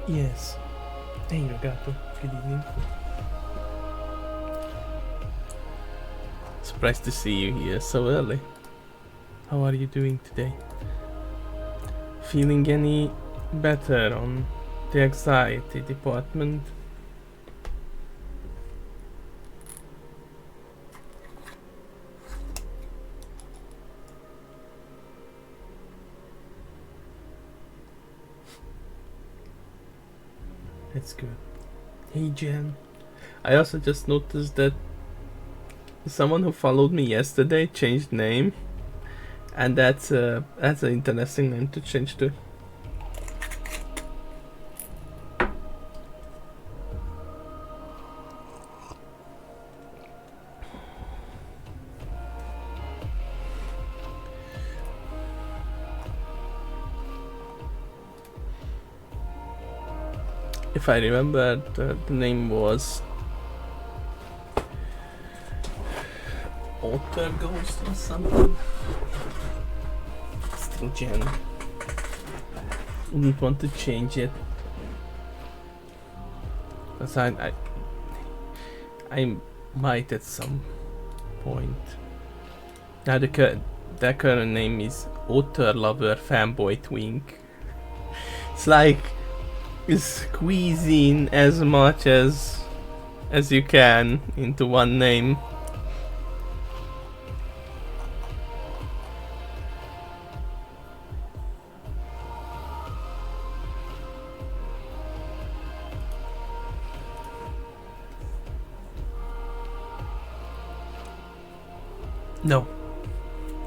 Yes. Hey, Ragato. Good evening. Surprised to see you here so early. How are you doing today? Feeling any better on the anxiety department? That's good. Hey Jen. I also just noticed that someone who followed me yesterday changed name, and that's an interesting name to change to. If I remember, the name was Alter Ghost or something. Still Jen. Wouldn't want to change it. Because I might at some point. Now the current name is Author Lover Fanboy Twink. It's like squeeze in as much as you can into one name.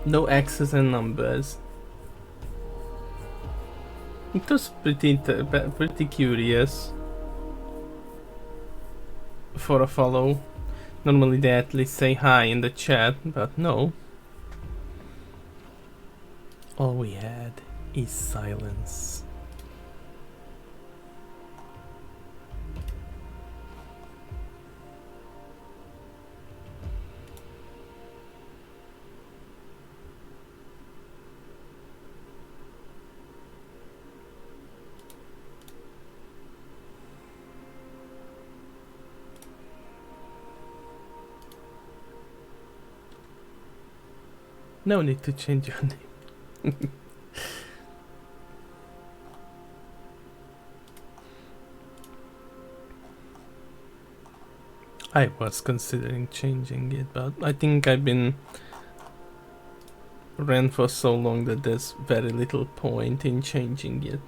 No X's and numbers. It was pretty curious for a follow. Normally they at least say hi in the chat, but no. All we had is silence. No need to change your name. I was considering changing it, but I think I've been ran for so long that there's very little point in changing it.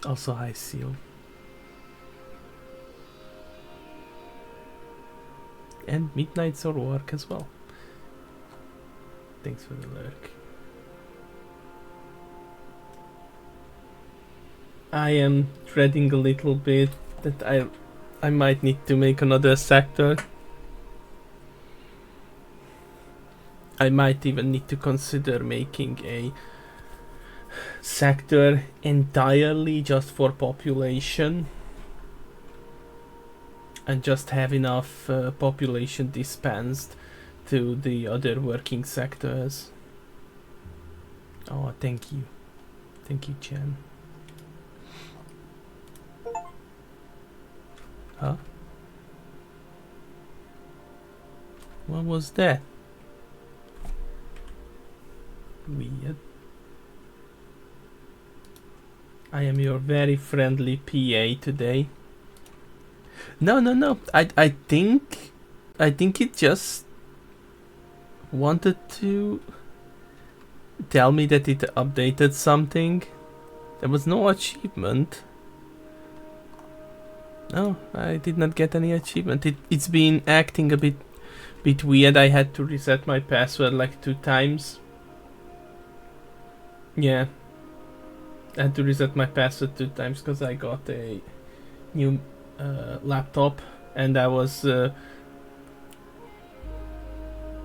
Also, hi Seal. And Midnight's or work as well. Thanks for the lurk. I am dreading a little bit that I might need to make another sector. I might even need to consider making a sector entirely just for population. And just have enough population dispensed to the other working sectors. Oh, thank you. Thank you, Chen. Huh? What was that? Weird. I am your very friendly PA today. No. I think it just wanted to tell me that it updated something. There was no achievement. No, I did not get any achievement. It's been acting a bit weird. I had to reset my password like 2 times. Yeah. I had to reset my password 2 times because I got a new laptop and I was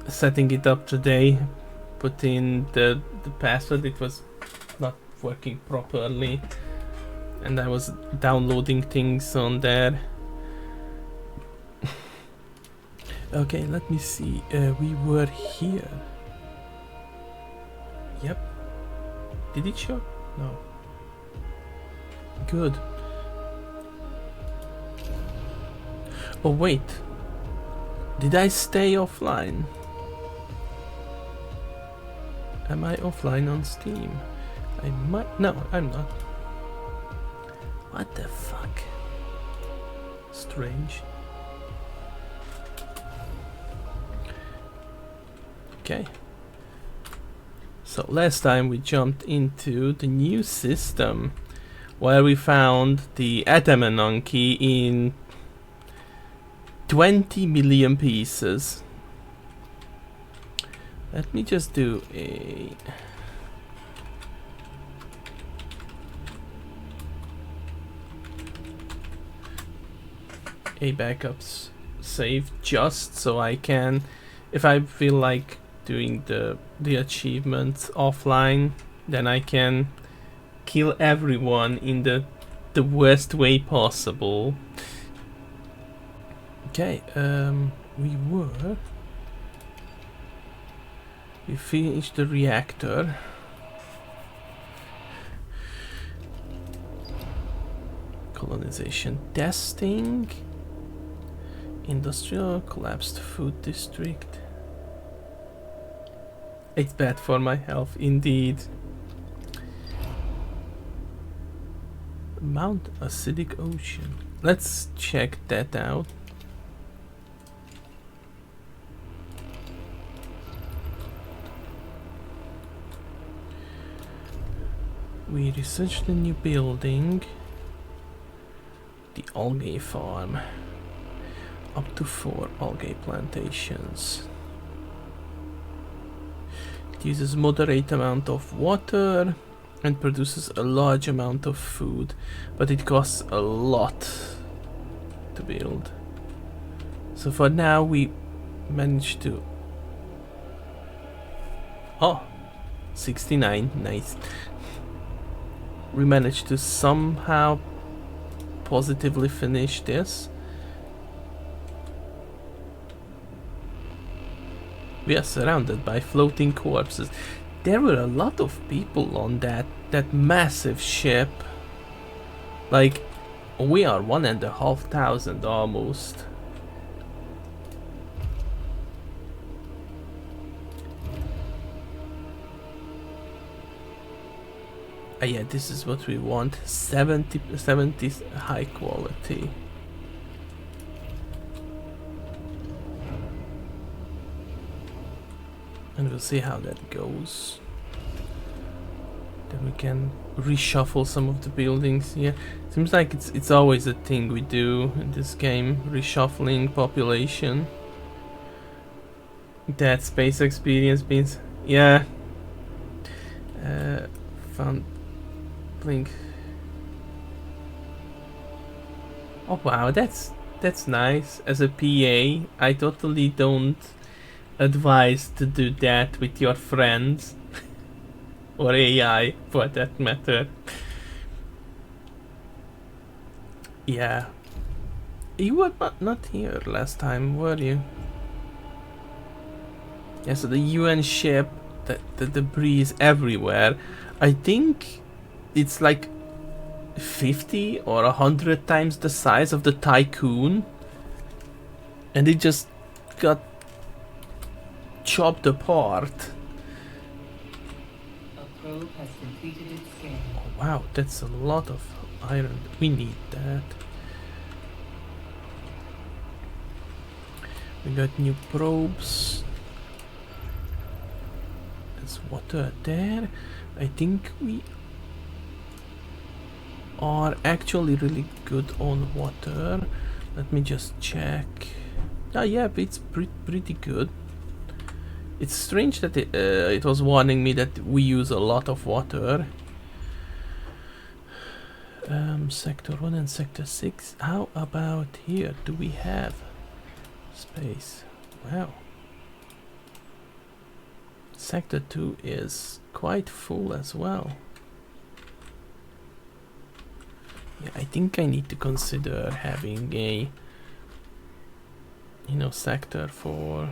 setting it up today, put in the password. It was not working properly and I was downloading things on there. Okay, let me see. We were here. Yep. Did it show? No. Good. Oh wait. Did I stay offline? Am I offline on Steam? I might. No, I'm not. What the fuck? Strange. Okay. So last time we jumped into the new system where we found the Adamanunky in 20 million pieces. Let me just do a backups save just so I can, if I feel like doing the achievements offline, then I can kill everyone in the worst way possible. Okay, we finished the reactor. Colonization testing. Industrial collapsed food district. It's bad for my health, indeed. Mount Acidic Ocean. Let's check that out. We researched the new building. The algae farm. Up to 4 algae plantations. It uses moderate amount of water and produces a large amount of food, but it costs a lot to build. So for now we managed to... Oh! 69, nice. We managed to somehow positively finish this. We are surrounded by floating corpses. There were a lot of people on that massive ship. Like, we are 1,500 almost. Yeah, this is what we want. 70 high quality. And we'll see how that goes. Then we can reshuffle some of the buildings here. Seems like it's always a thing we do in this game, reshuffling population. That space experience means, yeah. Found blink. Oh wow, that's nice. As a PA, I totally don't advise to do that with your friends or AI for that matter. Yeah, you were not here last time, were you? Yeah, so the UN ship, the debris is everywhere. I think it's like 50 or 100 times the size of the Tycoon, and it just got chopped apart. A probe has completed its scan. Oh, wow, that's a lot of iron. We need that. We got new probes. There's water there. I think we are actually really good on water. Let me just check. Ah, yeah, it's pretty good. It's strange that it was warning me that we use a lot of water. Sector 1 and Sector 6. How about here? Do we have space? Wow. Sector 2 is quite full as well. Yeah, I think I need to consider having a, sector for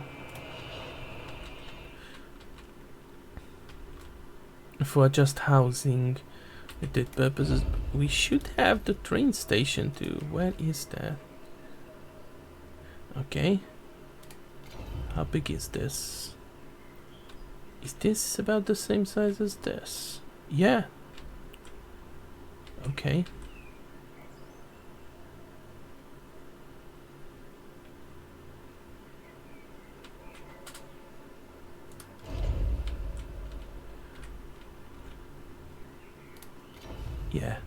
for just housing with its purposes. We should have the train station too. Where is that? Okay. How big is this? Is this about the same size as this? Yeah. Okay. Yeah.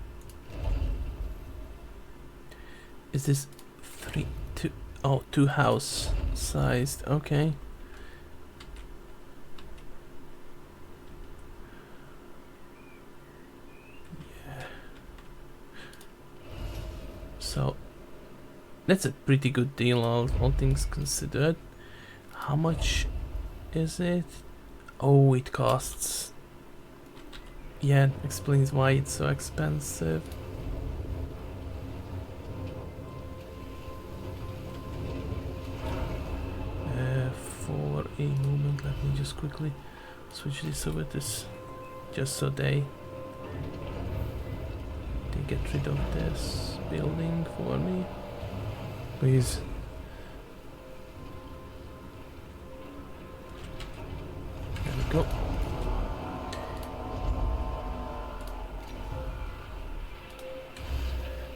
Is this two house sized? Okay. Yeah. So that's a pretty good deal, all things considered. How much is it? Oh, it costs. Yeah, explains why it's so expensive. For a moment, let me just quickly switch this over this, just so they get rid of this building for me, please. There we go.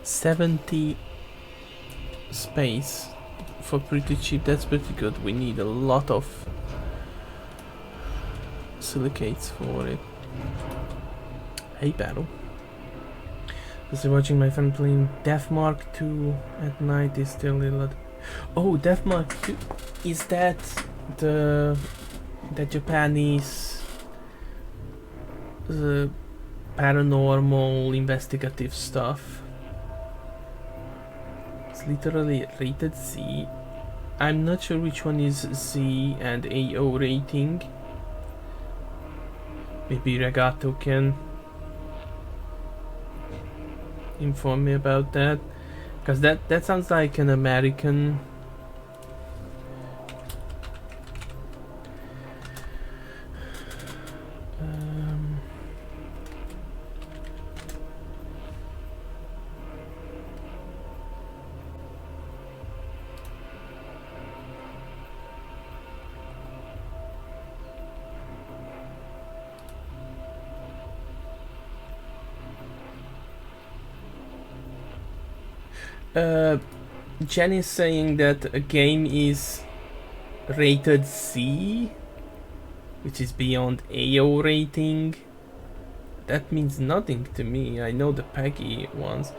$70 space for pretty cheap. That's pretty good. We need a lot of silicates for it. Hey, battle. Just watching my friend playing Deathmark 2 at night is still a lot. Oh, Deathmark 2, is that the Japanese paranormal investigative stuff? It's literally rated Z. I'm not sure which one is Z and AO rating. Maybe Regato can inform me about that, because that sounds like an American Jen is saying that a game is rated C, which is beyond AO rating. That means nothing to me. I know the Peggy ones.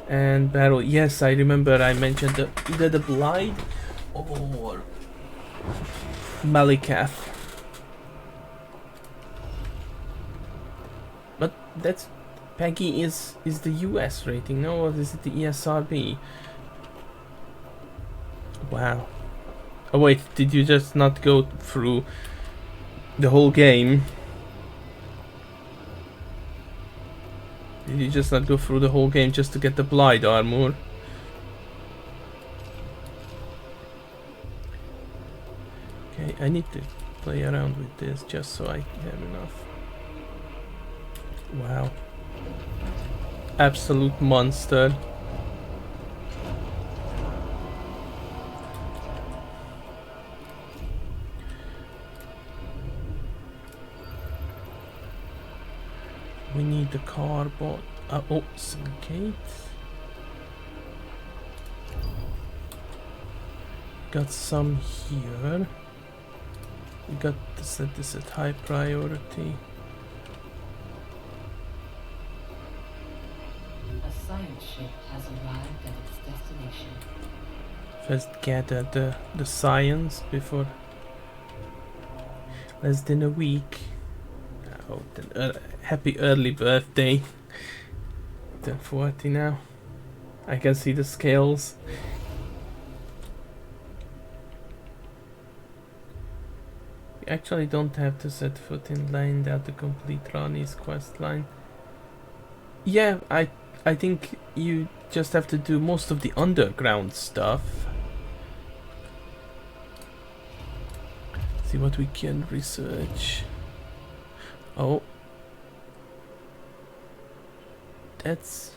And Battle, yes, I remember I mentioned either the Blight or Malikath. But that's Peggy is the US rating, no? Or is it the ESRB? Wow. Oh wait, did you just not go through the whole game? Did you just not go through the whole game just to get the Blight armor? Okay, I need to play around with this just so I have enough. Wow. Absolute monster. We need the cardboard. Oh, silicate. Got some here. We got to set this at high priority. A science ship has arrived at its destination. First gather the science before less than a week. Oh, then, happy early birthday. Turn 40 now. I can see the scales. You actually don't have to set foot in line out to complete Ronnie's quest line. Yeah, I think you just have to do most of the underground stuff. See what we can research. Oh, That's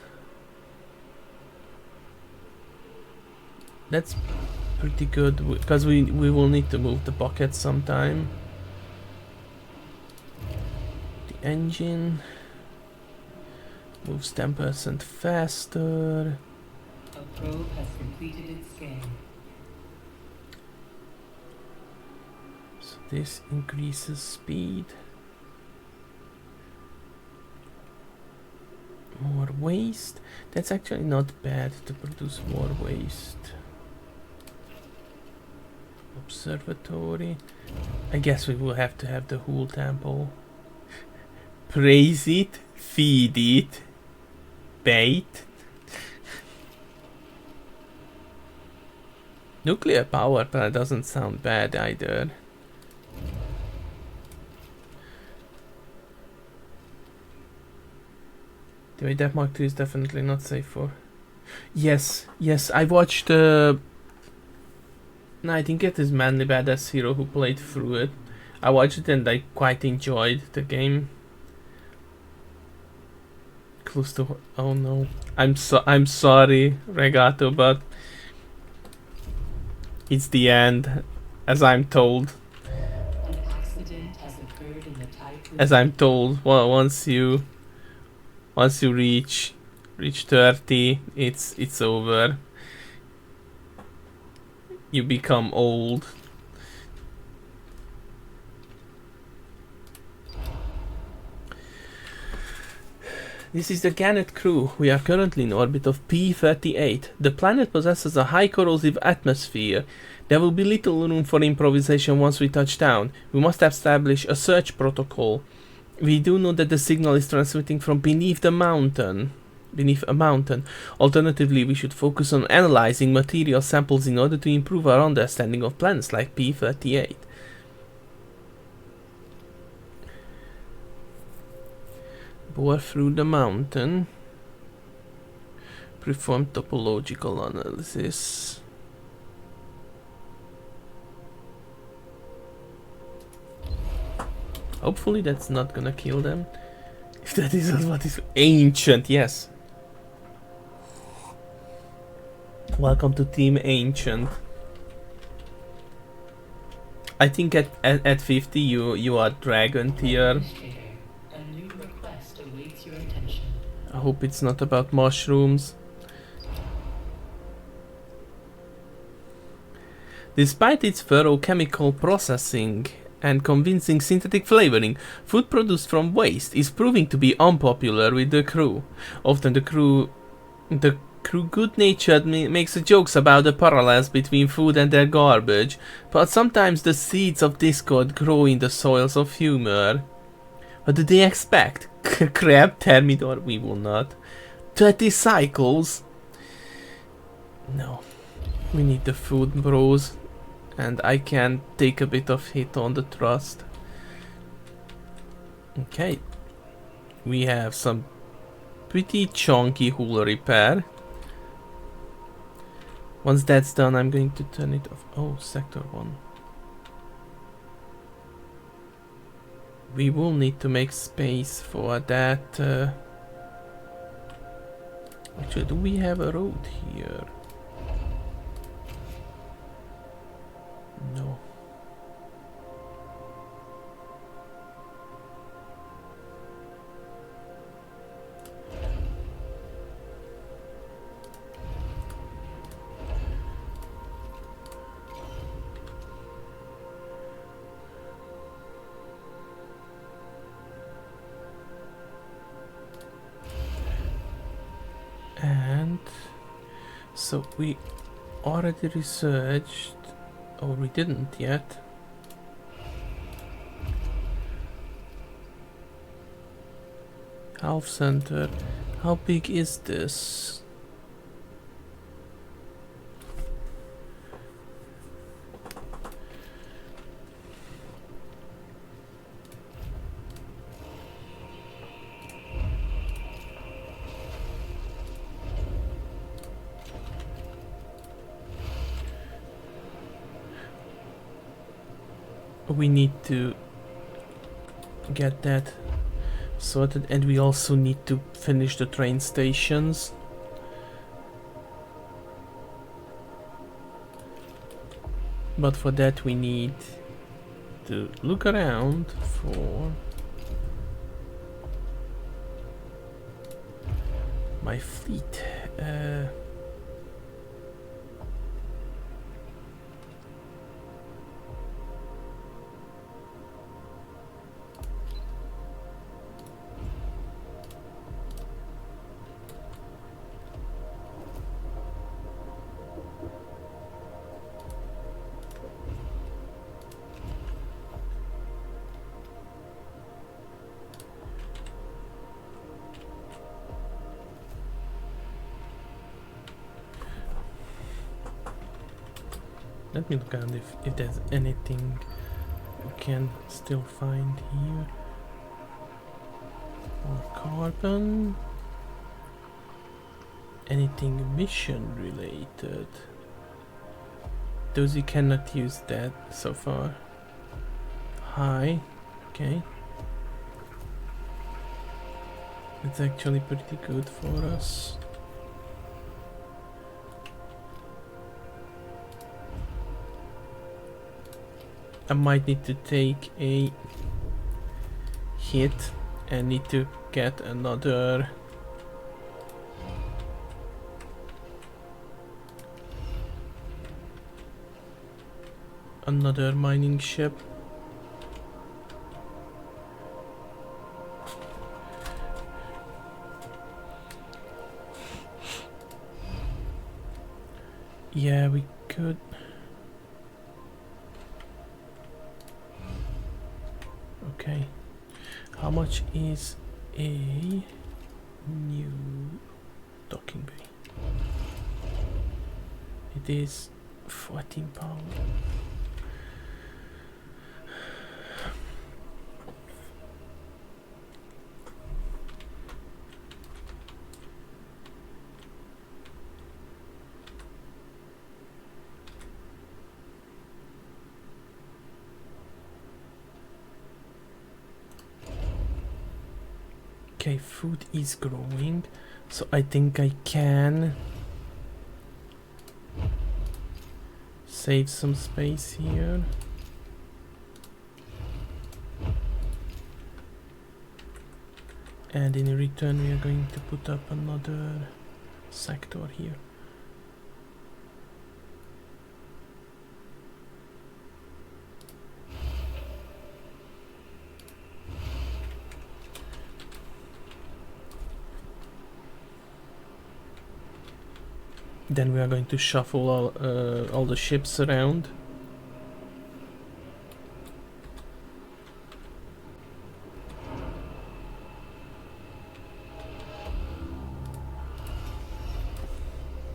pretty good because we will need to move the bucket sometime. The engine moves 10% faster. A probe has completed its scan. So this increases speed. More waste. That's actually not bad to produce more waste. Observatory. I guess we will have to have the whole temple. Praise it, feed it, bait. Nuclear power plant doesn't sound bad either. Anyway, that Mark III is definitely not safe for. Yes, I watched. No, I think it is Manly Badass Hero who played through it. I watched it and I quite enjoyed the game. Close to. Oh no, I'm sorry, Regato, but it's the end, as I'm told. An accident has occurred in the Typhoon. As I'm told, well, once you reach 30, it's over. You become old. This is the Gannet crew. We are currently in orbit of P-38. The planet possesses a high corrosive atmosphere. There will be little room for improvisation once we touch down. We must establish a search protocol. We do know that the signal is transmitting from beneath a mountain. Alternatively, we should focus on analyzing material samples in order to improve our understanding of planets like P-38. Bore through the mountain. Perform topological analysis. Hopefully that's not gonna kill them. If that is what is ancient, yes. Welcome to Team Ancient. I think at 50 you are Dragon tier. A new request awaits your attention. I hope it's not about mushrooms. Despite its thorough chemical processing and convincing synthetic flavoring, food produced from waste is proving to be unpopular with the crew. Often the crew good-natured makes jokes about the parallels between food and their garbage, but sometimes the seeds of discord grow in the soils of humor. What do they expect? Crab Thermidor? We will not. 30 cycles? No. We need the food, bros. And I can take a bit of hit on the trust. Okay. We have some pretty chunky hull repair. Once that's done, I'm going to turn it off. Oh, sector 1. We will need to make space for that. Actually, do we have a road here? No. And so we already researched. Oh, we didn't yet. Health center. How big is this? We need to get that sorted, and we also need to finish the train stations. But for that we need to look around for my fleet. Let me look around if there's anything we can still find here. Or carbon. Anything mission related. Those you cannot use that so far. Hi. Okay. It's actually pretty good for us. I might need to take a hit and need to get another mining ship. Yeah, we could. Okay, how much is a new docking bay? It is 14 pounds. Okay, food is growing, so I think I can save some space here. And in return we are going to put up another sector here. Then we are going to shuffle all the ships around.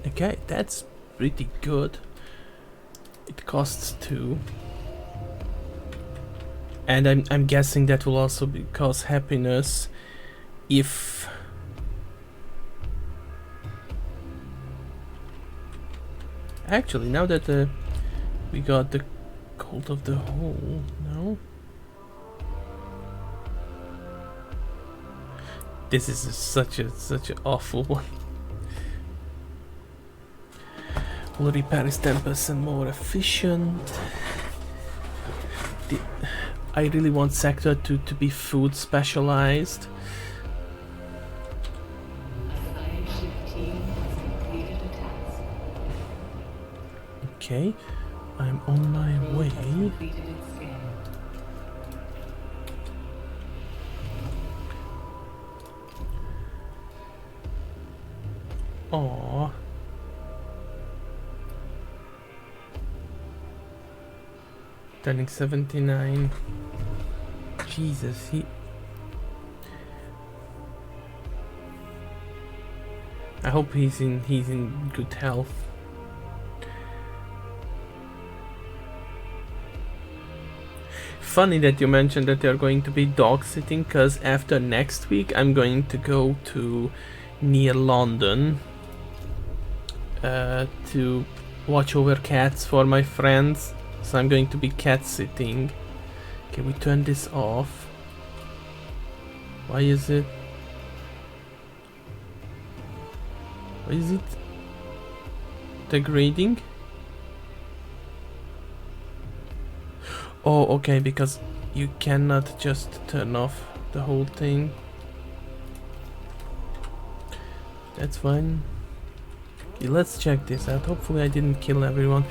Okay, that's pretty good. It costs 2. And I'm guessing that will also cause happiness if actually, now that we got the Cult of the Hole, no? This is such an awful one. Will repair is 10% more efficient. I really want sector to be food specialized. Okay, I'm on my way. Aww. Turning 79. Jesus, I hope he's in good health. Funny that you mentioned that you're going to be dog sitting, because after next week I'm going to go to near London to watch over cats for my friends, so I'm going to be cat sitting. Okay, we turn this off. Why is it? Why is it degrading? Oh, okay, because you cannot just turn off the whole thing. That's fine. Okay, let's check this out. Hopefully I didn't kill everyone.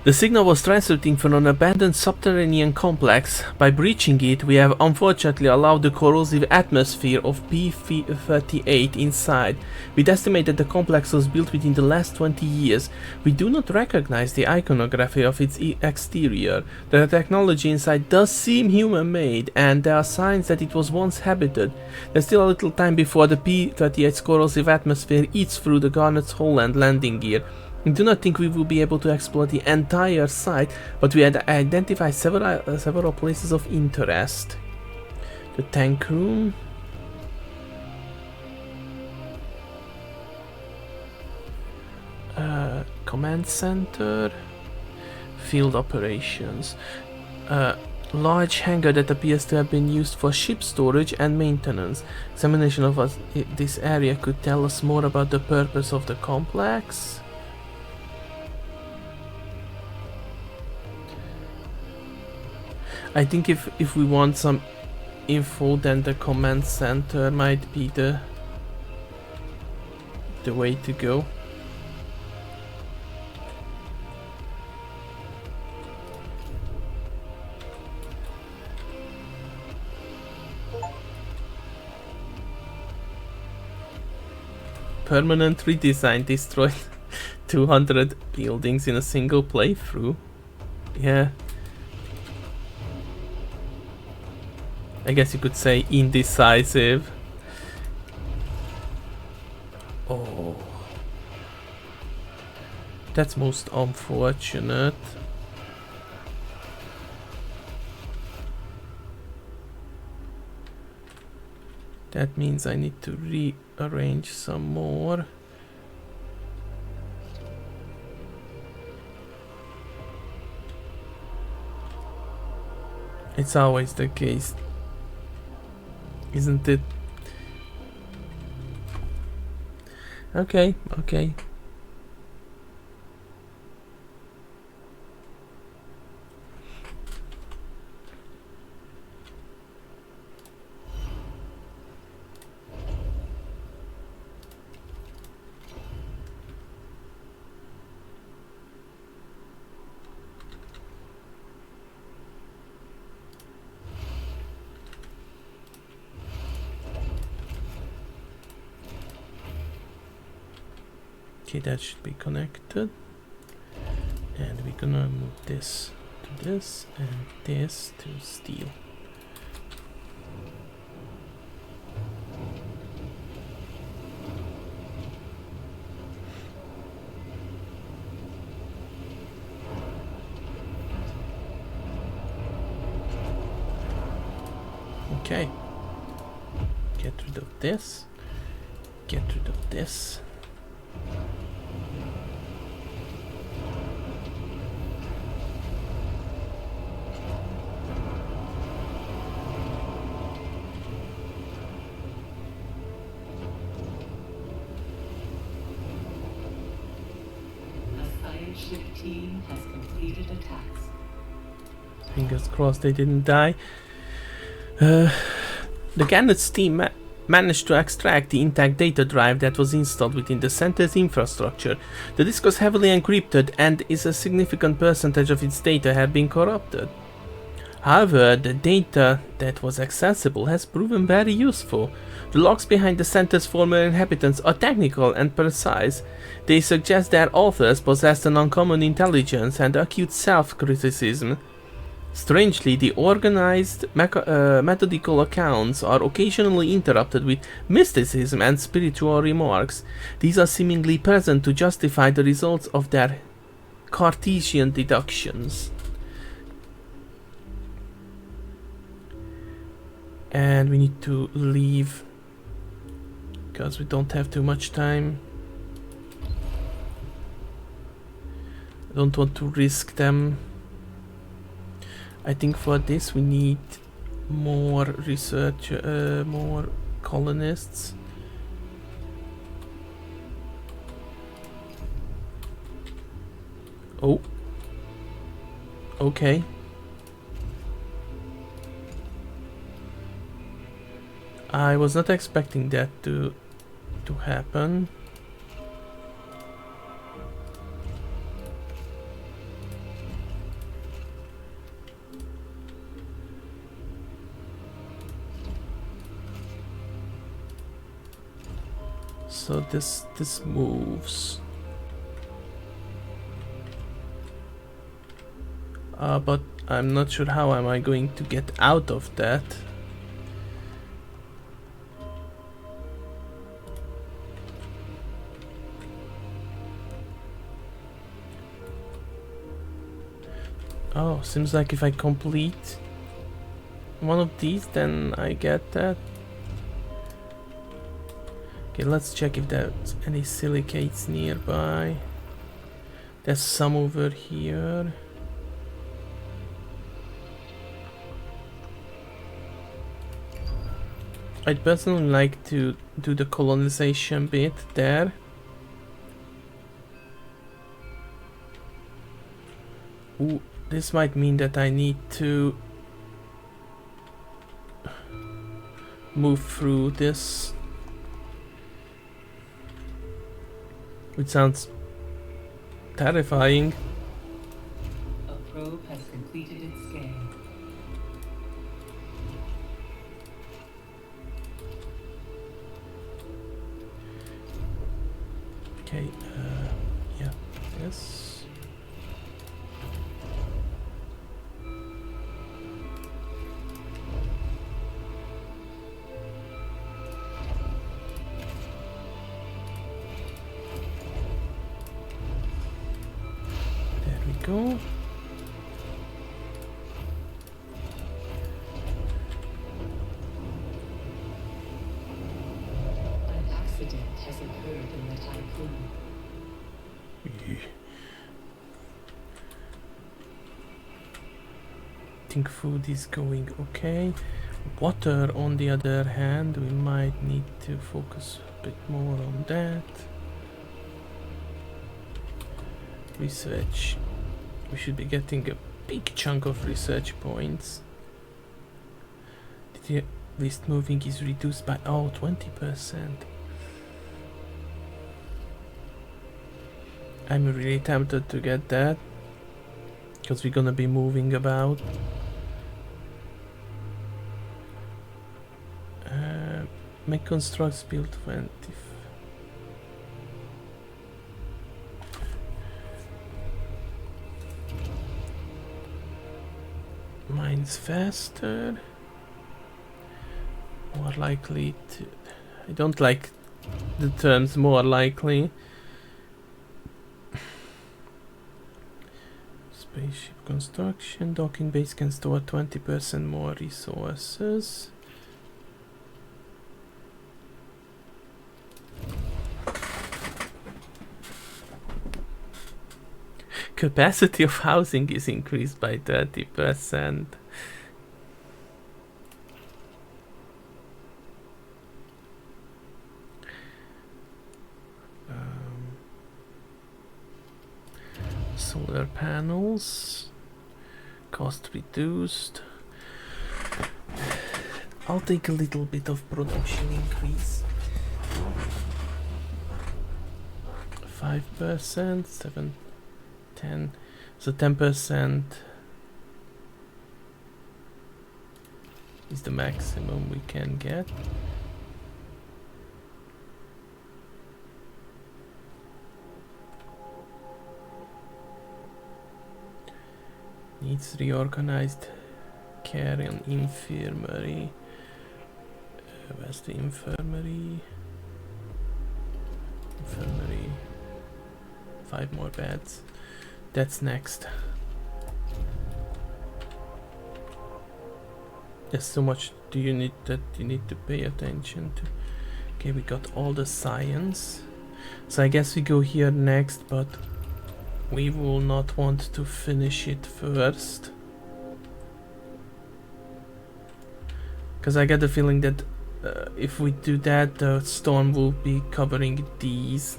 The signal was transmitting from an abandoned subterranean complex. By breaching it, we have unfortunately allowed the corrosive atmosphere of P-38 inside. We'd estimate that the complex was built within the last 20 years. We do not recognize the iconography of its exterior. The technology inside does seem human-made, and there are signs that it was once habited. There's still a little time before the P-38's corrosive atmosphere eats through the Garnet's hull and landing gear. I do not think we will be able to explore the entire site, but we had identified several places of interest. The tank room. Command center. Field operations. Large hangar that appears to have been used for ship storage and maintenance. Examination of this area could tell us more about the purpose of the complex. I think if we want some info, then the command center might be the way to go. Permanent redesign destroyed 200 buildings in a single playthrough. Yeah. I guess you could say indecisive. Oh. That's most unfortunate. That means I need to rearrange some more. It's always the case, isn't it? Okay, okay. Okay, that should be connected, and we're gonna move this to this and this to steel. Okay, get rid of this, get rid of this. Ship team has completed a task. Fingers crossed they didn't die. The Gannet's team managed to extract the intact data drive that was installed within the center's infrastructure. The disk was heavily encrypted, and a significant percentage of its data had been corrupted. However, the data that was accessible has proven very useful. The logs behind the center's former inhabitants are technical and precise. They suggest their authors possessed an uncommon intelligence and acute self-criticism. Strangely, the organized, methodical accounts are occasionally interrupted with mysticism and spiritual remarks. These are seemingly present to justify the results of their Cartesian deductions. And we need to leave because we don't have too much time. I don't want to risk them. I think for this we need more research, more colonists. Oh. Okay. I was not expecting that to happen. So this moves. But I'm not sure how am I going to get out of that. Oh, seems like if I complete one of these, then I get that. Okay, let's check if there's any silicates nearby. There's some over here. I'd personally like to do the colonization bit there. Ooh, this might mean that I need to move through this, which sounds terrifying. A probe has completed its scan. Okay, yeah, yes. There we go. An accident has occurred in the typhoon. I think food is going okay. Water, on the other hand, we might need to focus a bit more on that. Research. We should be getting a big chunk of research points. The list moving is reduced by 20%. I'm really tempted to get that, because we're gonna be moving about. Make constructs build 20. Mines faster. More likely to. I don't like the terms more likely. Spaceship construction. Docking base can store 20% more resources. Capacity of housing is increased by 30%. Solar panels. Cost reduced. I'll take a little bit of production increase. 5%, 7, 10. So 10% is the maximum we can get. Needs reorganized care and infirmary. Where's the infirmary? Infirmary. 5 more beds. That's next. There's so much do you need that you need to pay attention to. Okay, we got all the science. So I guess we go here next, but we will not want to finish it first. Because I get the feeling that if we do that, the storm will be covering these.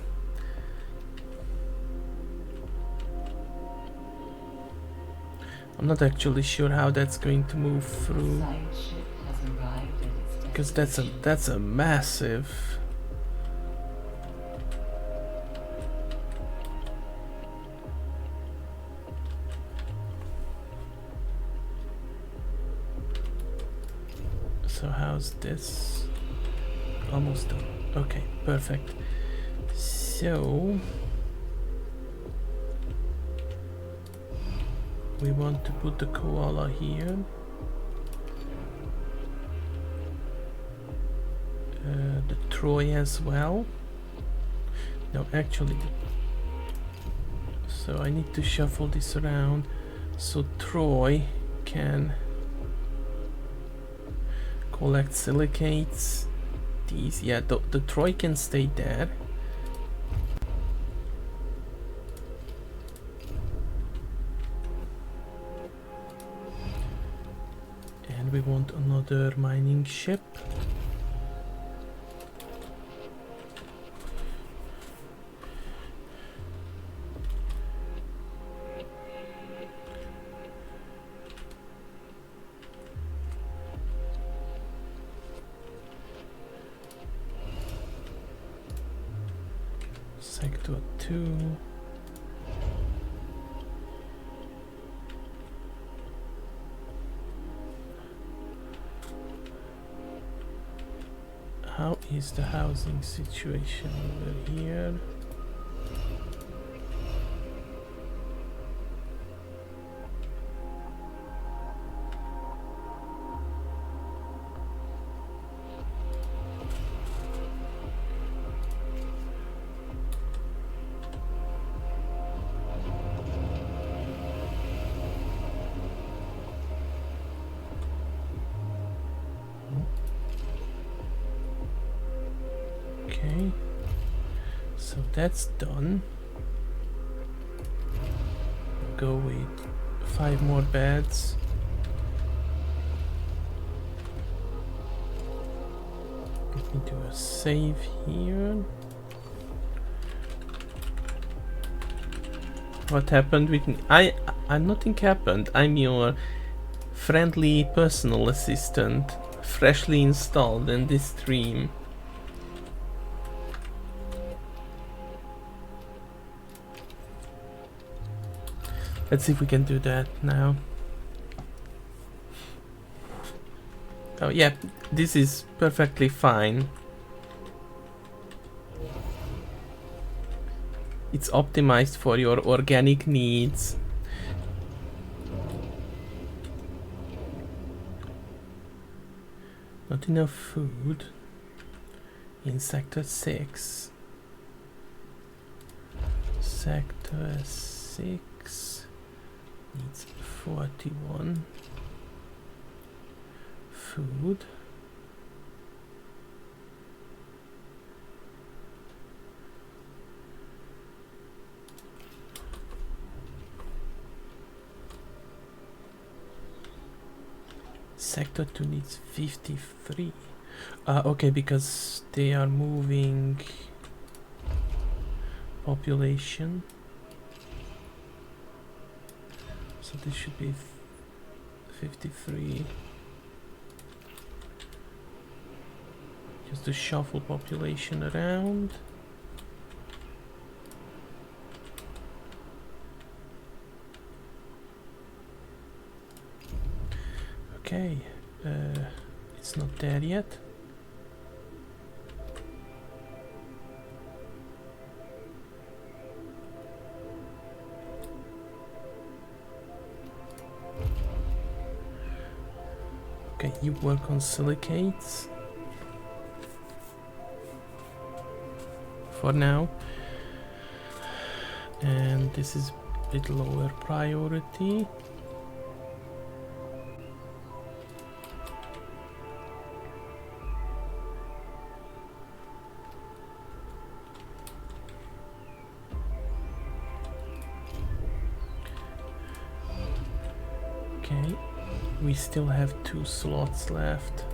I'm not actually sure how that's going to move through. Science ship has arrived at its Because destination. that's a massive. So how's this? Almost done. Okay, perfect. So we want to put the koala here. The Troy as well. No, actually. So I need to shuffle this around so Troy can collect silicates. These, yeah, the Troy can stay there. And we want another mining ship. Sector 2. How is the housing situation over here? Okay, so that's done. Go with 5 more beds. Let me do a save here. What happened with me? Nothing happened. I'm your friendly personal assistant, freshly installed in this stream. Let's see if we can do that now. Oh yeah, this is perfectly fine. It's optimized for your organic needs. Not enough food in Sector 6. Sector 6 needs 41 food. Sector 2 needs 53. Okay, because they are moving population. So this should be 53. Just to shuffle population around. Okay, it's not there yet. Okay, you work on silicates for now, and this is a bit lower priority. Okay, we still have 2 slots left.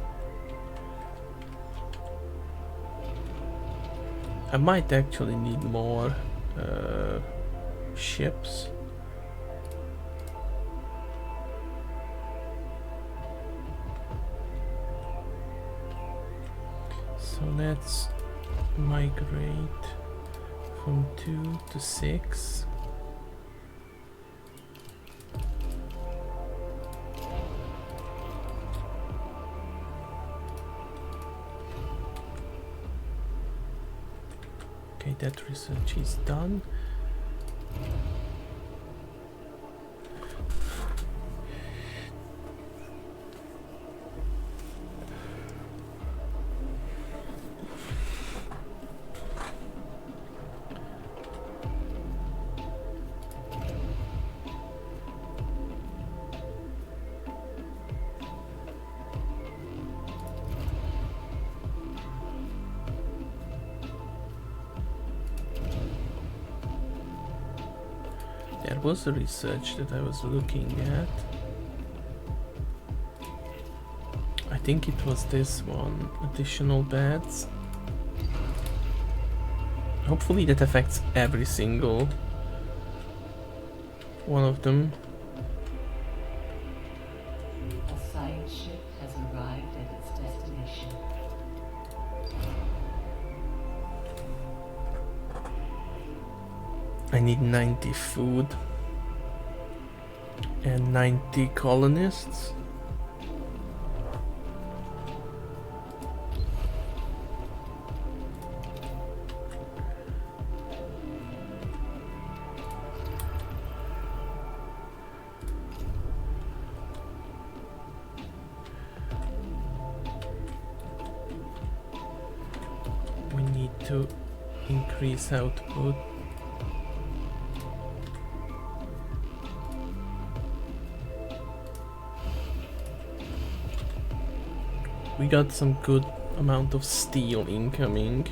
I might actually need more ships. So let's migrate from 2 to 6. Okay, that research is done. There was a research that I was looking at. I think it was this one, additional beds. Hopefully that affects every single one of them. A science ship has arrived at its destination. I need 90 food and 90 colonists. We need to increase output. We got some good amount of steel incoming.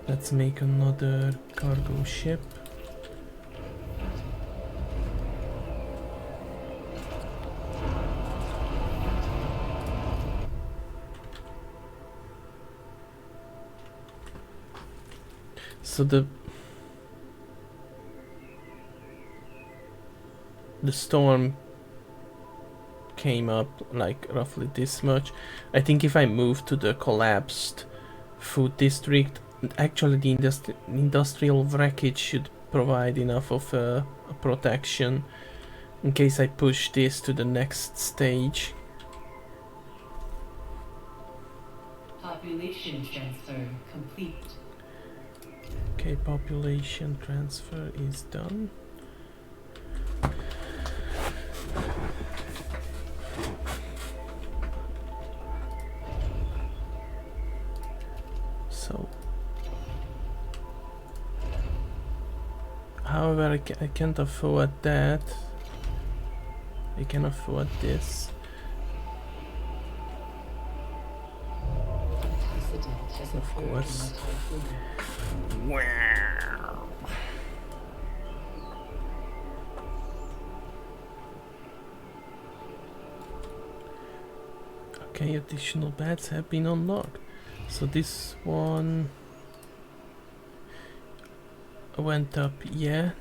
Let's make another cargo ship. So the storm came up like roughly this much. I think if I move to the collapsed food district, actually the industrial wreckage should provide enough of a protection in case I push this to the next stage. Population transfer complete. Okay, population transfer is done. So, however, I can't afford that. I can afford this. Of course. Wow. Okay, additional beds have been unlocked. So this one went up, yeah.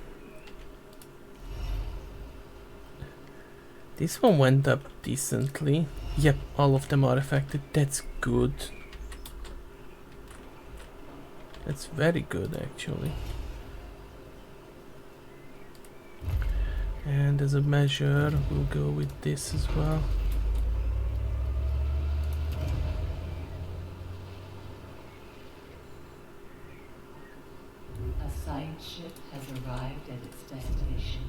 This one went up decently. Yep, all of them are affected. That's good. That's very good, actually. And as a measure, we'll go with this as well. A science ship has arrived at its destination.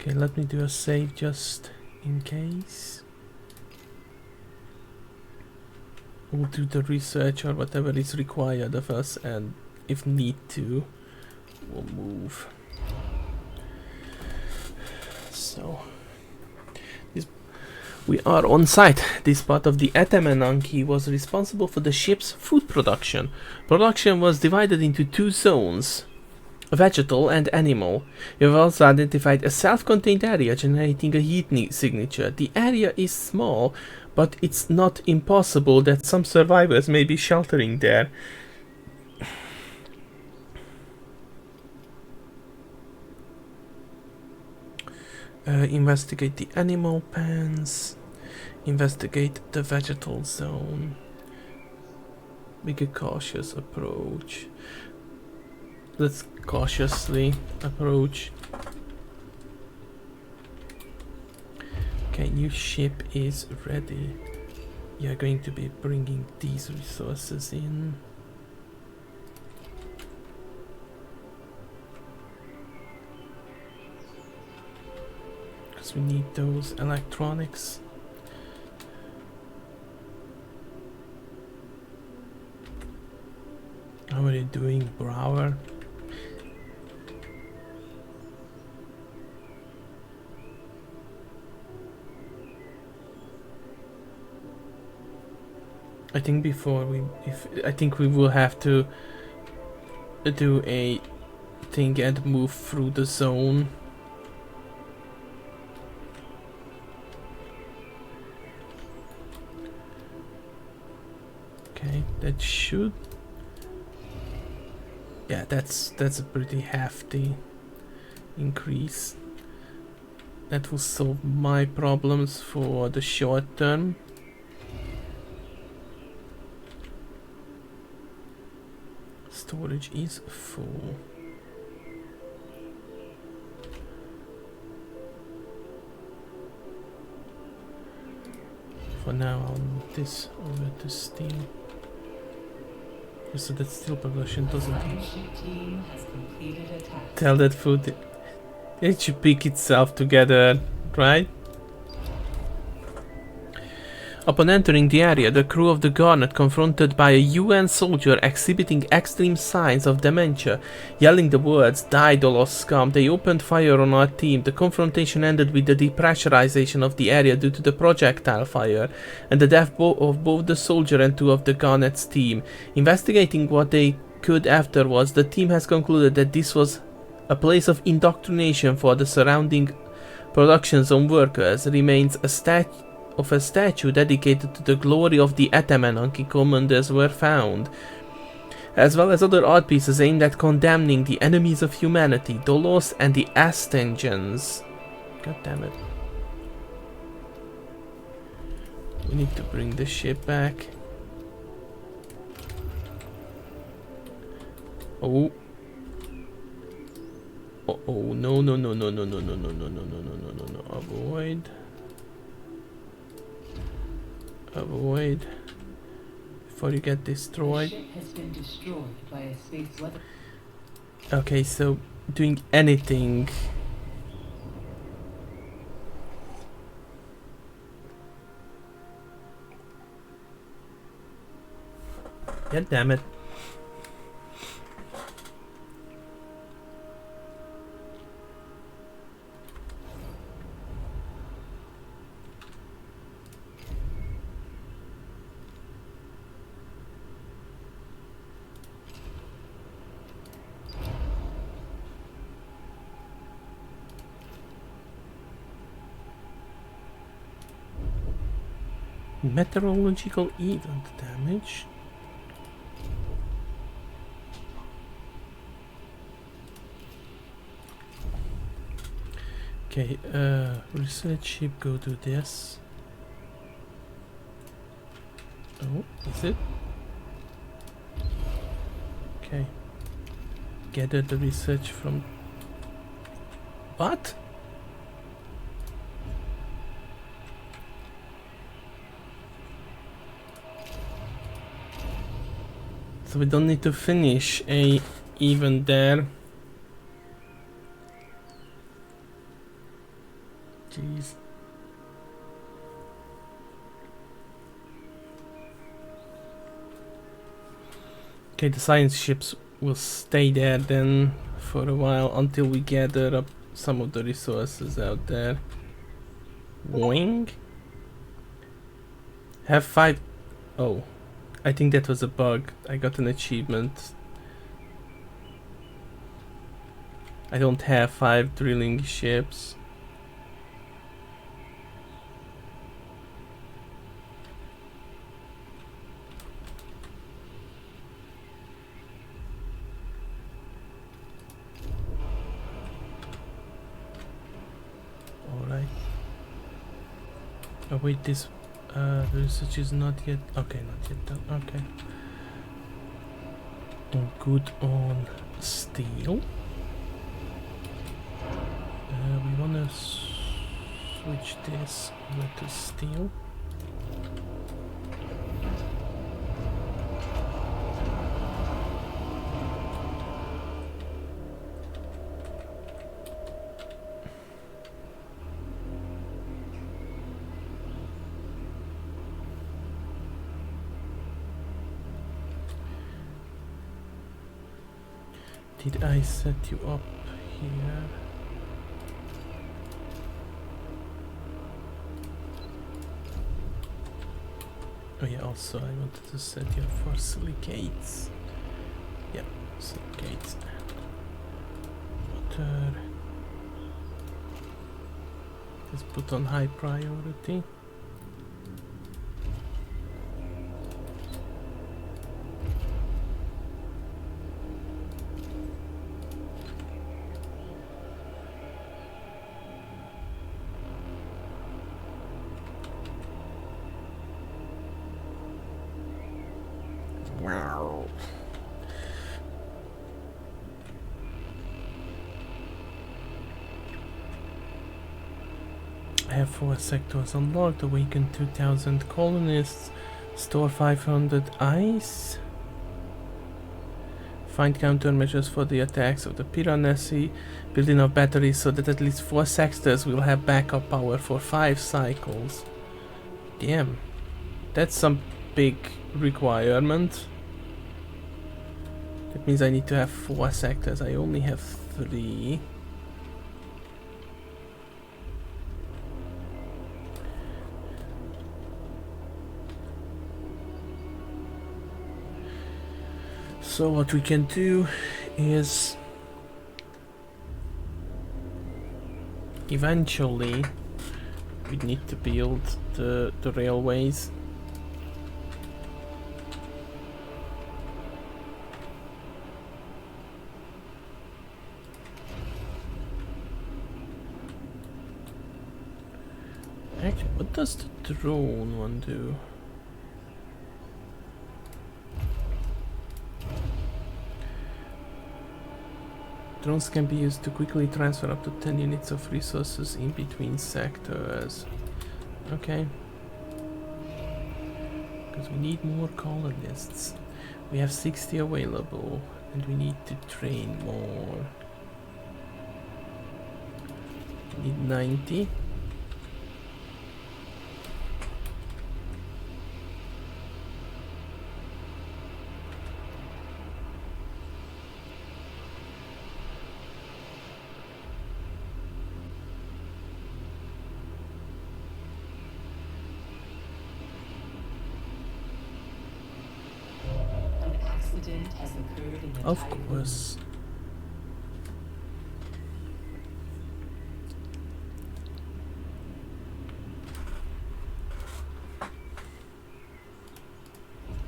Okay, let me do a save just in case. We'll do the research or whatever is required of us, and if need to, we'll move. So, we are on site. This part of the Atamananki was responsible for the ship's food production. Production was divided into two zones. vegetal and animal. You have also identified a self-contained area generating a heat signature. The area is small, but it's not impossible that some survivors may be sheltering there. Investigate the animal pens. Investigate the vegetal zone. Make a cautious approach. Let's cautiously approach. Okay, new ship is ready. You're going to be bringing these resources in. Because we need those electronics. How are you doing, Brower? I think before I think we will have to do a thing and move through the zone. Okay, that should. Yeah, that's a pretty hefty increase. That will solve my problems for the short term. Storage is full. For now, I'll move this over to Steam. So that steel production doesn't tell that food. It should pick itself together, right? Upon entering the area, the crew of the Garnet confronted by a UN soldier exhibiting extreme signs of dementia. Yelling the words, "Die, Dolos scum," they opened fire on our team. The confrontation ended with the depressurization of the area due to the projectile fire, and the death of both the soldier and two of the Garnet's team. Investigating what they could afterwards, the team has concluded that this was a place of indoctrination for the surrounding production zone workers. Remains a statue dedicated to the glory of the Atamanaki commanders were found, as well as other art pieces aimed at condemning the enemies of humanity, Dolos and the Astengens. God damn it. We need to bring the ship back. Oh. Oh, no, no, no, no, no, no, no, no, no, no, no, no, no, no, no, avoid. Avoid before you get destroyed. The ship has been destroyed by a space weather. Okay, so doing anything. God damn it. Meteorological event damage. Okay, research ship, go do this. Oh, is it? Okay. Gather the research from... What? So we don't need to finish a event there. Jeez. Okay, the science ships will stay there then for a while until we gather up some of the resources out there. Wing? Have 5... Oh. I think that was a bug. I got an achievement. I don't have 5 drilling ships. Alright. Oh wait, this research is not yet... Okay, not yet done. Okay. Good on steel. We wanna switch this over to steel. Did I set you up here? Oh yeah, also I wanted to set you up for silicates. Yeah, silicates and water. Let's put on high priority. Wow. I have 4 sectors unlocked, awaken 2000 colonists, store 500 ice, find countermeasures for the attacks of the Piranesi, building of batteries so that at least 4 sectors will have backup power for 5 cycles. Damn, that's some big requirement. That means I need to have 4 sectors, I only have 3. So what we can do is eventually we need to build the railways. Actually, what does the drone one do? Drones can be used to quickly transfer up to 10 units of resources in between sectors. Okay. Because we need more colonists. We have 60 available and we need to train more. We need 90. Has occurred in the Of typhoon. course.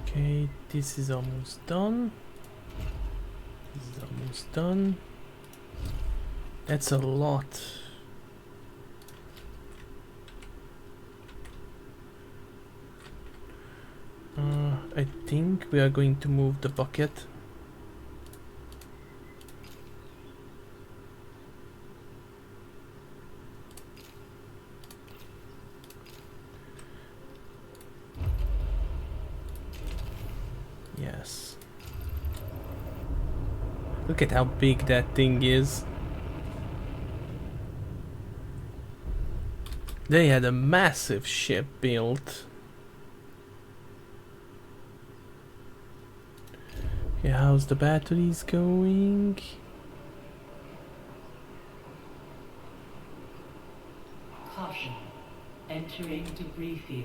Okay, this is almost done. This is almost done. That's a lot. I think we are going to move the bucket. Yes. Look at how big that thing is. They had a massive ship built. Okay, how's the batteries going? Caution. Entering debris field.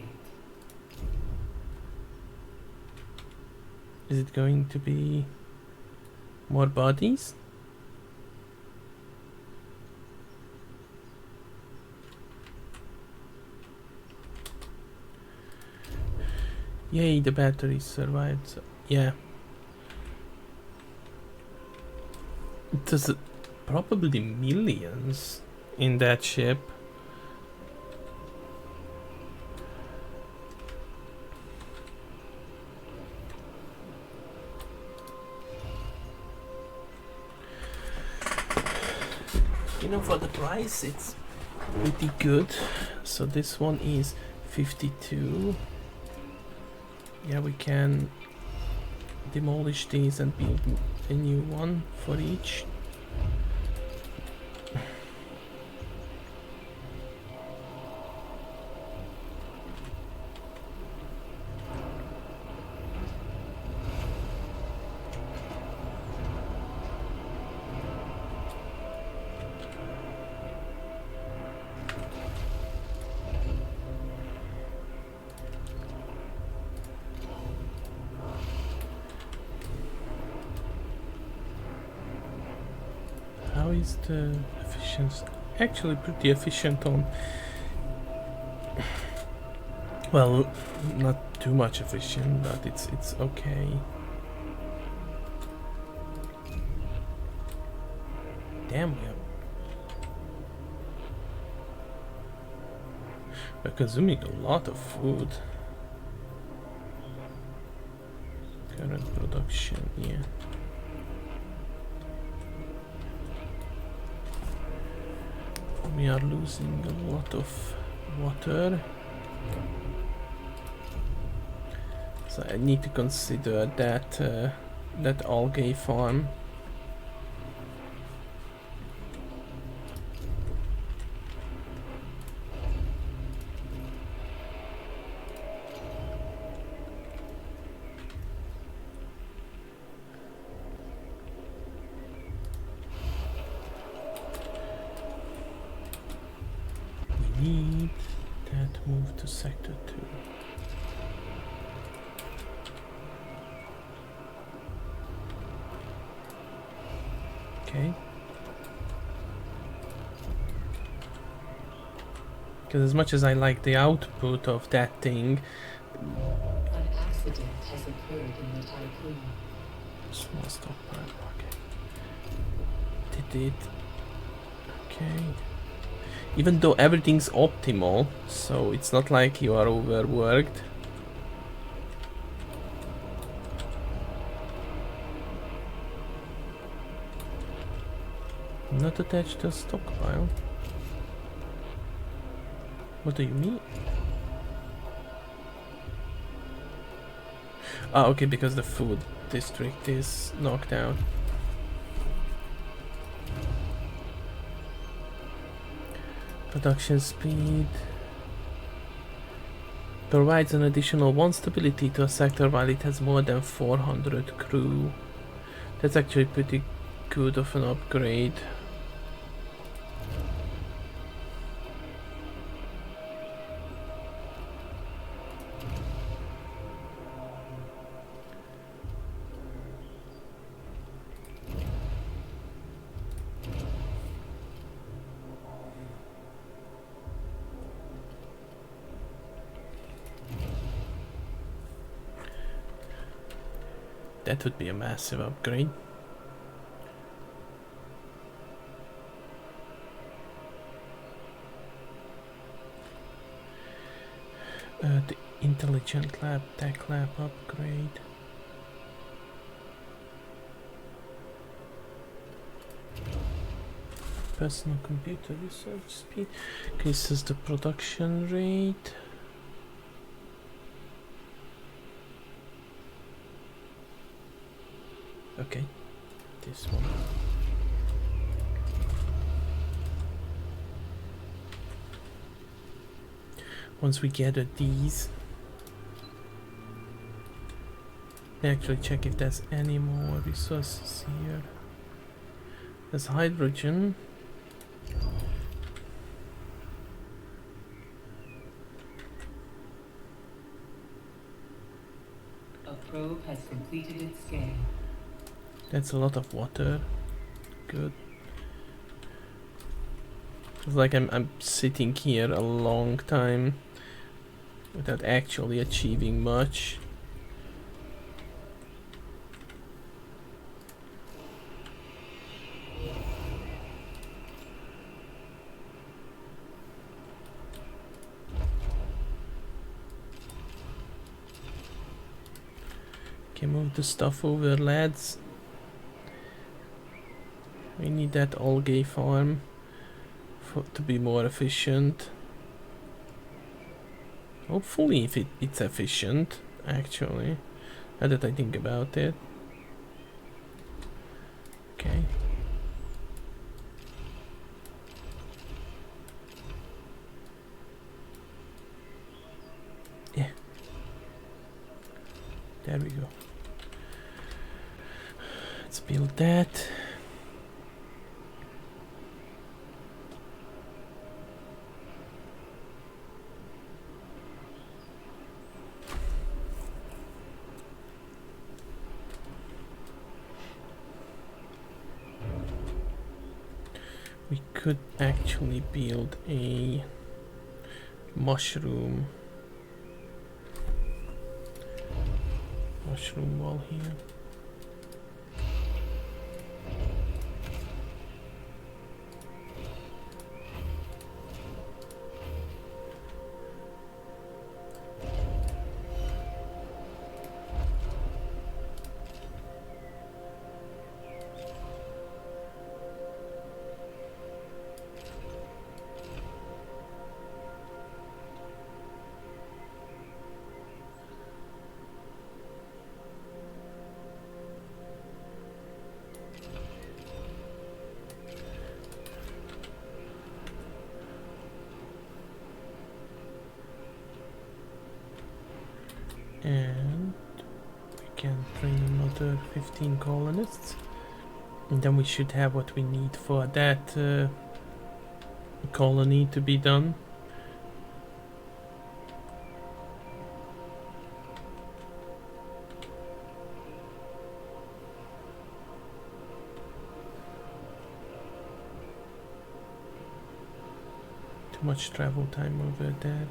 Is it going to be more bodies? Yay, the battery survived. So, yeah. There's probably millions in that ship. You know, for the price, it's pretty good. So this one is 52. Yeah, we can demolish these and build a new one for each. How is the efficiency? Actually pretty efficient on, well, not too much efficient, but it's okay. Damn, we're consuming a lot of food. Current production, yeah. We are losing a lot of water. So I need to consider that that algae farm. We need that move to sector 2. Okay. Because as much as I like the output of that thing, An accident has occurred in the typhoon. small stockpile. Okay. Did it? Okay. Even though everything's optimal, so it's not like you are overworked. Not attached to a stockpile. What do you mean? Ah, okay, because the food district is knocked out. Production speed provides an additional 1 stability to a sector while it has more than 400 crew. That's actually pretty good of an upgrade. That would be a massive upgrade. The intelligent lab, tech lab upgrade. Personal computer research speed increases the production rate. Okay, this one. Once we gather these, actually check if there's any more resources here. There's hydrogen. A probe has completed its scan. That's a lot of water. Good. It's like I'm sitting here a long time without actually achieving much. Okay, move the stuff over, lads. We need that algae farm to be more efficient. Hopefully if it's efficient, actually. Now that I think about it. Okay. Yeah. There we go. Let's build that. We could actually build a mushroom wall here. And we can train another 15 colonists, and then we should have what we need for that colony to be done. Too much travel time over there.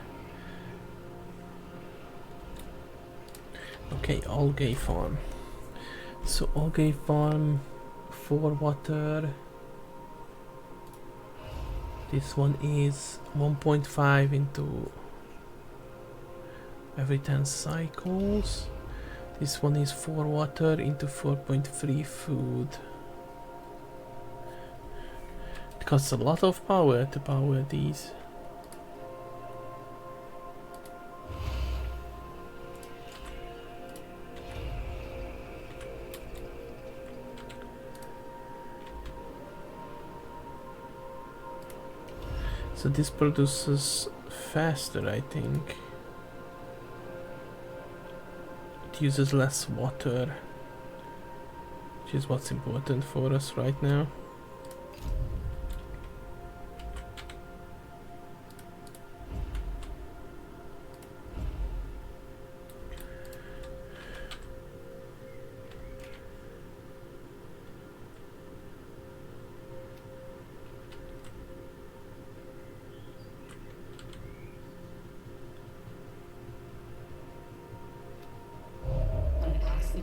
Okay, algae farm. So algae farm, 4 water. This one is 1.5 into every 10 cycles. This one is 4 water into 4.3 food. It costs a lot of power to power these. So this produces faster, I think. It uses less water, which is what's important for us right now.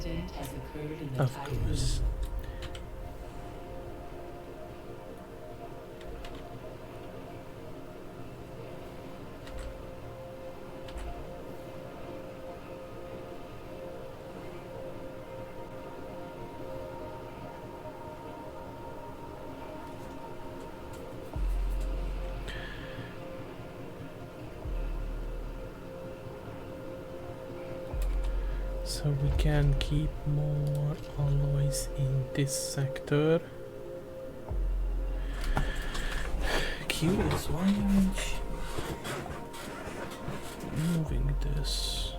Has occurred in the Of tidal course. So we can keep more alloys in this sector. Curious, why aren't you moving this?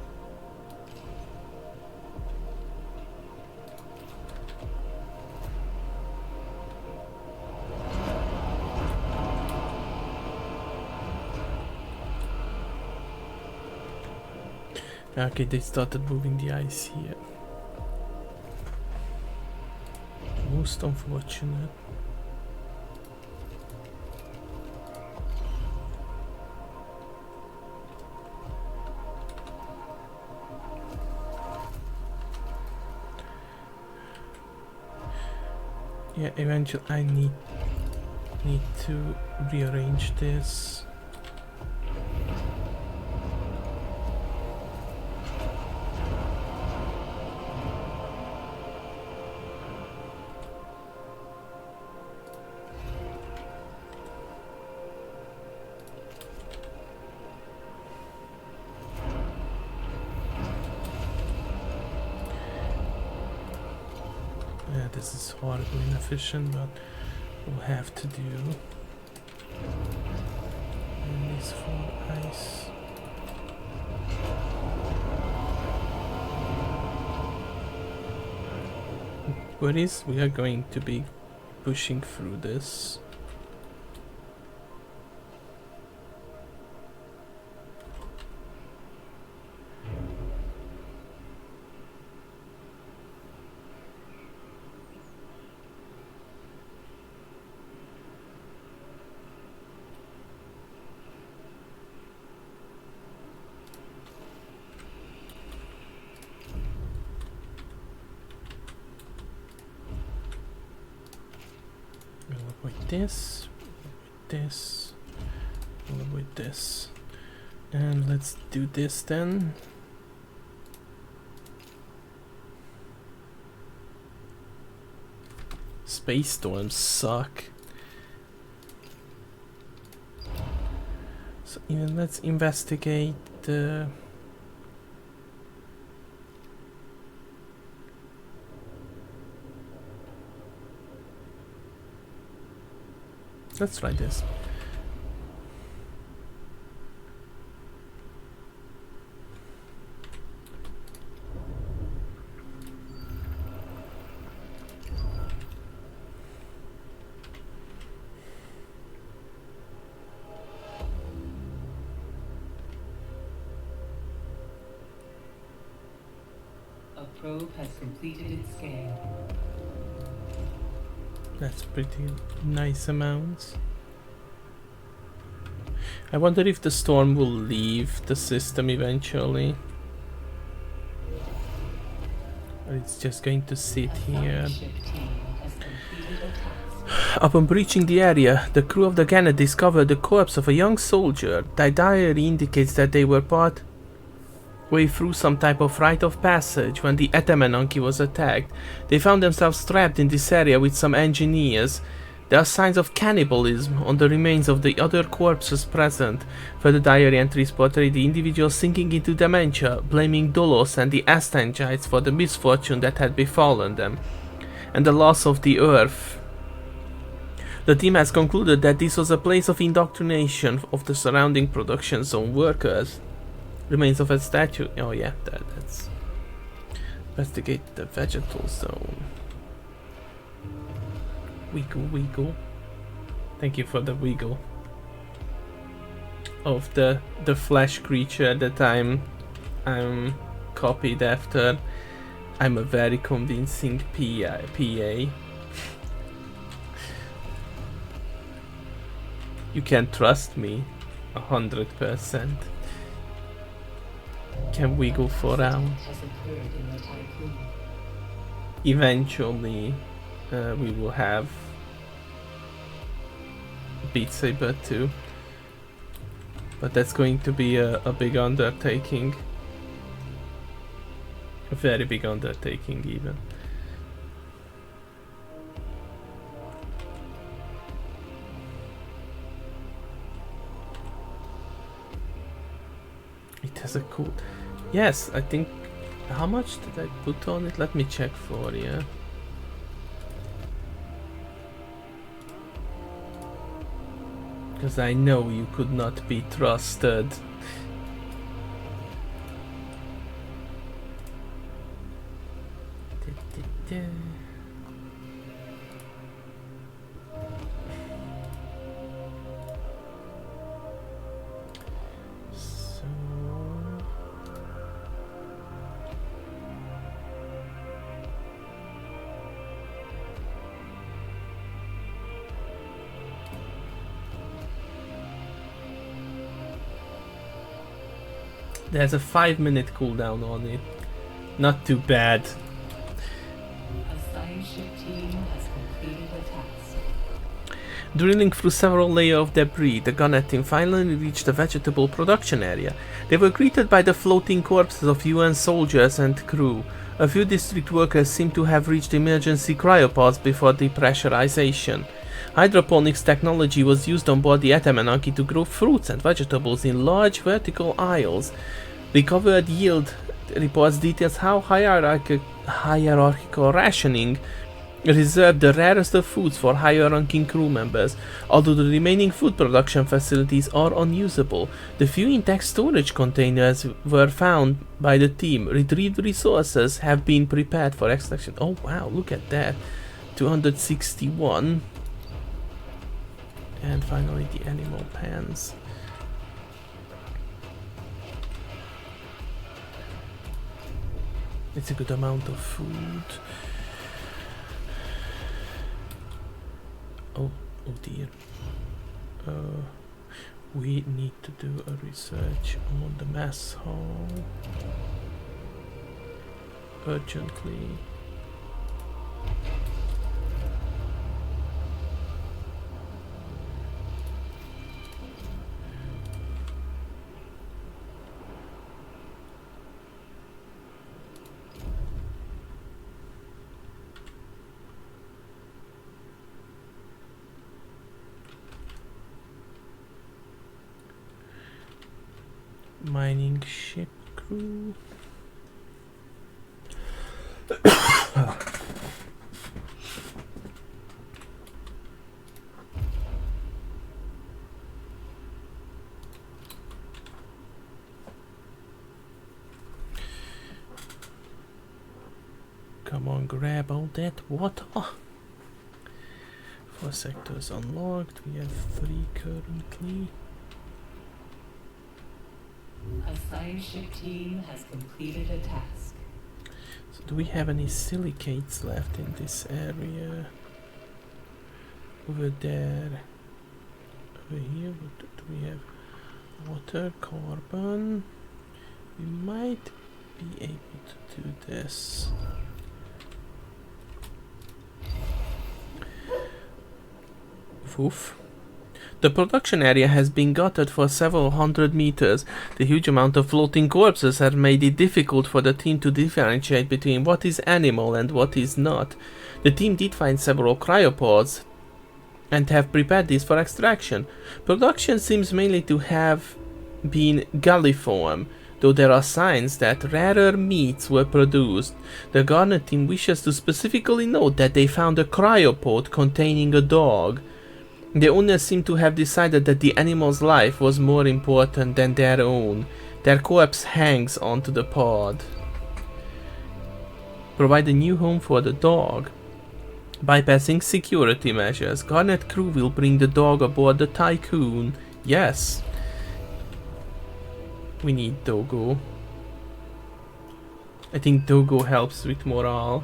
Okay, they started moving the ice here. Most unfortunate. Yeah, eventually I need to rearrange this. this is horribly inefficient, but we'll have to do. And this for ice. Worries, we are going to be pushing through this. This, with this, and let's do this then. Space storms suck. So even let's investigate the. Let's try this. A probe has completed its scan. That's pretty nice amounts. I wonder if the storm will leave the system eventually. Or it's just going to sit here. Upon breaching the area, the crew of the gunner discovered the corpse of a young soldier. The diary indicates that they were part way through some type of rite of passage when the Etemenanki was attacked. They found themselves trapped in this area with some engineers. There are signs of cannibalism on the remains of the other corpses present. Further diary entries portray the individual sinking into dementia, blaming Dolos and the Astangites for the misfortune that had befallen them, and the loss of the earth. The team has concluded that this was a place of indoctrination of the surrounding production zone workers. Remains of a statue. Oh yeah, that's. Investigate the vegetal zone. Wiggle. Thank you for the wiggle. Of the flesh creature that I'm copied after. I'm a very convincing PA. You can trust me 100%. Can wiggle for round. Eventually, we will have Beat Saber 2, but that's going to be a big undertaking. A very big undertaking, even. It has a cool. Yes, I think. How much did I put on it? Let me check for you. Because I know you could not be trusted. There's a 5-minute cooldown on it. Not too bad. A science ship team has completed the task. Drilling through several layers of debris, the gunner team finally reached the vegetable production area. They were greeted by the floating corpses of UN soldiers and crew. A few district workers seem to have reached emergency cryopods before depressurization. Hydroponics technology was used on board the Etemenanki to grow fruits and vegetables in large vertical aisles. Recovered yield reports details how hierarchical rationing reserve the rarest of foods for higher ranking crew members, although the remaining food production facilities are unusable. The few intact storage containers were found by the team. Retrieved resources have been prepared for extraction. Oh wow, look at that. 261. And finally the animal pens. It's a good amount of food. Oh dear. We need to do a research on the mess hall urgently. Mining ship crew. Come on, grab all that water. 4 sectors unlocked. We have 3 currently. A science ship team has completed a task. So do we have any silicates left in this area? Over there. Over here, what do we have? Water, carbon. We might be able to do this. Woof. The production area has been gutted for several hundred meters. The huge amount of floating corpses has made it difficult for the team to differentiate between what is animal and what is not. The team did find several cryopods and have prepared these for extraction. Production seems mainly to have been galliform, though there are signs that rarer meats were produced. The Garnet team wishes to specifically note that they found a cryopod containing a dog. The owners seem to have decided that the animal's life was more important than their own. Their corpse hangs onto the pod. Provide a new home for the dog. Bypassing security measures, Garnet crew will bring the dog aboard the Tycoon. Yes. We need Dogo. I think Dogo helps with morale.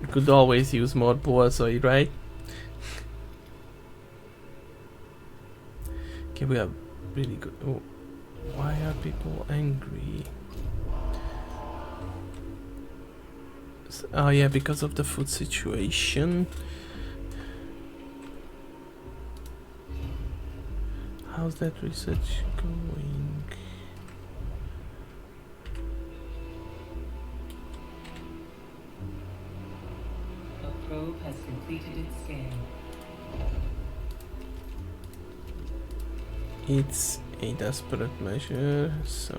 We could always use more borzoi, right? Okay, we are really good. Oh, why are people angry? Oh yeah, because of the food situation. How's that research going? A probe has completed its scan. It's a desperate measure, so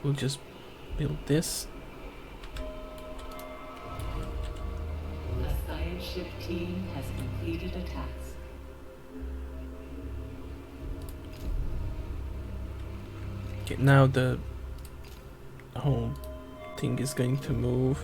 we'll just build this. A science ship team has completed a task. Okay, now the whole thing is going to move.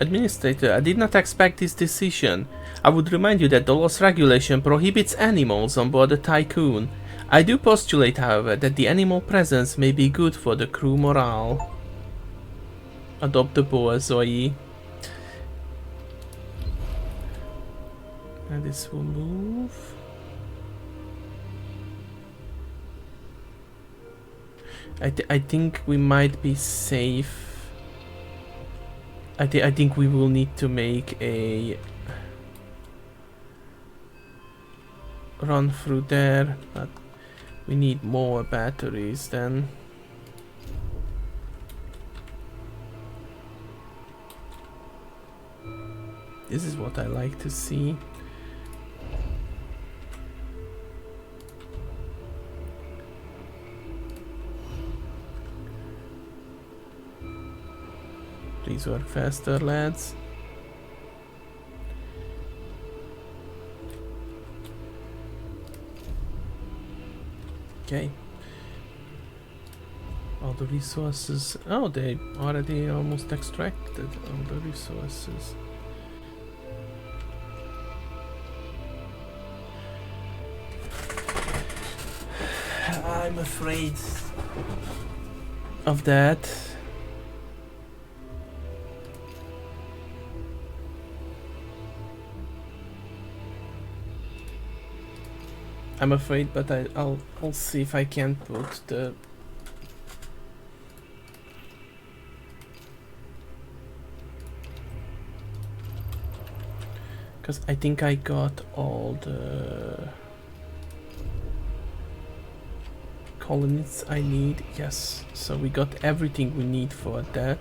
Administrator, I did not expect this decision. I would remind you that the loss regulation prohibits animals on board the Tycoon. I do postulate, however, that the animal presence may be good for the crew morale. Adopt the borzoi. And this will move. I think we might be safe. I think we will need to make a run through there, but we need more batteries then. This is what I like to see. Please work faster, lads. Okay. All the resources. Oh, they already almost extracted all the resources. I'm afraid of that. I'm afraid, but I'll see if I can put the because I think I got all the colonists I need. Yes, so we got everything we need for that.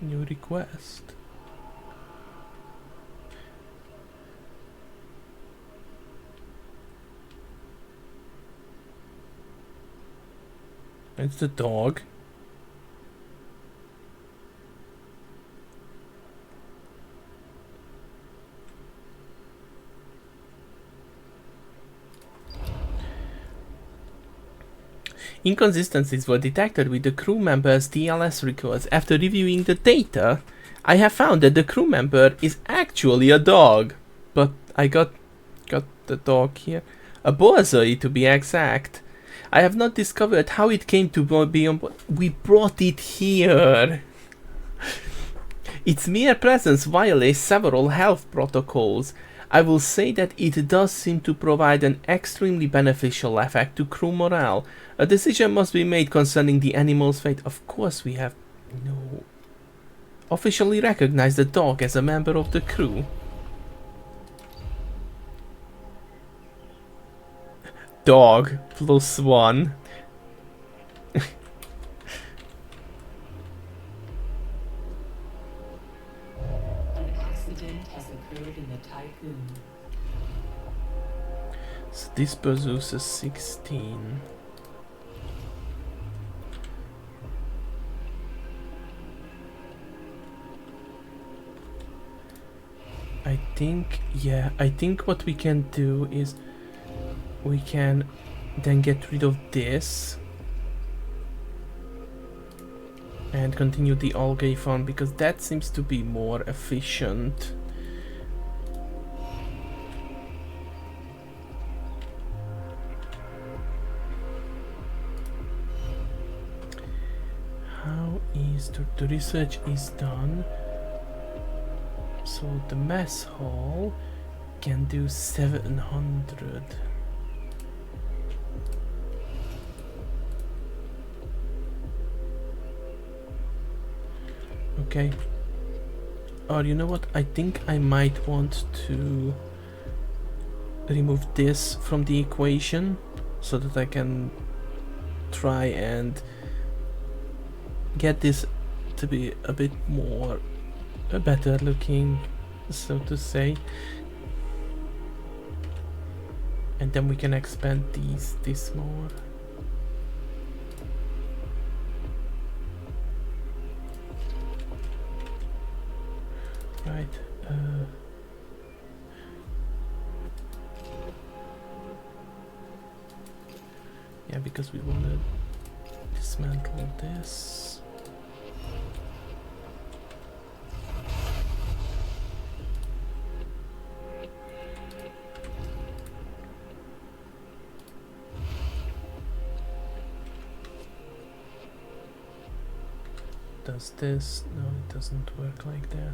New request. It's the dog. Inconsistencies were detected with the crew member's TLS records. After reviewing the data, I have found that the crew member is actually a dog. But I got the dog here. A borzoi to be exact. I have not discovered how it came to be on board. We brought it here. Its mere presence violates several health protocols. I will say that it does seem to provide an extremely beneficial effect to crew morale. A decision must be made concerning the animal's fate. Of course we have no... Officially recognize the dog as a member of the crew. Dog +1. So this produces 16. I think, yeah, I think what we can do is we can then get rid of this and continue the algae farm because that seems to be more efficient. How is the research is done? So the mess hall can do 700. Okay. Or you know what? I think I might want to remove this from the equation so that I can try and get this to be a bit more better looking, so to say, and then we can expand this more. Right. Yeah, because we want to dismantle this. does this. No, it doesn't work like that.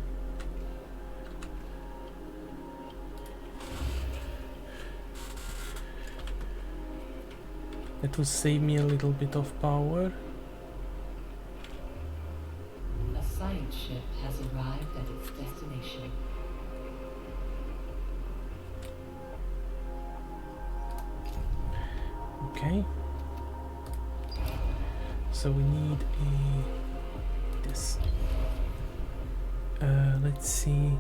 That will save me a little bit of power. A science ship has arrived at its destination. Okay. So we need this. Let's see.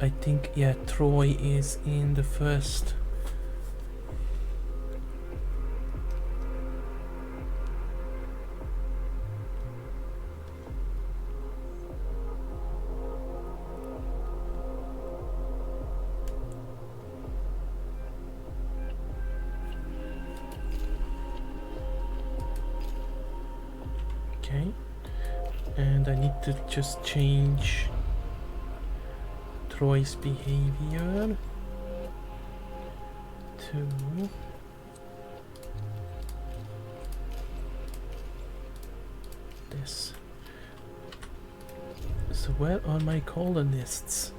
I think, yeah, Troy is in the first. Okay, and I need to just change Troy's behavior to this. So where are my colonists?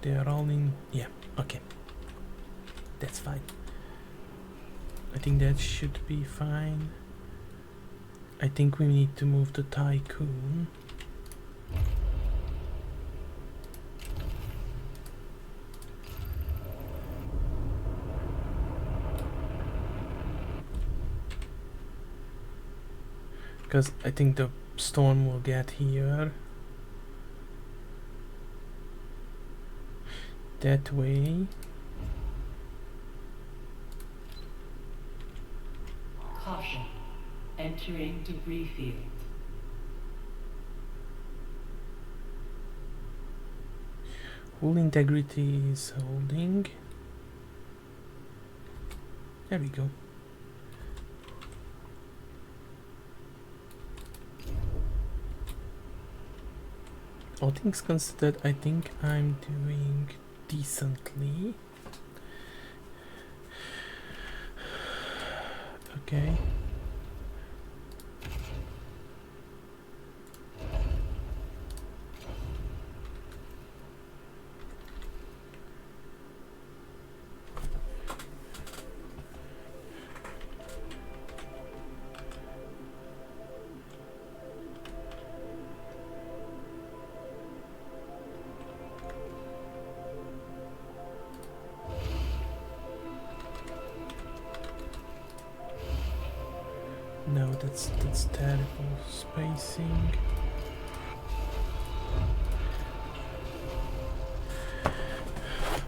They are all in, yeah, okay, that's fine. I think that should be fine. I think we need to move the Tycoon. Because I think the storm will get here. That way. Caution. Entering debris field. Hull integrity is holding. There we go. All things considered, I think I'm doing decently. Okay. No, that's terrible spacing.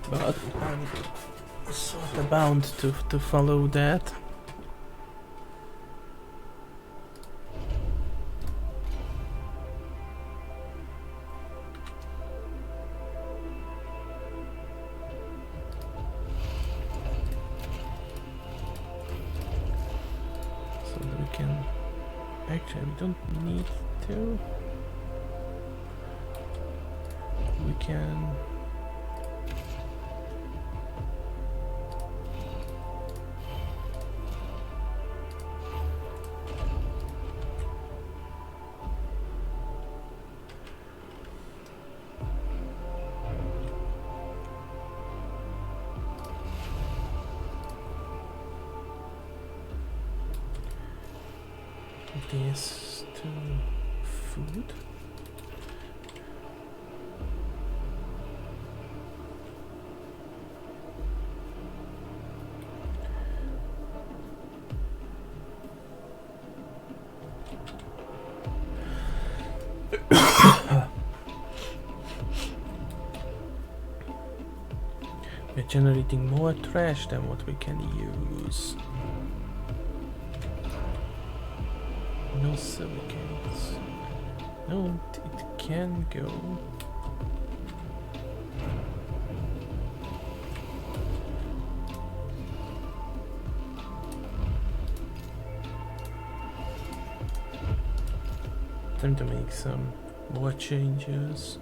But I'm sort of bound to follow that. Actually, we don't need to. We can. This to food. We're generating more trash than what we can use. No silicates. No, it can go. Time to make some more changes.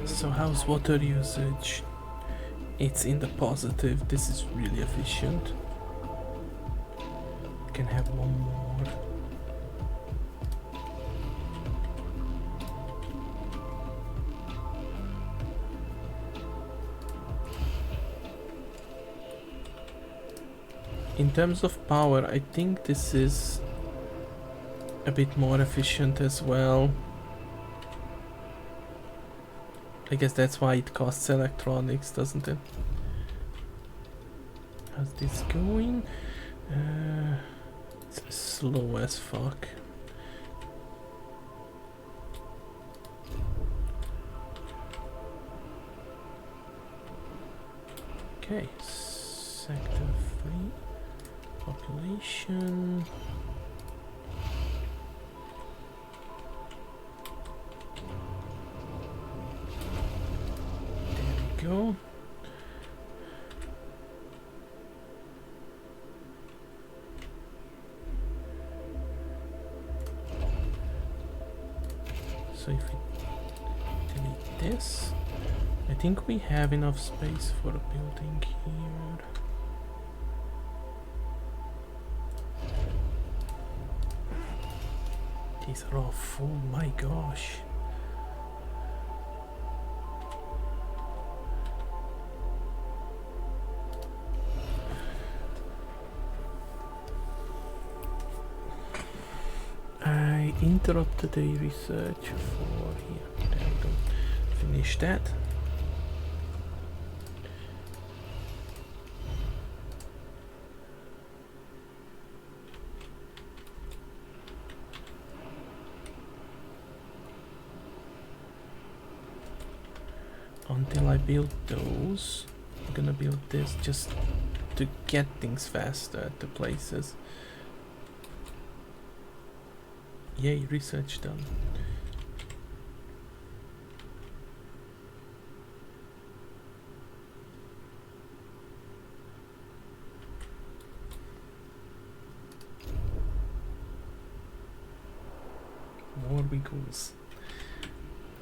So how's water usage? It's in the positive. This is really efficient. Can have one more. In terms of power, I think this is a bit more efficient as well. I guess that's why it costs electronics, doesn't it? How's this going? It's slow as fuck. Okay, sector 3, population. Go. So if we delete this, I think we have enough space for a building here. These are all full, my gosh. Interrupted a research for here. There we go. Finish that. Until I build those, I'm gonna build this just to get things faster to places. Yay, research done. More wiggles.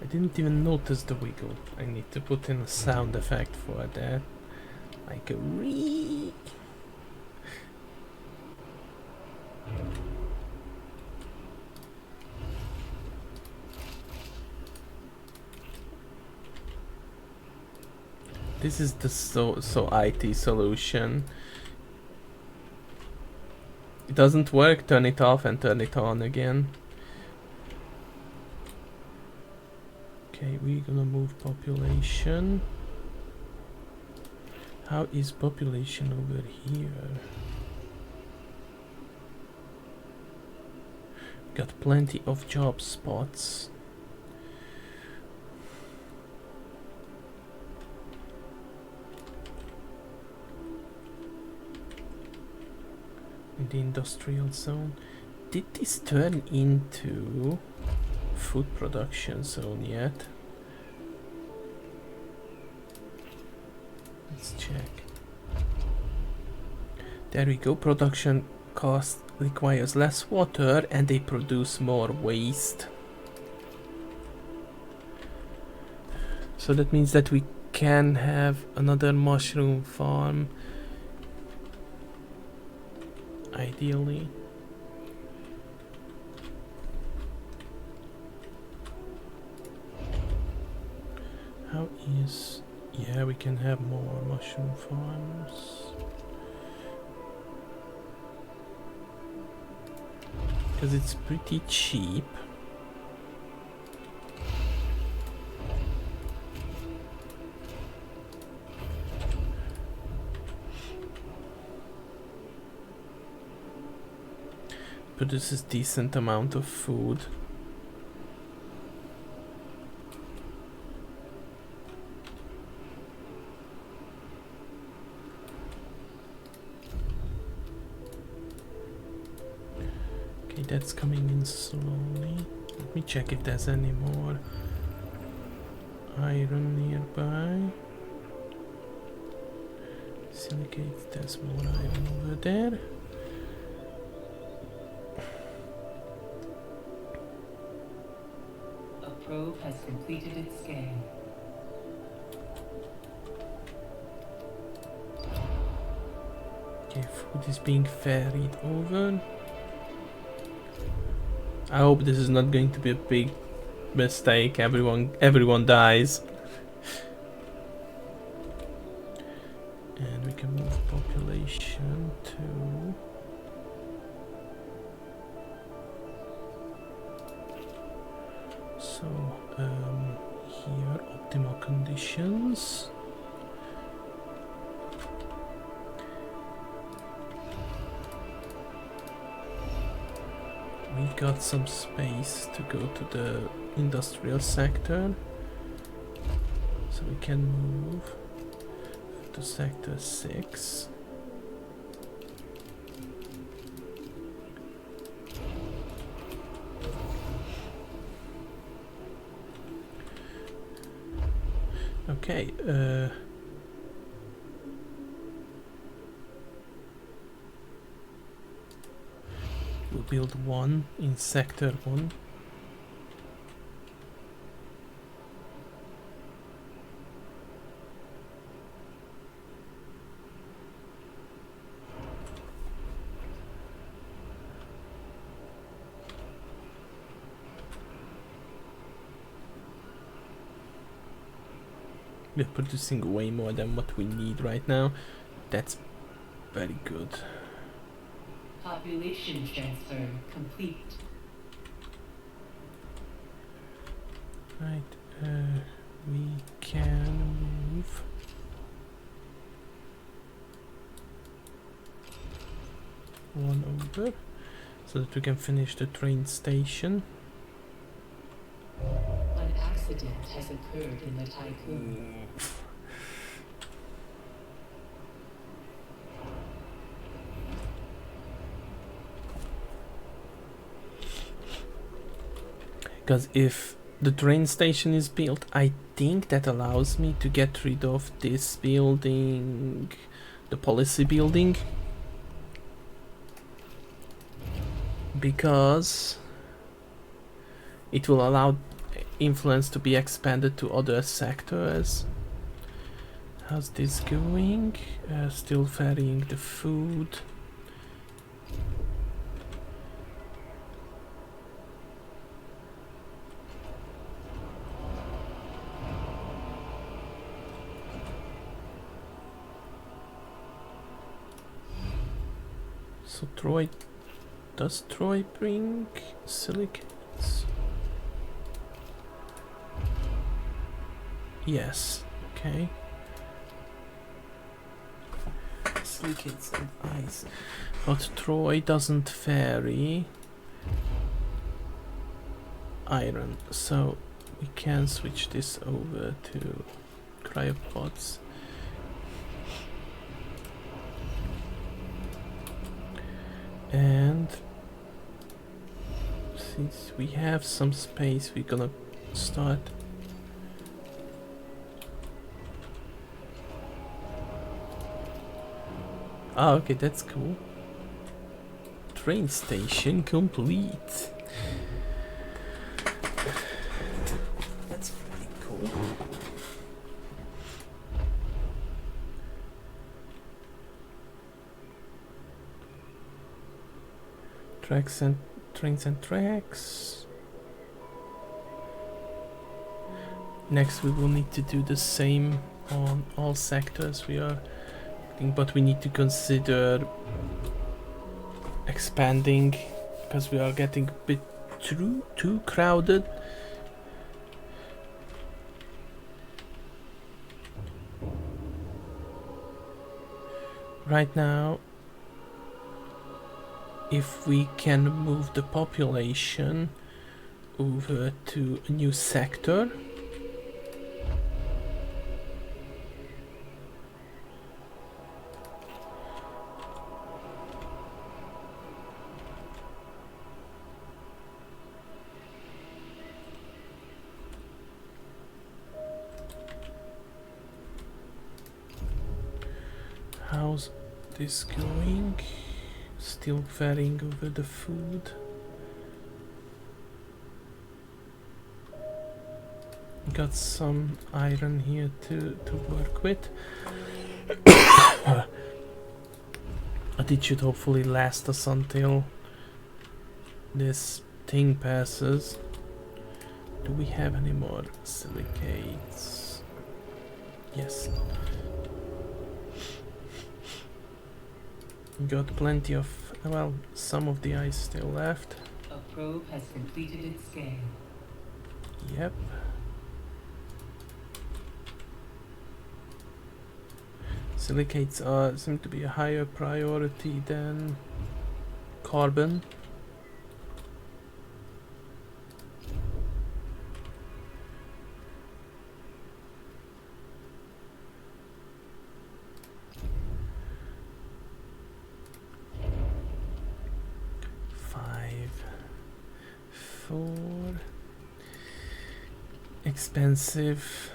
I didn't even notice the wiggle. I need to put in a sound effect for that. Like a ree. This is the so IT solution. It doesn't work, turn it off and turn it on again. Okay, we're gonna move population. How is population over here? Got plenty of job spots. In the industrial zone. Did this turn into food production zone yet? Let's check. There we go. Production cost requires less water and they produce more waste. So that means that we can have another mushroom farm. Ideally. How is... Yeah, we can have more mushroom farms. Because it's pretty cheap. produces decent amount of food. Okay, that's coming in slowly. Let me check if there's any more iron nearby. Silicate, there's more iron over there. A probe has completed its scan. Okay, food is being ferried over. I hope this is not going to be a big mistake. Everyone dies. And we can move population to here optimal conditions. We've got some space to go to the industrial sector, so we can move to sector 6. Okay, we'll build one in sector 1. We're producing way more than what we need right now. That's very good. Population transfer complete. Right, we can move one over so that we can finish the train station. An accident has occurred in the Tycoon. Because if the train station is built, I think that allows me to get rid of this building, the policy building, because it will allow influence to be expanded to other sectors. How's this going? Still ferrying the food. So does Troy bring silicates? Yes, okay. Silicates and ice. But Troy doesn't ferry iron, so we can switch this over to cryopods. And since we have some space, we're gonna start okay, that's cool. Train station complete. That's pretty cool. Tracks and trains and tracks. Next we will need to do the same on all sectors we are, but we need to consider expanding because we are getting a bit too crowded. Right now if we can move the population over to a new sector. How's this going? Still varying over the food. Got some iron here to work with. But it should hopefully last us until this thing passes. Do we have any more silicates? Yes. Got plenty of, well, some of the ice still left. A probe has completed its scan. Yep. Silicates seem to be a higher priority than carbon. Expensive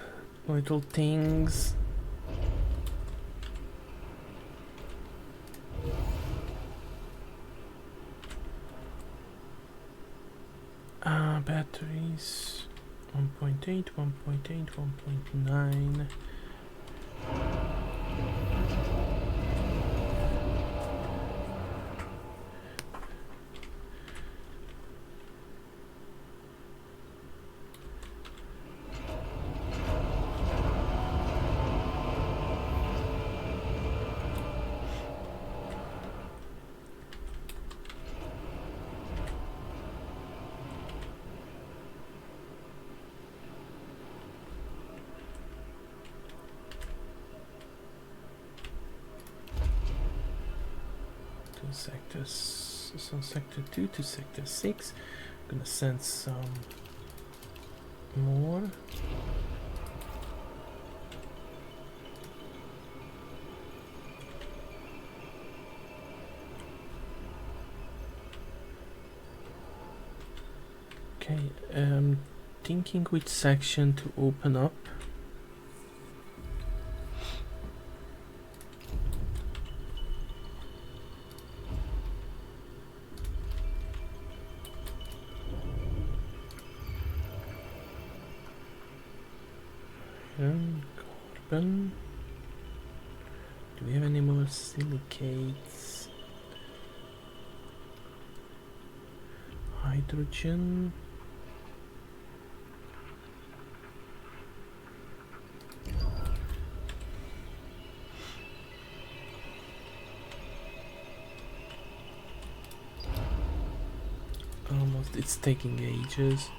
little things. Batteries 1.8, 1.8, 1.9. Sectors, so sector 2 to sector 6. I'm gonna send some more. Okay, thinking which section to open up. Carbon. Do we have any more silicates? Hydrogen. Almost, it's taking ages.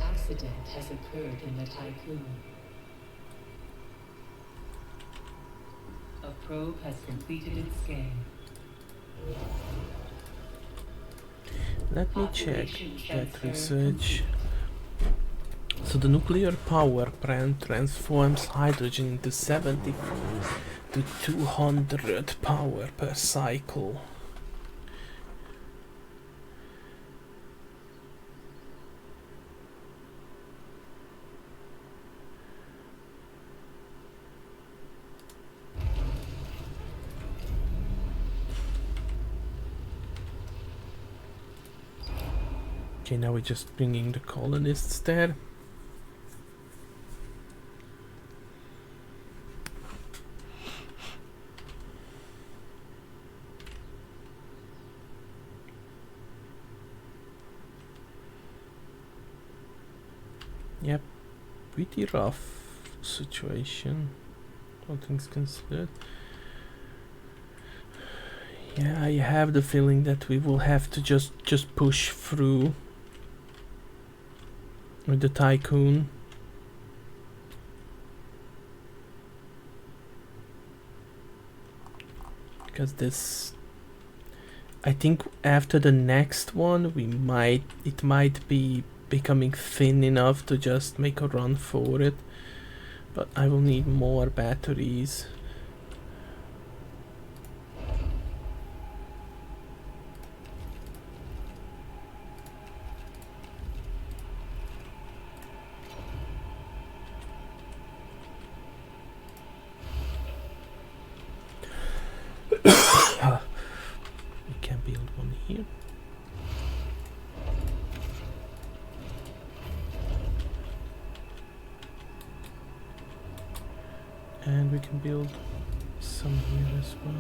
Accident has occurred in the Tycoon. A probe has completed its scan. Let me check that research. So the nuclear power plant transforms hydrogen into 70 to 200 power per cycle. Okay, now we're just bringing the colonists there. Yep, pretty rough situation, all things considered. Yeah, I have the feeling that we will have to just push through with the Tycoon. because I think after the next one it might be becoming thin enough to just make a run for it, but I will need more batteries. We can build one here. And we can build some here as well.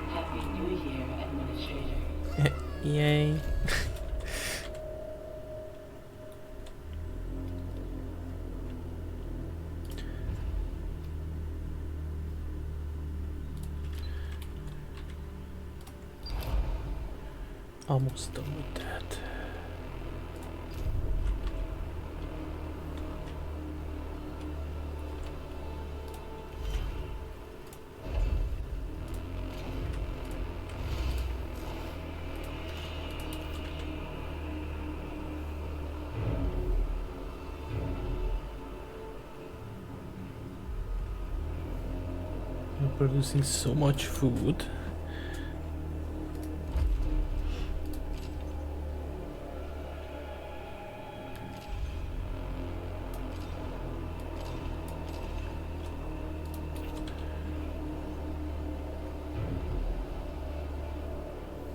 Happy New Year, Administrator. Yay. Almost done with that. We're producing so much food.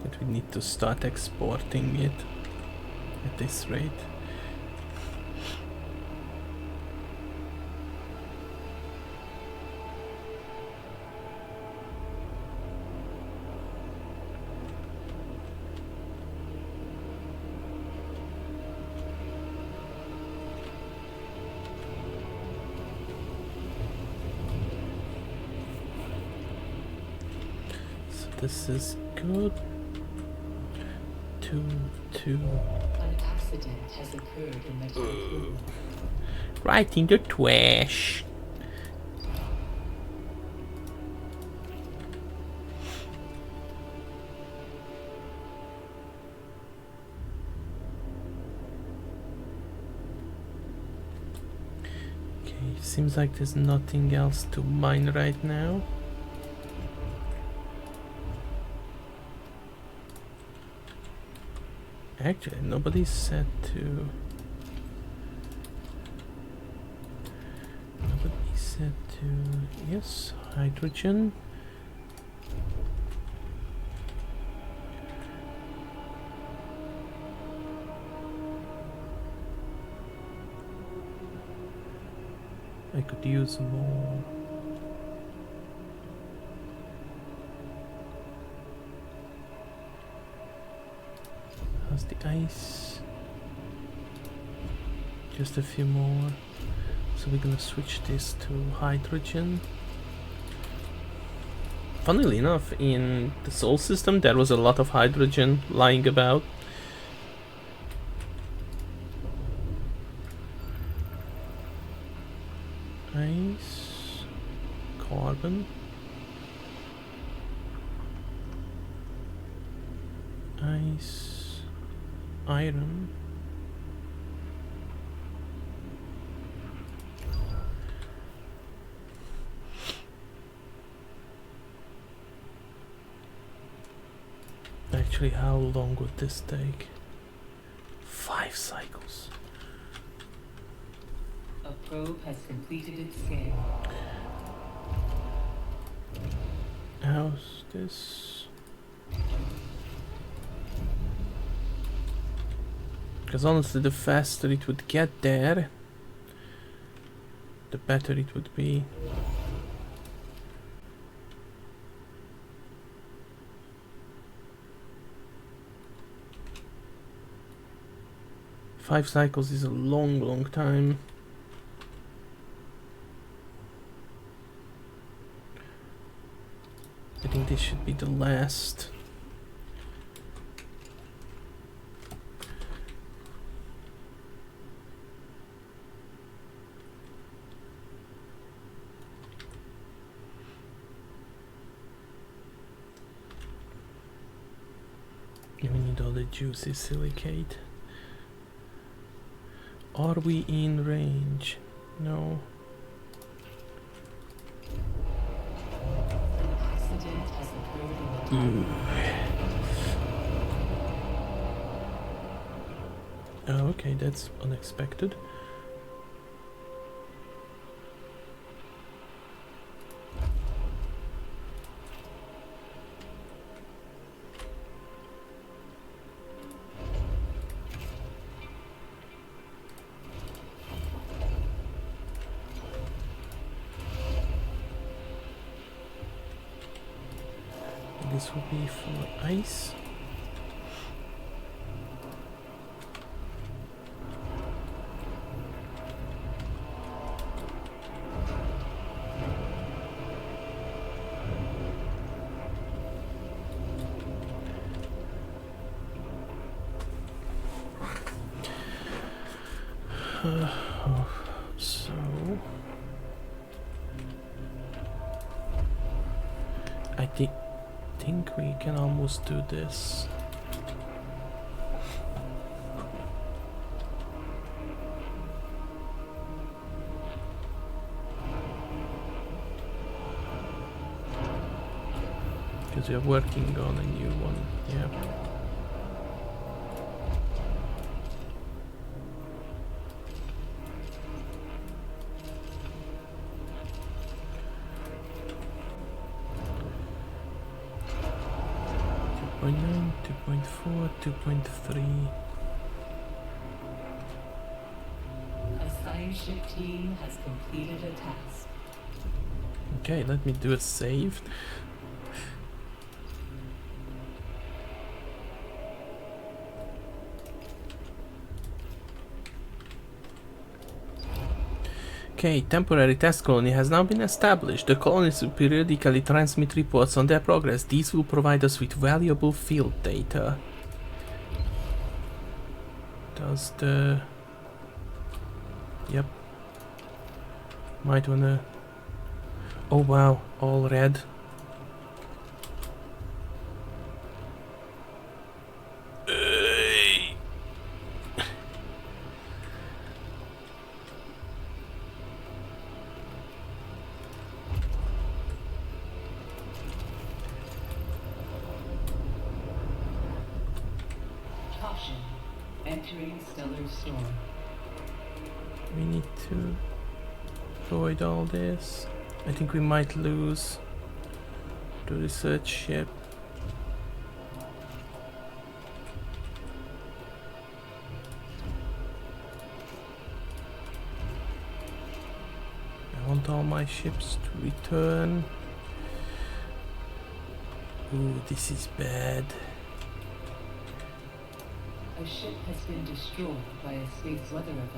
That we need to start exporting it at this rate. So this is good. Two. An accident has occurred in the typhoon. Right in the trash. Okay, seems like there's nothing else to mine right now. Actually, nobody said to. Nobody said to. Yes, hydrogen. I could use more. How's the ice? Just a few more. So we're gonna switch this to hydrogen. Funnily enough, in the Sol system there was a lot of hydrogen lying about. Ice, carbon, ice, iron. Actually, how long would this take? 5 cycles. A probe has completed its scan. How's this? Because honestly, the faster it would get there, the better it would be. Five cycles is a long time. I think this should be the last. We need all the juicy silicate. Are we in range? No. Accident has occurred in the Oh, okay, that's unexpected. This will be for ice. So I think we can almost do this. Because we are working on a new one, yeah. .9, 2.4, 2.3. A science ship team has completed a task. Okay, let me do a save. Okay, temporary test colony has now been established. The colonies will periodically transmit reports on their progress. These will provide us with valuable field data. Does the... Yep. Might wanna... Oh wow, all red. Caution. Entering stellar storm. We need to avoid all this. I think we might lose the research ship. I want all my ships to return. Ooh, this is bad. A ship has been destroyed by a space weather event.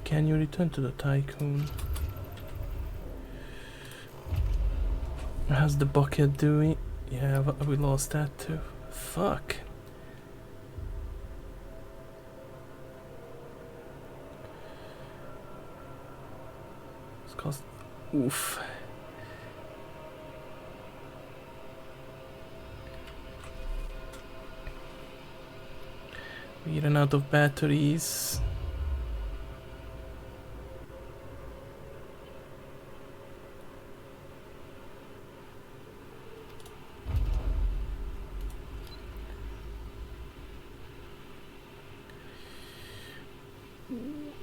Can you return to the Tycoon? How's the bucket doing? Yeah, we lost that too. Fuck. It's cost. Oof. We ran out of batteries.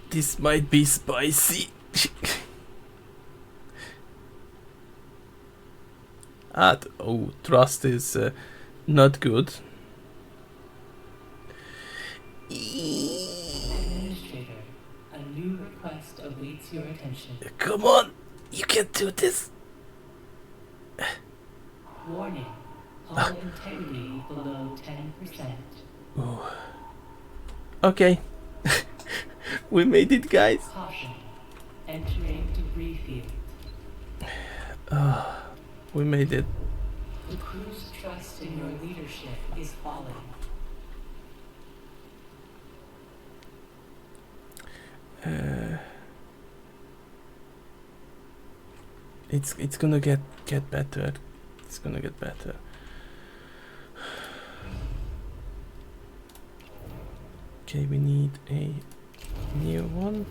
This might be spicy. Oh, trust is not good. Administrator, a new request awaits your attention. Come on, you can do this. Warning. Integrity below 10%. Oh. Okay. We made it, guys. Caution. Entering debris field. We made it. The crew's trust in your leadership is falling. It's gonna get better. It's gonna get better. Okay, we need a new one.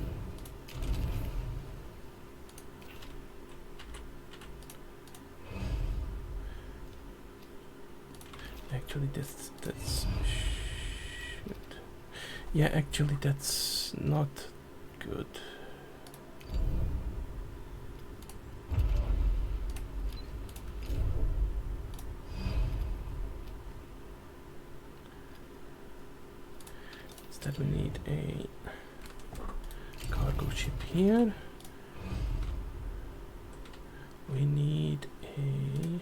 Actually, that's shit. Yeah, actually, that's not good. Instead, we need a cargo ship here. We need a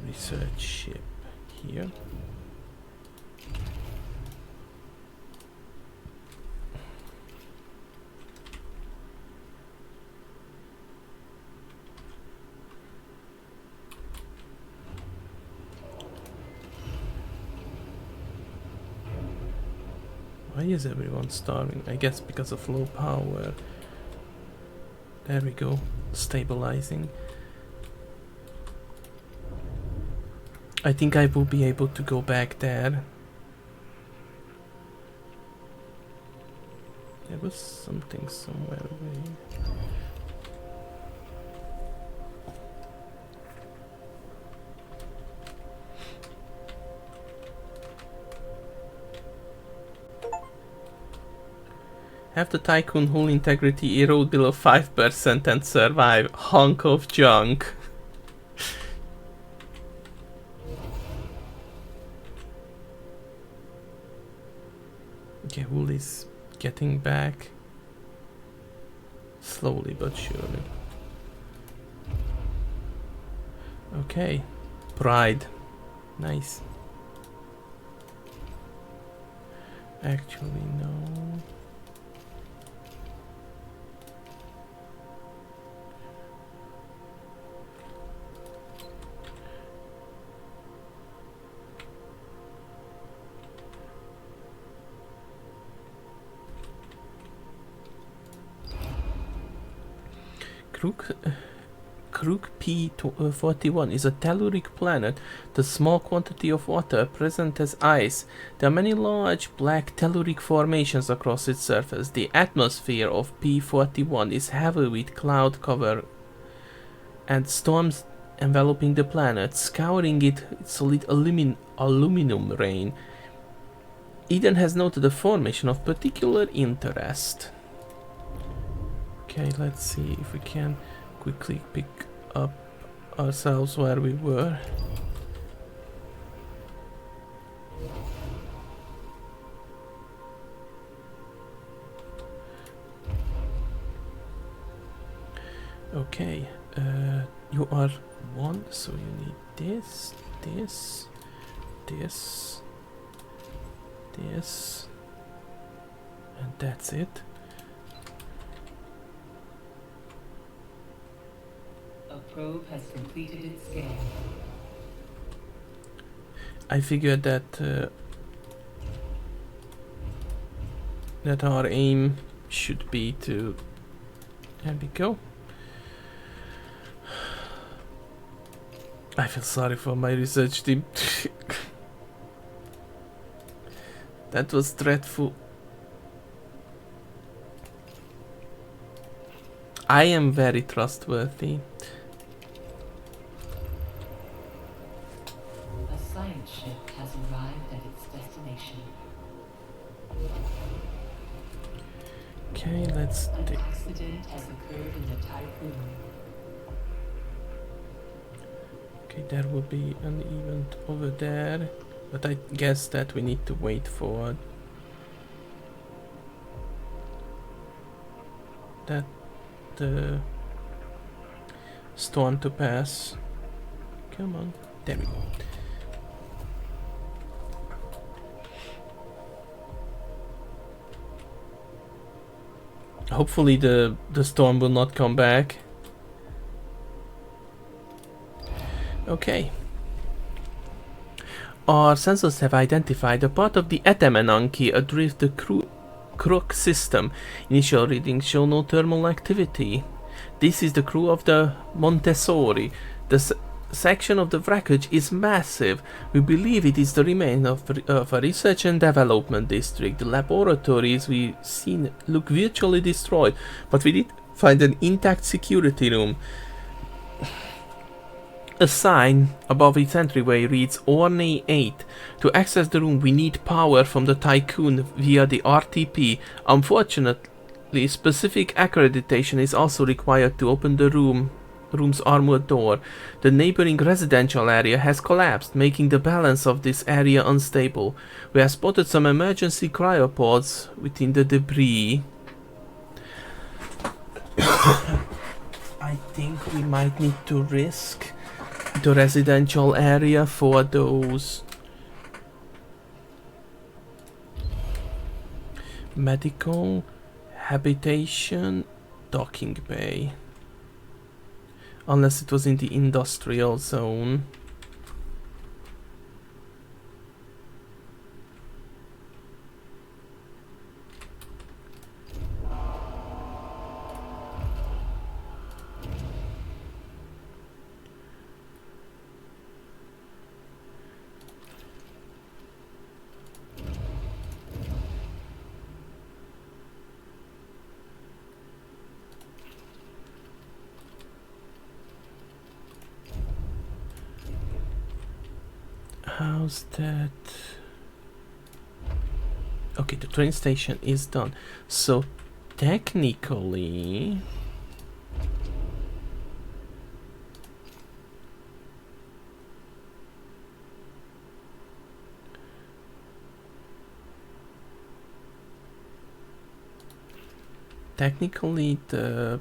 research ship here. Why is everyone starving? I guess because of low power. There we go. Stabilizing. I think I will be able to go back there. There was something somewhere away. Have the Tycoon hull integrity erode below 5% and survive. Hunk of junk. Okay, hull is getting back. Slowly but surely. Okay. Pride. Nice. Actually, no. Crook P41 is a telluric planet. The small quantity of water present as ice. There are many large black telluric formations across its surface. The atmosphere of P41 is heavy with cloud cover and storms enveloping the planet, scouring it with solid aluminum rain. Eden has noted a formation of particular interest. Okay, let's see if we can quickly pick up ourselves where we were. Okay, you are one, so you need this, this, this, this, and that's it. A probe has completed its scan. I figured that that our aim should be to. There we go. I feel sorry for my research team. That was dreadful. I am very trustworthy. A science ship has arrived at its destination. Okay, let's An take. accident has occurred in the Typhoon. Okay, there will be an event over there, but I guess that we need to wait for that storm to pass. Come on, there we go. Hopefully the storm will not come back. Okay. Our sensors have identified a part of the Atamananki adrift the Crook system. Initial readings show no thermal activity. This is the crew of the Montessori. The section of the wreckage is massive. We believe it is the remains of a research and development district. The laboratories we've seen look virtually destroyed, but we did find an intact security room. A sign above its entryway reads Orney 8. To access the room we need power from the Tycoon via the RTP. Unfortunately, specific accreditation is also required to open the room's armored door. The neighboring residential area has collapsed, making the balance of this area unstable. We have spotted some emergency cryopods within the debris. I think we might need to risk the residential area for those. Medical, habitation, docking bay. Unless it was in the industrial zone. How's that? Okay, the train station is done. So technically the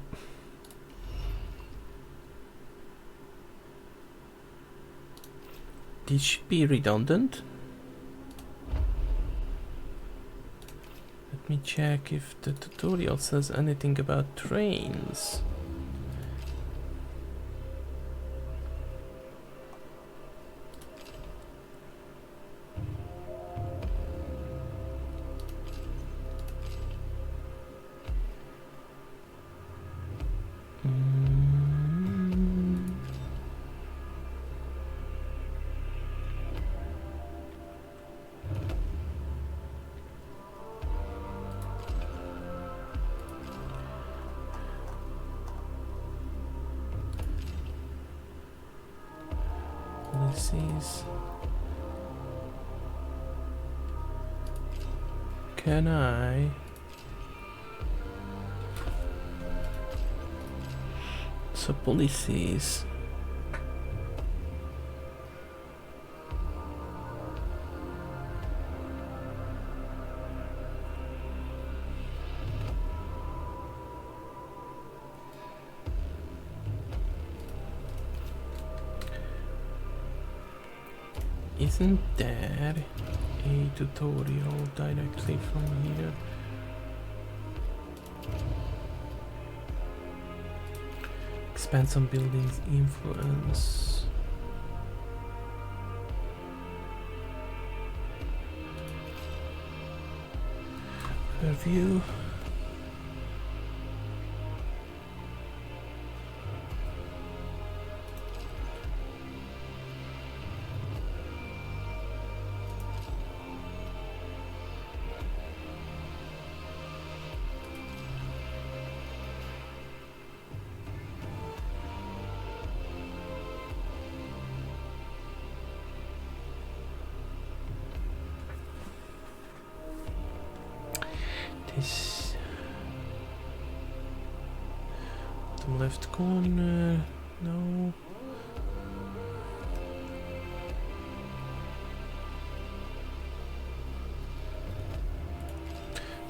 this should be redundant. Let me check if the tutorial says anything about trains. Policies. Can I? So policies. Isn't there a tutorial directly from here? Expand some buildings, influence. Review. This bottom left corner, no.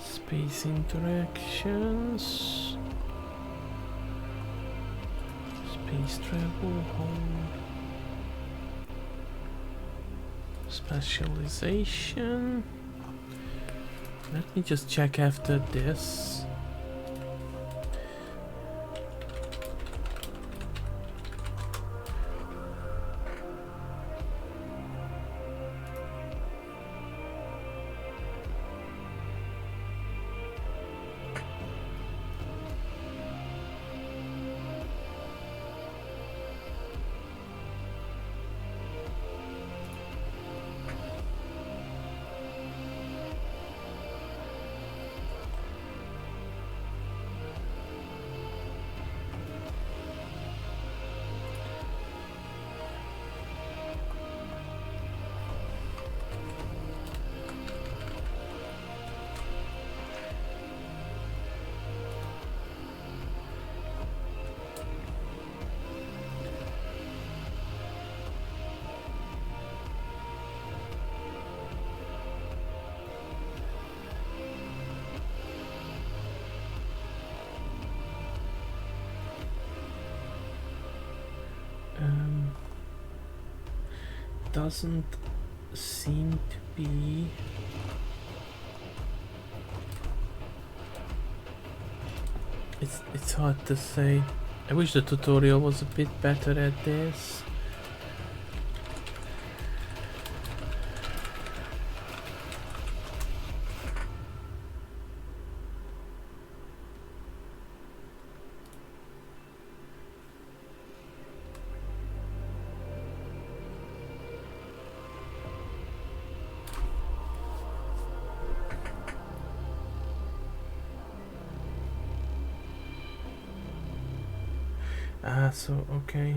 Space interactions, space travel, hold, specialization. Let me just check after this. doesn't seem to be. It's hard to say. I wish the tutorial was a bit better at this. So okay.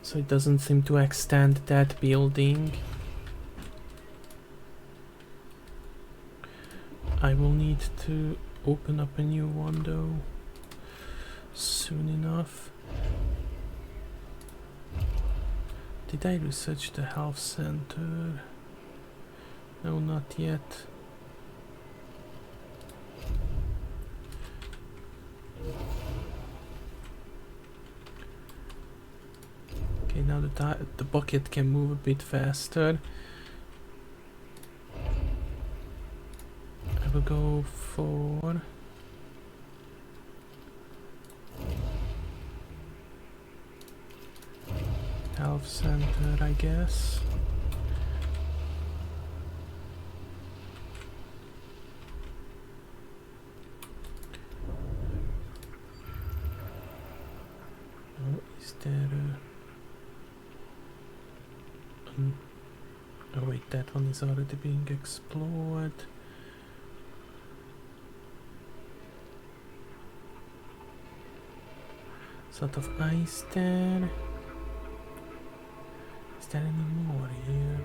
So it doesn't seem to extend that building. I will need to open up a new one though soon enough. Did I research the health center? No, not yet. Okay, now the bucket can move a bit faster. I will go for health center, I guess. Oh, is there oh wait, that one is already being explored. Sort of ice there. Is there any more here?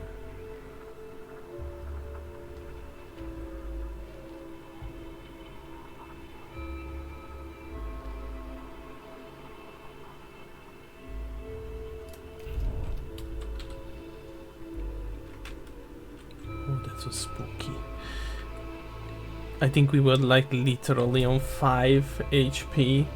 Oh, that's so spooky. I think we were like literally on 5 HP.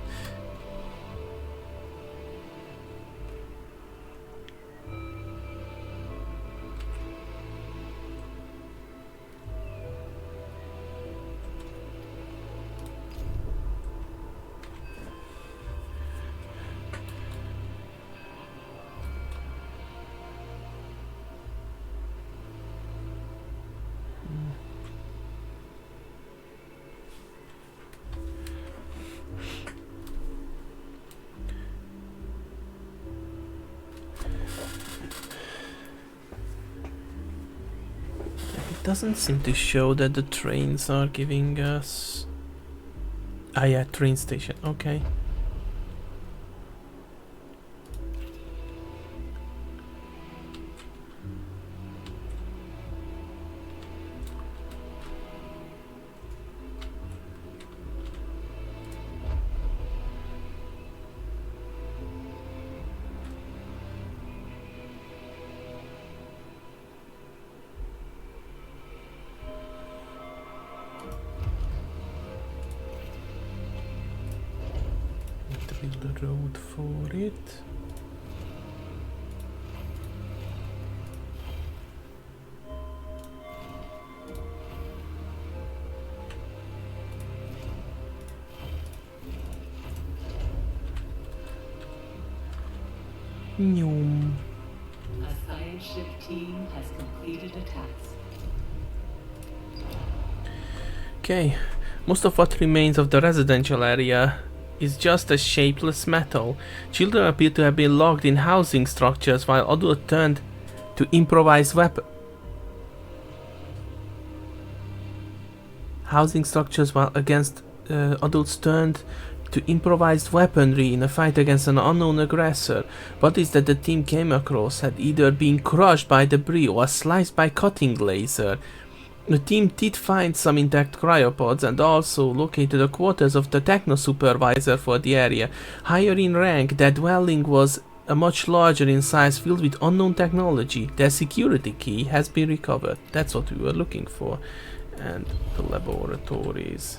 Doesn't seem to show that the trains are giving us... Ah yeah, train station, okay. The road for it. Nyum. A science ship team has completed a task. Okay, most of what remains of the residential area is just a shapeless metal. Children appear to have been locked in housing structures while adults turned to improvised adults turned to improvised weaponry in a fight against an unknown aggressor. Bodies that the team came across had either been crushed by debris or sliced by cutting laser. The team did find some intact cryopods and also located the quarters of the techno supervisor for the area. Higher in rank, their dwelling was much larger in size, filled with unknown technology. Their security key has been recovered. That's what we were looking for. And the laboratories.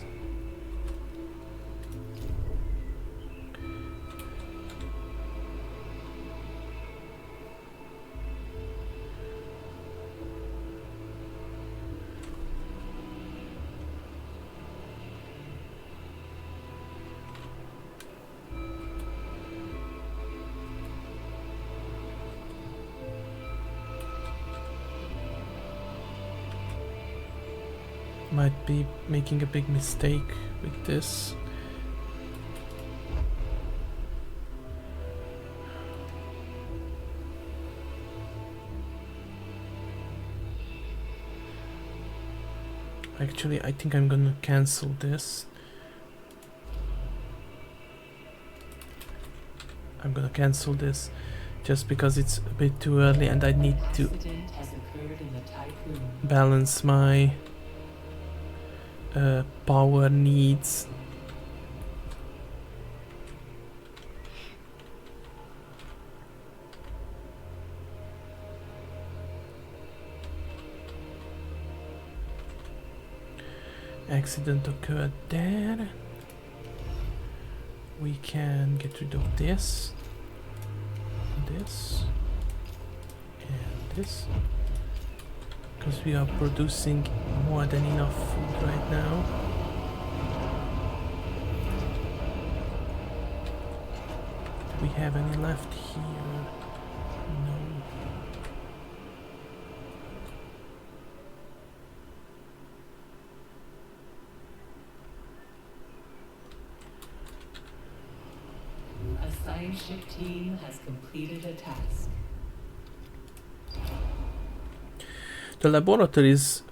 Might be making a big mistake with this. Actually, I think I'm gonna cancel this. I'm gonna cancel this just because it's a bit too early and I need to balance my power needs. Accident occurred there. We can get rid of this, and this, because we are producing more than enough food right now. Do we have any left here? No. A science ship team has completed a task. The laboratories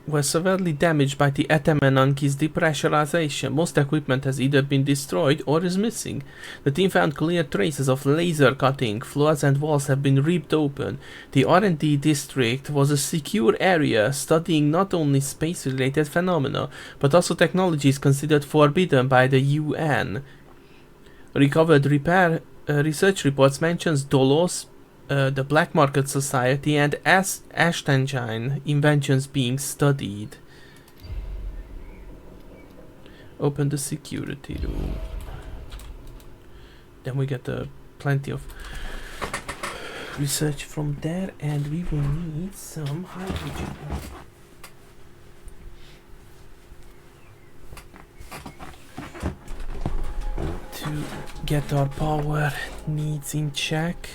were severely damaged by the Atamananki's depressurization. Most equipment has either been destroyed or is missing. The team found clear traces of laser cutting. Floors and walls have been ripped open. The R&D district was a secure area studying not only space-related phenomena, but also technologies considered forbidden by the UN. Recovered research reports mentions Dolos, the Black Market Society, and Ashtanjine inventions being studied. Open the security room. Then we get plenty of research from there, and we will need some hydrogen. To get our power needs in check.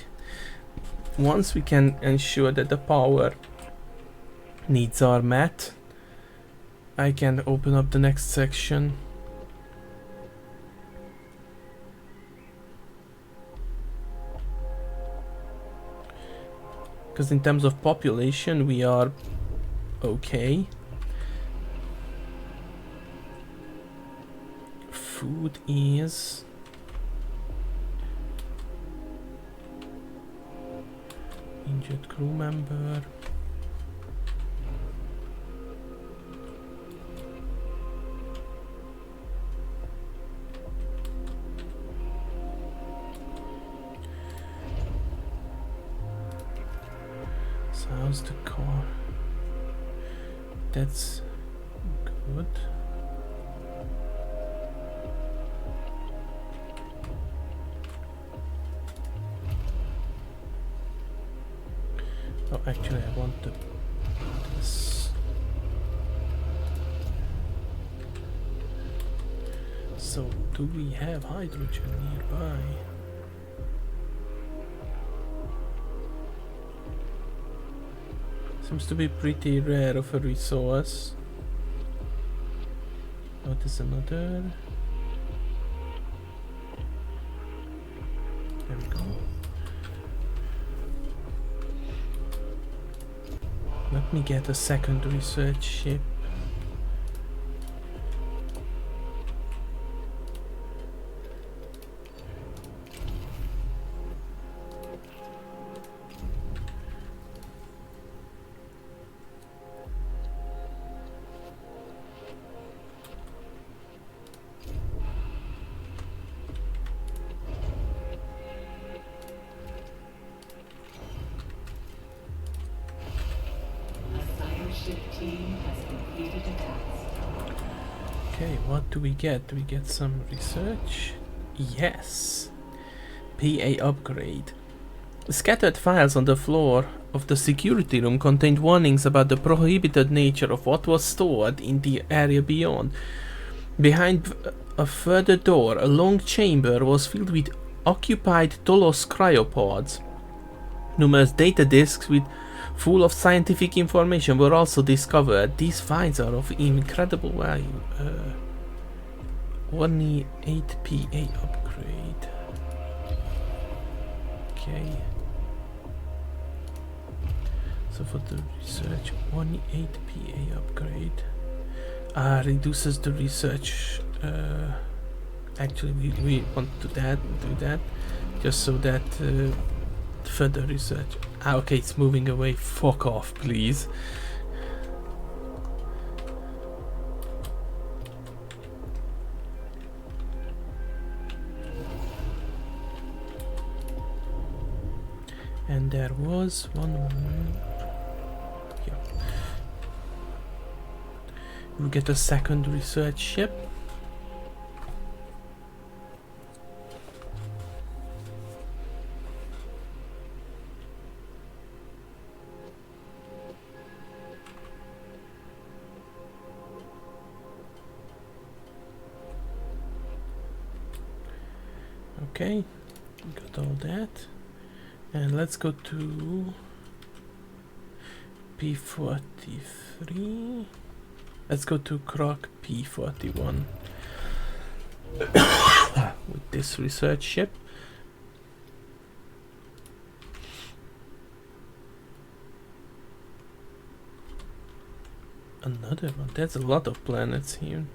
Once we can ensure that the power needs are met, I can open up the next section. Because in terms of population, we are okay. Food is... injured crew member. So how's the car? That's good. Oh, actually, I want this. So, do we have hydrogen nearby? Seems to be pretty rare of a resource. Oh, there's another. There we go. Let me get a second research ship. Okay, what do we get? Do we get some research? Yes. PA upgrade. Scattered files on the floor of the security room contained warnings about the prohibited nature of what was stored in the area beyond. Behind a further door, a long chamber was filled with occupied Tolos cryopods. Numerous data disks with full of scientific information were also discovered. These finds are of incredible value. Only 8 PA upgrade. Okay. So for the research, only 8 PA upgrade. Reduces the research. Actually, we want to do that, just so that further research. Okay, it's moving away. Fuck off, please. And there was one more. Yeah. We get a second research ship. Okay, got all that. And let's go to P43. Let's go to Croc P41 with this research ship. Another one. There's a lot of planets here.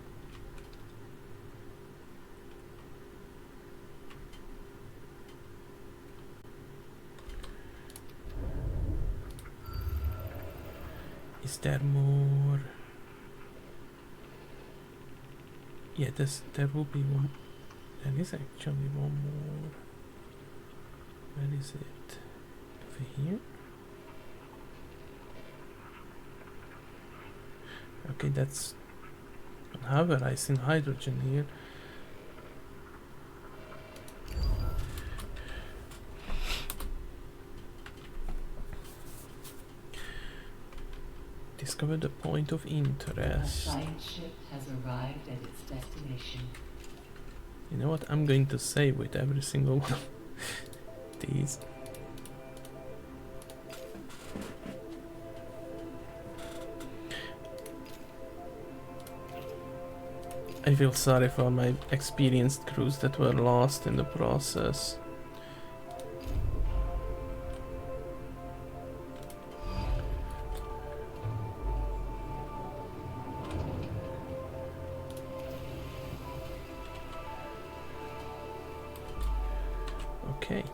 Is there more? Yeah, there will be one. There is actually one more. Where is it? Over here? Okay, that's however I see hydrogen here. Discover the point of interest. A science ship has arrived at its destination. You know what I'm going to say with every single one of these. I feel sorry for my experienced crews that were lost in the process. Okay.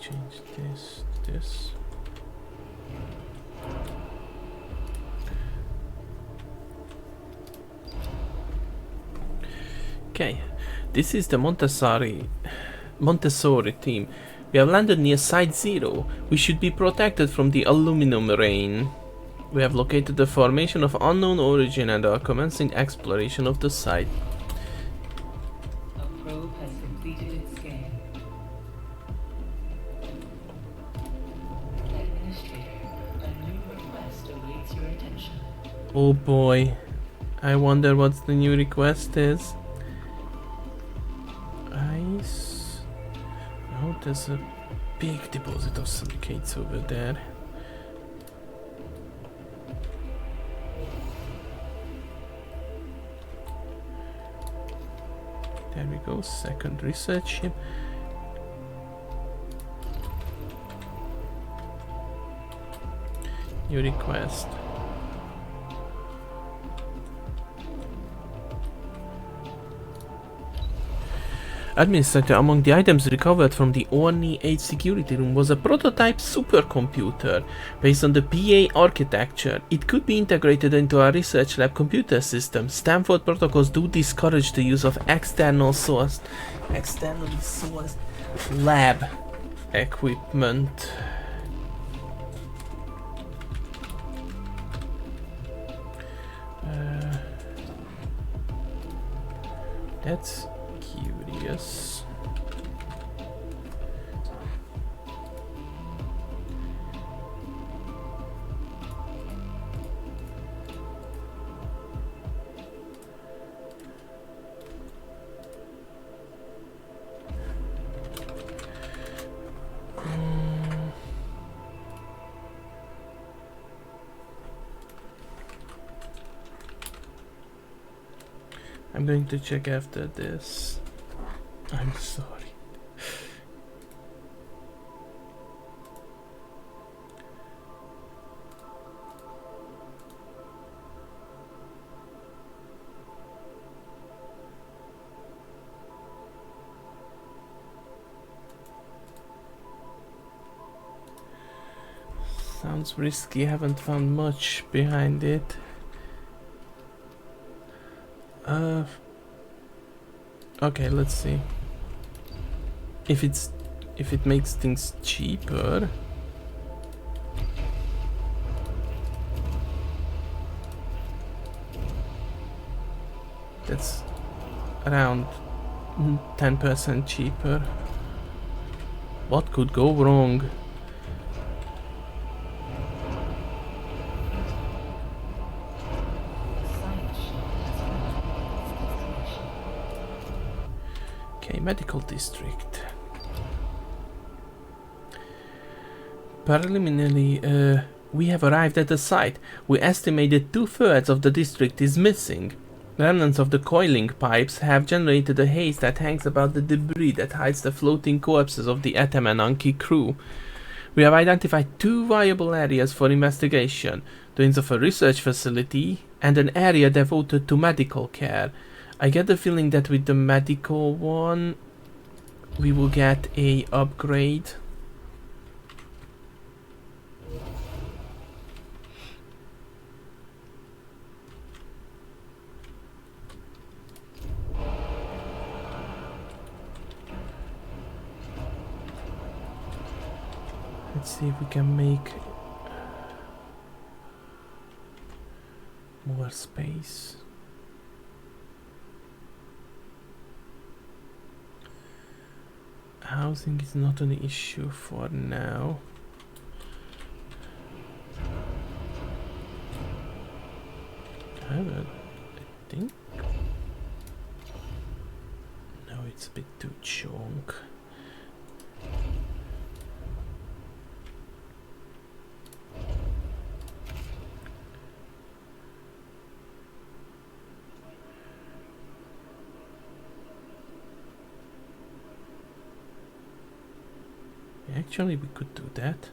Change this to this. Okay, this is the Montessori team. We have landed near Site 0. We should be protected from the aluminum rain. We have located the formation of unknown origin and are commencing exploration of the site. A probe has completed its scan. Administrator, a new request awaits your attention. Oh boy, I wonder what the new request is. Ice. Oh, there's a big deposit of silicates over there. There we go, second research ship. New request. Administrator, among the items recovered from the Orni 8 security room was a prototype supercomputer based on the PA architecture. It could be integrated into our research lab computer system. Stanford protocols do discourage the use of externally sourced lab equipment. That's curious. I'm going to check after this. I'm sorry. Sounds risky, haven't found much behind it. Okay, let's see. If it makes things cheaper. That's around 10% cheaper. What could go wrong? Medical district. Preliminarily, we have arrived at the site. We estimated 2/3 of the district is missing. Remnants of the coiling pipes have generated a haze that hangs about the debris that hides the floating corpses of the Atamananki crew. We have identified 2 viable areas for investigation, the ends of a research facility and an area devoted to medical care. I get the feeling that with the medical one, we will get a upgrade. Let's see if we can make more space. Housing is not an issue for now. However, I think... No, it's a bit too chunk. Actually, we could do that,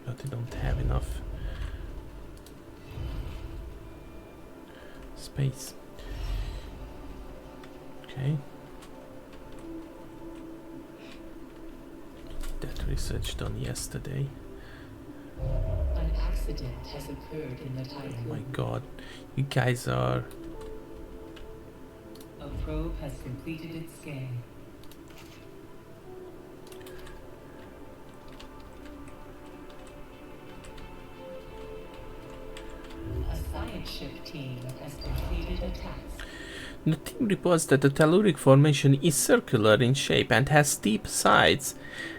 but we don't have enough space. Okay. That research done yesterday. An accident has occurred in the tycoon. Oh my god, you guys are... A probe has completed its scan. Ship team has completed a task. The team reports that the telluric formation is circular in shape and has steep sides.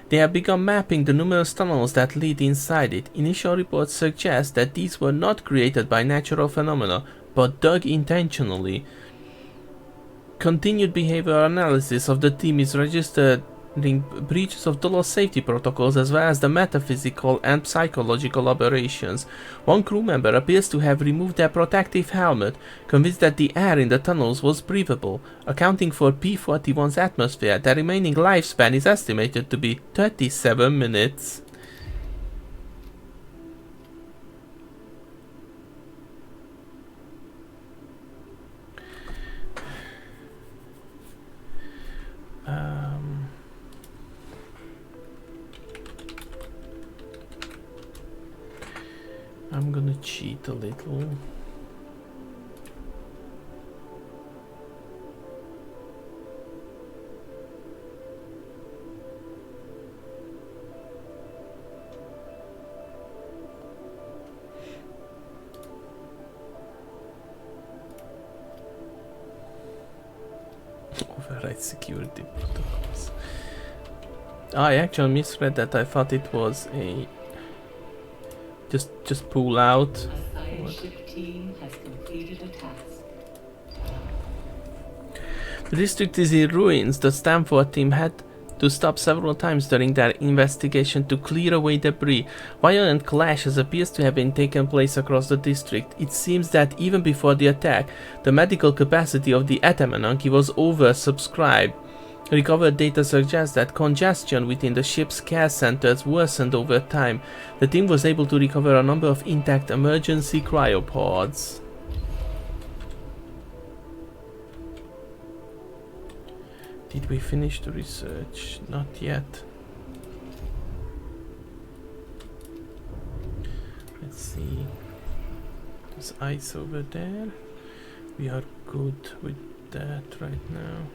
They have begun mapping the numerous tunnels that lead inside it. Initial reports suggest that these were not created by natural phenomena, but dug intentionally. Continued behavioral analysis of the team is registering breaches of Dolos safety protocols as well as the metaphysical and psychological aberrations. One crew member appears to have removed their protective helmet, convinced that the air in the tunnels was breathable. Accounting for P-41's atmosphere, the remaining lifespan is estimated to be 37 minutes. I'm gonna cheat a little. Override security protocols. I actually misread that. I thought it was a just pull out. A science ship team has completed a task. The district is in ruins. The Stanford team had to stop several times during their investigation to clear away debris. Violent clashes appears to have been taken place across the district. It seems that even before the attack, the medical capacity of the Atamanaki was oversubscribed. Recovered data suggests that congestion within the ship's care centers worsened over time. The team was able to recover a number of intact emergency cryopods. Did we finish the research? Not yet. Let's see. There's ice over there. We are good with that right now.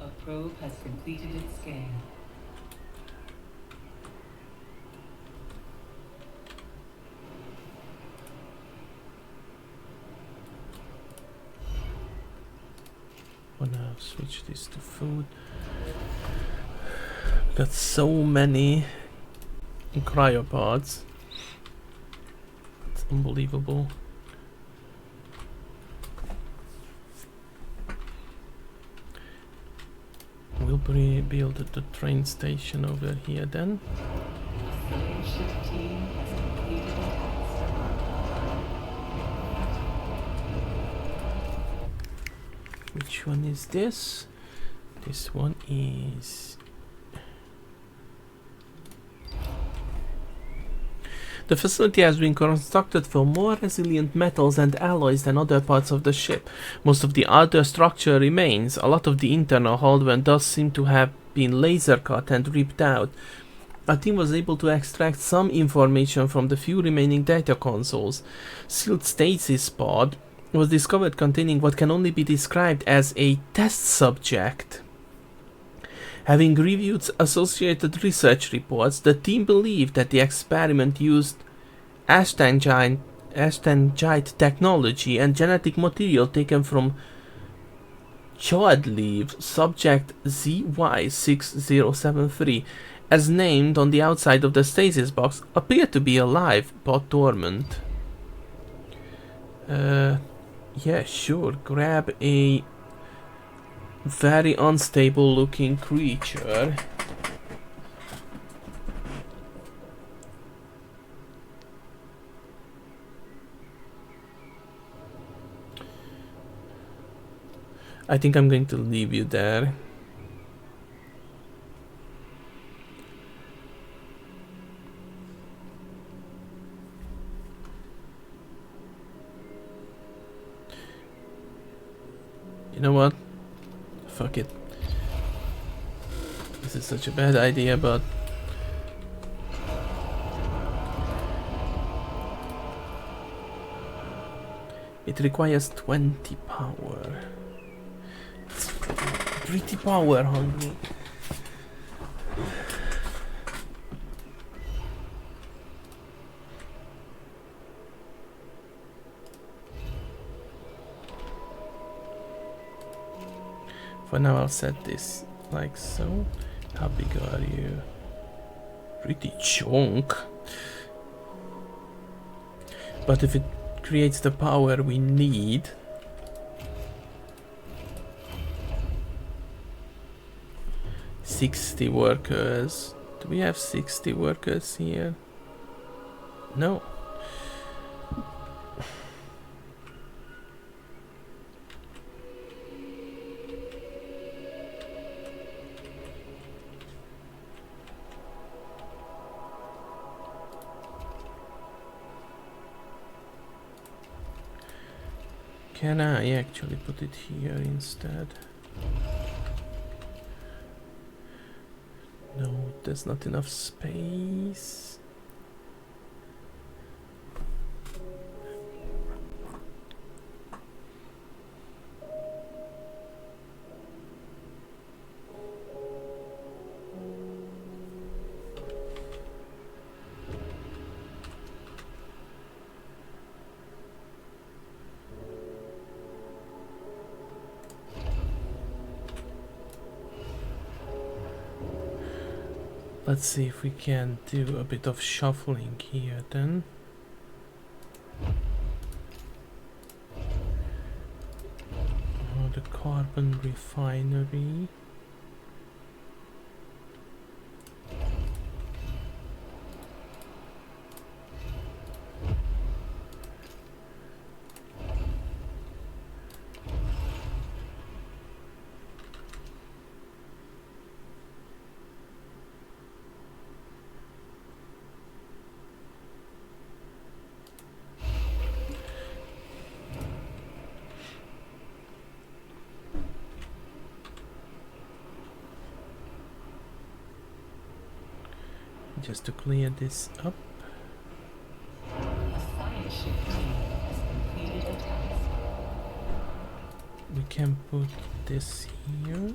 A probe has completed its scan. Wanna switch this to food. Got so many cryopods. It's unbelievable. We'll build the train station over here then. A science ship team has completed a task. Which one is this? This one is... The facility has been constructed for more resilient metals and alloys than other parts of the ship. Most of the outer structure remains. A lot of the internal hardware does seem to have been laser cut and ripped out. Our team was able to extract some information from the few remaining data consoles. Sealed stasis pod was discovered containing what can only be described as a test subject. Having reviewed associated research reports, the team believed that the experiment used Ashtanjite technology and genetic material taken from child leaf subject ZY6073, as named on the outside of the stasis box, appeared to be alive but dormant. Yeah, sure, grab a very unstable looking creature. I think I'm going to leave you there. You know what? Fuck it. This is such a bad idea, but it requires 20 power. It's pretty power hungry. For now I'll set this like so. How big are you? Pretty chunk. But if it creates the power we need, $60 workers. Do we have 60 workers here? No. Can I actually put it here instead? No, there's not enough space. Let's see if we can do a bit of shuffling here then. The carbon refinery. Just to clear this up. A science ship team has completed a task. We can put this here.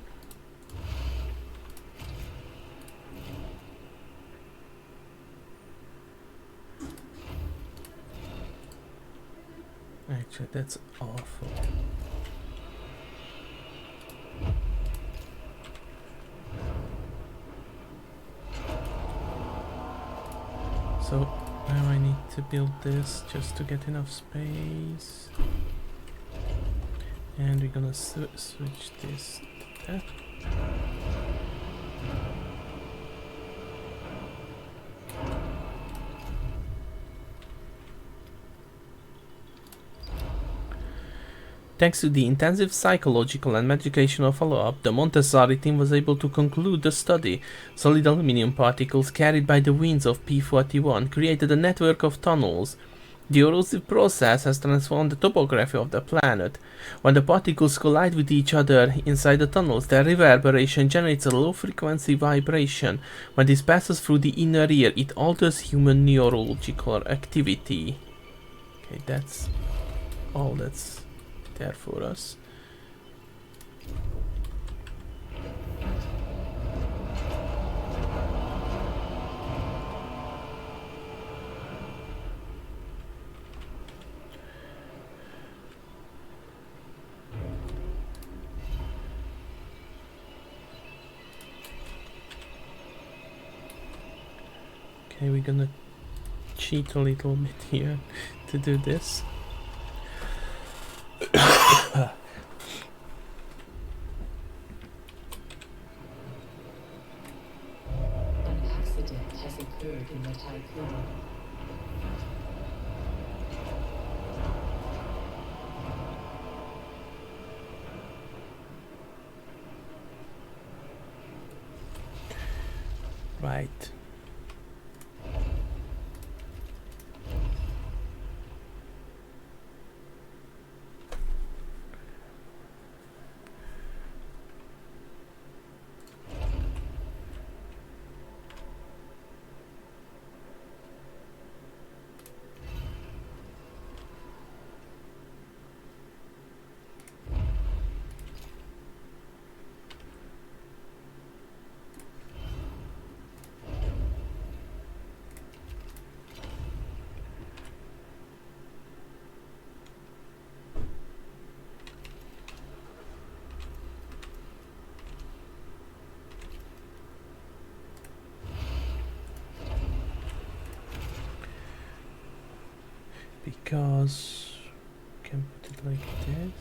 Actually, that's awful. So now I need to build this just to get enough space. And we're gonna switch this to that. Thanks to the intensive psychological and medicational follow-up, the Montessori team was able to conclude the study. Solid aluminum particles carried by the winds of P-41 created a network of tunnels. The erosive process has transformed the topography of the planet. When the particles collide with each other inside the tunnels, their reverberation generates a low-frequency vibration. When this passes through the inner ear, it alters human neurological activity. Okay, that's all that's there for us. Okay, we're gonna cheat a little bit here to do this. An accident has occurred in the tycoon. Right. Because we can put it like this.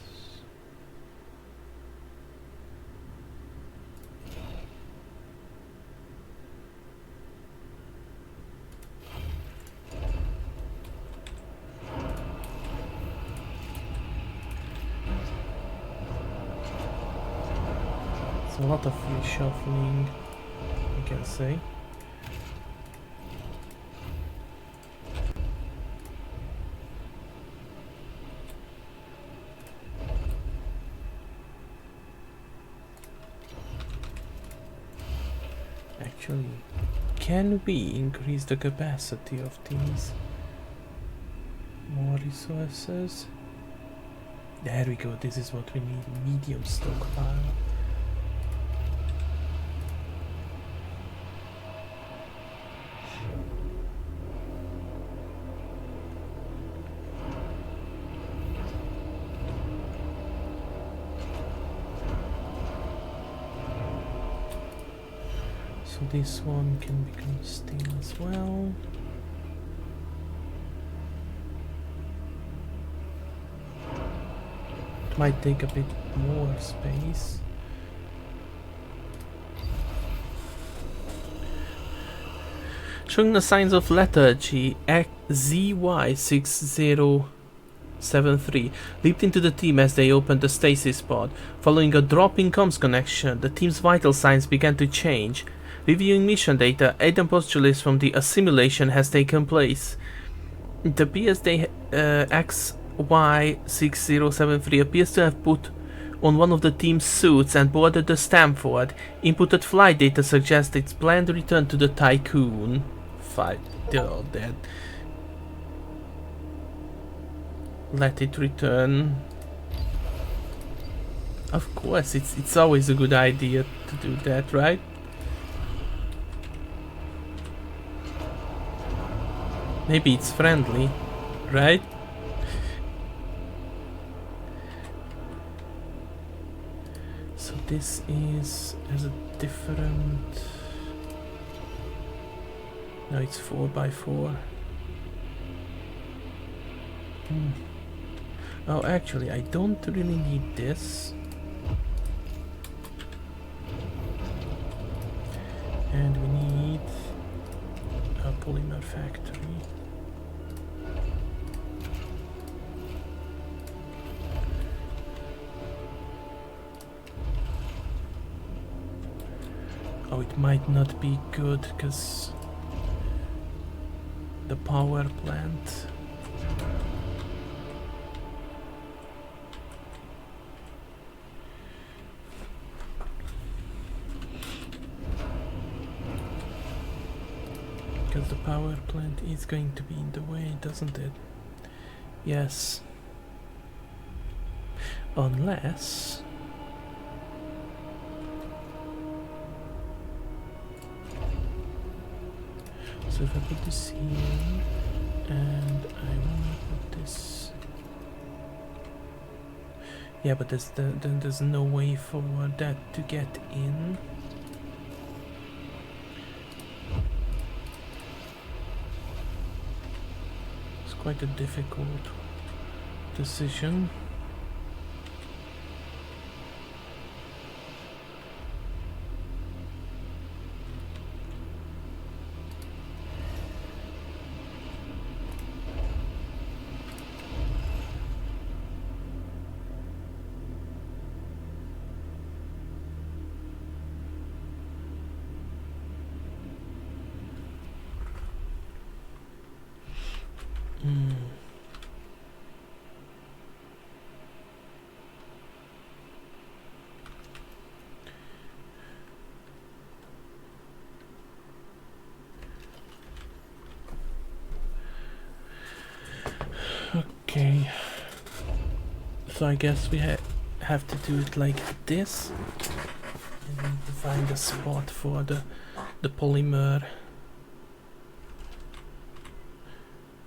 It's a lot of reshuffling, you can say. Actually, can we increase the capacity of these? More resources. There we go, this is what we need. Medium stockpile. So this one can become steel as well. It might take a bit more space. Showing the signs of lethargy, ZY6073 leaped into the team as they opened the stasis pod. Following a drop in comms connection, the team's vital signs began to change. Reviewing mission data, Aiden postulates from the assimilation has taken place. It appears they XY6073 appears to have put on one of the team's suits and boarded the Stanford. Inputted flight data suggests its planned return to the Tycoon. They're all dead. Let it return. Of course, it's always a good idea to do that, right? Maybe it's friendly, right? So this has a different... No, it's 4x4. Oh, actually, I don't really need this. And we need a polymer factory. Oh, it might not be good because the power plant. Because the power plant is going to be in the way, doesn't it? Yes. Unless... So if I put this here, and I wanna put this... Yeah, but then there's no way for that to get in. It's quite a difficult decision. Okay, so I guess we have to do it like this. And we need to find a spot for the polymer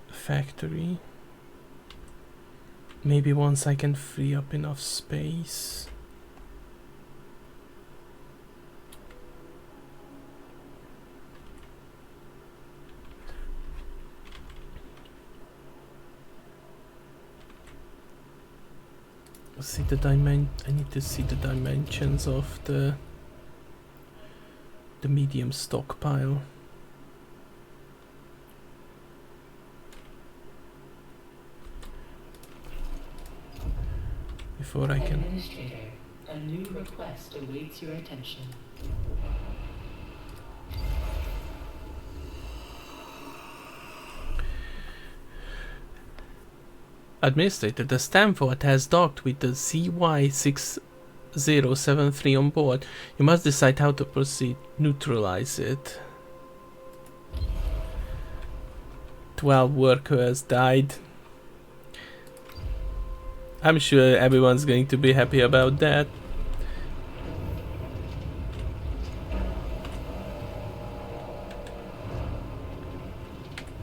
factory. Maybe once I can free up enough space. See the I need to see the dimensions of the medium stockpile. Before I can... Administrator, a new request awaits your attention. Administrator, the Stanford has docked with the ZY6073 073 on board. You must decide how to proceed. Neutralize it. 12 workers died. I'm sure everyone's going to be happy about that.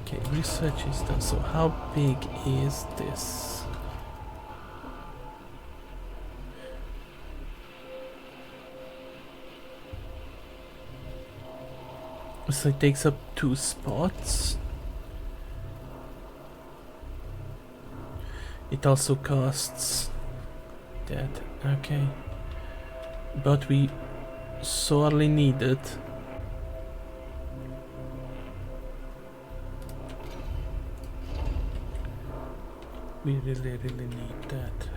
Okay, research is done. So how big is this? So it takes up 2 spots. It also costs that. Okay. But we sorely need it. We really need that.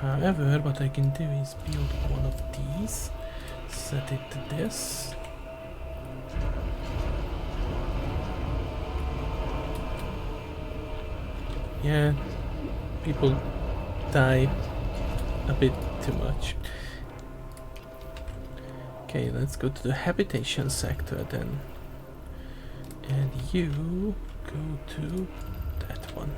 However, what I can do is build one of these, set it to this. Yeah, people die a bit too much. Okay, let's go to the habitation sector then. And you go to that one.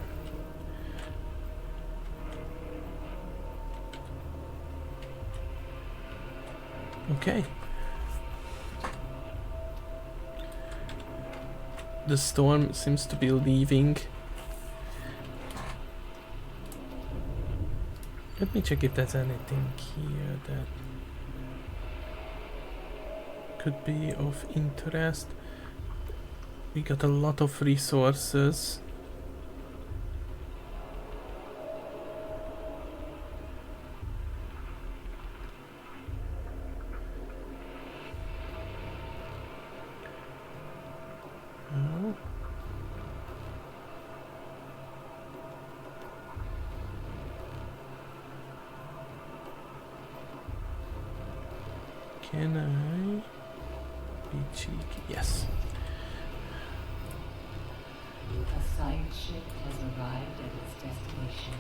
Okay. The storm seems to be leaving. Let me check if there's anything here that could be of interest. We got a lot of resources. Oh. Can I be cheeky? Yes. A science ship has arrived at its destination.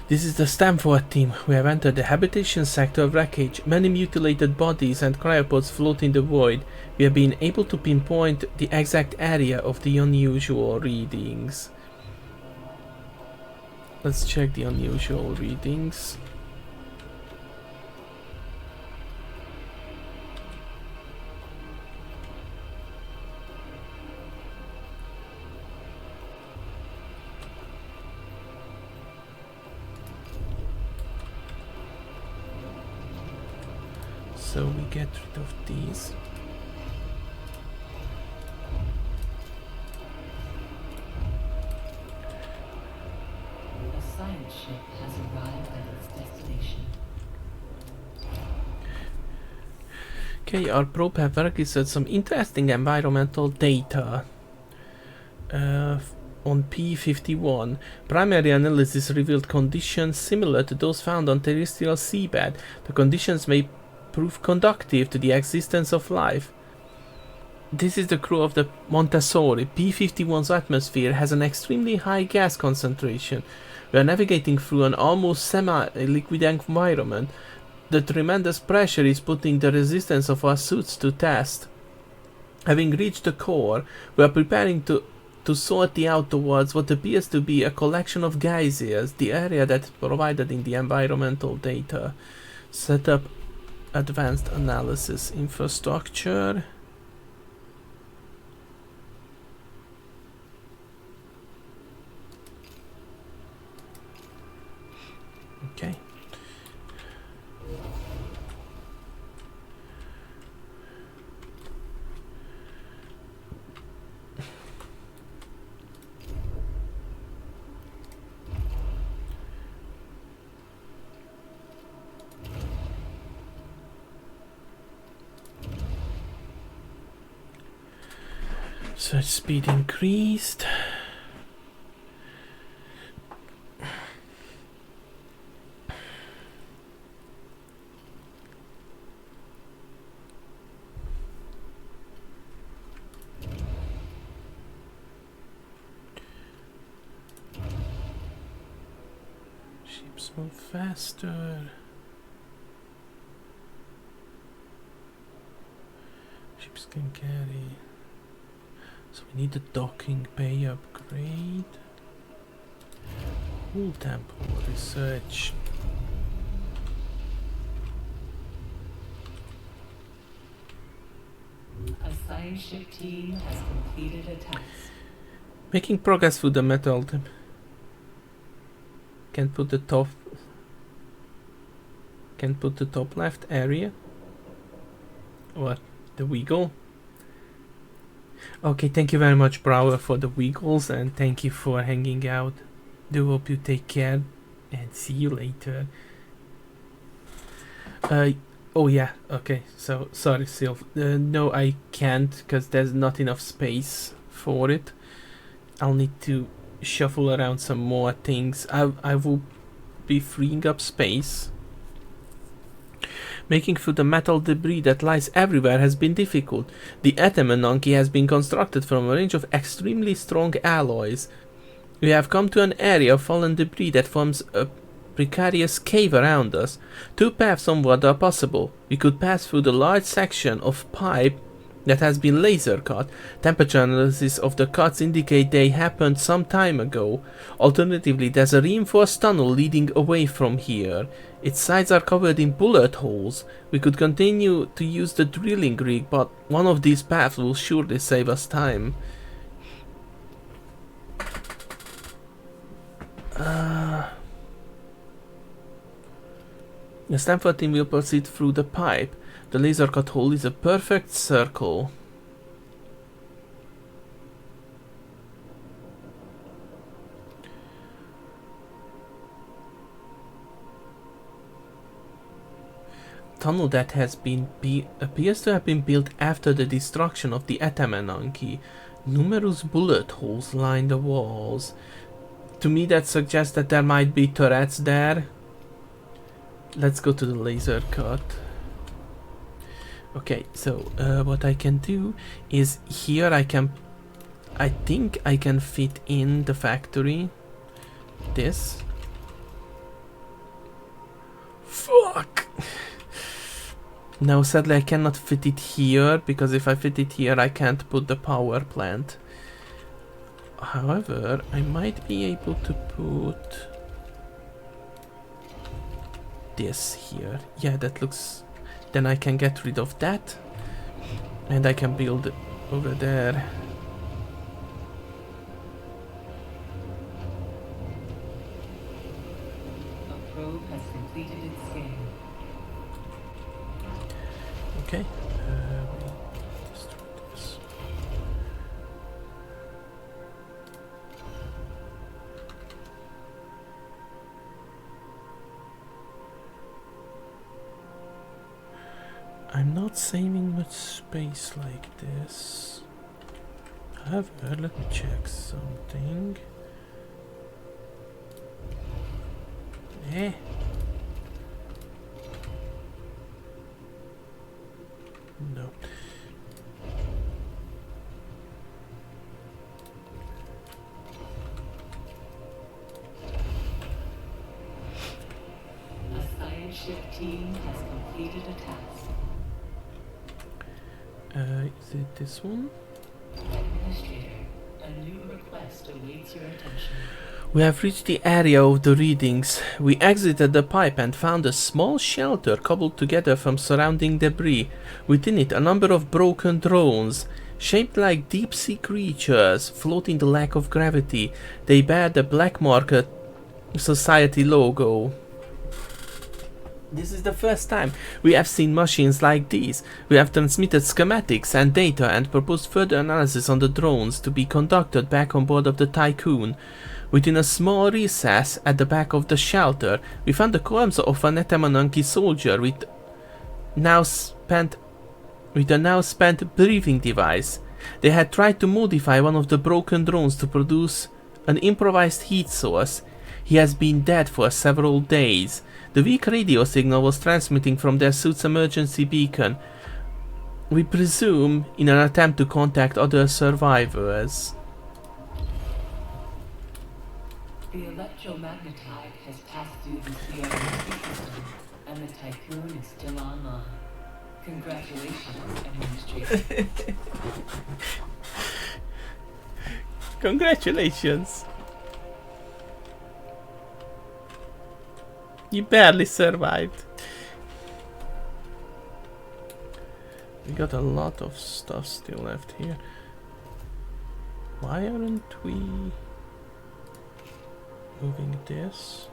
This is the Stanford team. We have entered the habitation sector of wreckage. Many mutilated bodies and cryopods float in the void. We have been able to pinpoint the exact area of the unusual readings. Let's check the unusual readings. So we get rid of these. A science ship has arrived at its destination. Okay, our probe have registered some interesting environmental data on P51. Primary analysis revealed conditions similar to those found on terrestrial seabed. The conditions may prove conducive to the existence of life. This is the crew of the Montessori. P51's atmosphere has an extremely high gas concentration. We are navigating through an almost semi-liquid environment. The tremendous pressure is putting the resistance of our suits to test. Having reached the core, we are preparing to sort the out towards what appears to be a collection of geysers, the area that is provided in the environmental data. Set up advanced analysis infrastructure. Okay. Search speed increased. Ships move faster. Ships can carry. So we need the docking bay upgrade. Hull temple research. A science ship team has completed a task. Making progress through the metal. Can put the top left area. What? The wiggle? Okay, thank you very much, Brower, for the wiggles, and thank you for hanging out. Do hope you take care, and see you later. Oh yeah, okay, so, sorry, Sylv. No, I can't, because there's not enough space for it. I'll need to shuffle around some more things. I will be freeing up space. Making through the metal debris that lies everywhere has been difficult. The Atemananki has been constructed from a range of extremely strong alloys. We have come to an area of fallen debris that forms a precarious cave around us. Two paths onward are possible. We could pass through the large section of pipe that has been laser cut. Temperature analysis of the cuts indicate they happened some time ago. Alternatively, there's a reinforced tunnel leading away from here. Its sides are covered in bullet holes. We could continue to use the drilling rig, but one of these paths will surely save us time. The Stanford team will proceed through the pipe. The laser cut hole is a perfect circle. Tunnel that has been appears to have been built after the destruction of the Atamananki. Numerous bullet holes line the walls. To me that suggests that there might be turrets there. Let's go to the laser cut. Okay, so what I can do is here I think I can fit in the factory. This. Fuck! Now sadly I cannot fit it here, because if I fit it here I can't put the power plant. However, I might be able to put this here. Yeah, that looks... Then I can get rid of that. And I can build over there. A probe has completed its scan. Okay. Destroy this. I'm not saving much space like this. However, let me check something. No. A science ship team has completed a task. Is it this one? Administrator, a new request awaits your attention. We have reached the area of the readings. We exited the pipe and found a small shelter cobbled together from surrounding debris. Within it, a number of broken drones, shaped like deep-sea creatures, float in the lack of gravity. They bear the Black Market Society logo. This is the first time we have seen machines like these. We have transmitted schematics and data and proposed further analysis on the drones to be conducted back on board of the Tycoon. Within a small recess at the back of the shelter, we found the corpse of an Atamananki soldier with a now spent breathing device. They had tried to modify one of the broken drones to produce an improvised heat source. He has been dead for several days. The weak radio signal was transmitting from their suit's emergency beacon. We presume in an attempt to contact other survivors. The electromagnetite has passed students beyond Ixion, and the tycoon is still online. Congratulations, Administrator. Congratulations. You barely survived. We got a lot of stuff still left here. Why aren't we moving this?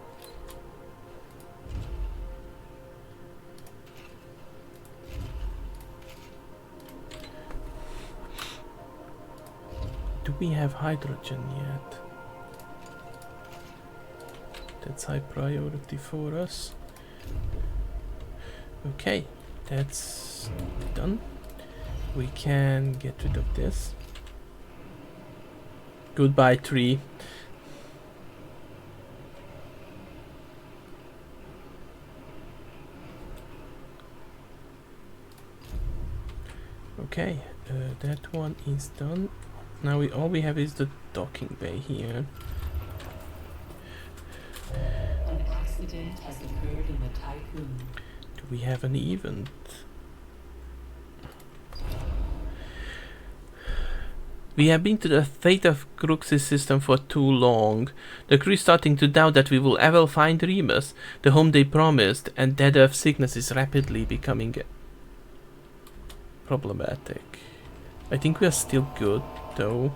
Do we have hydrogen yet? That's high priority for us. Okay, that's done. We can get rid of this. Goodbye, tree. Okay, that one is done. Now all we have is the docking bay here. An accident has occurred in the tycoon. Do we have an event? We have been to the Theta Cruxis system for too long. The crew is starting to doubt that we will ever find Remus, the home they promised, and Dead Earth sickness is rapidly becoming problematic. I think we are still good, though.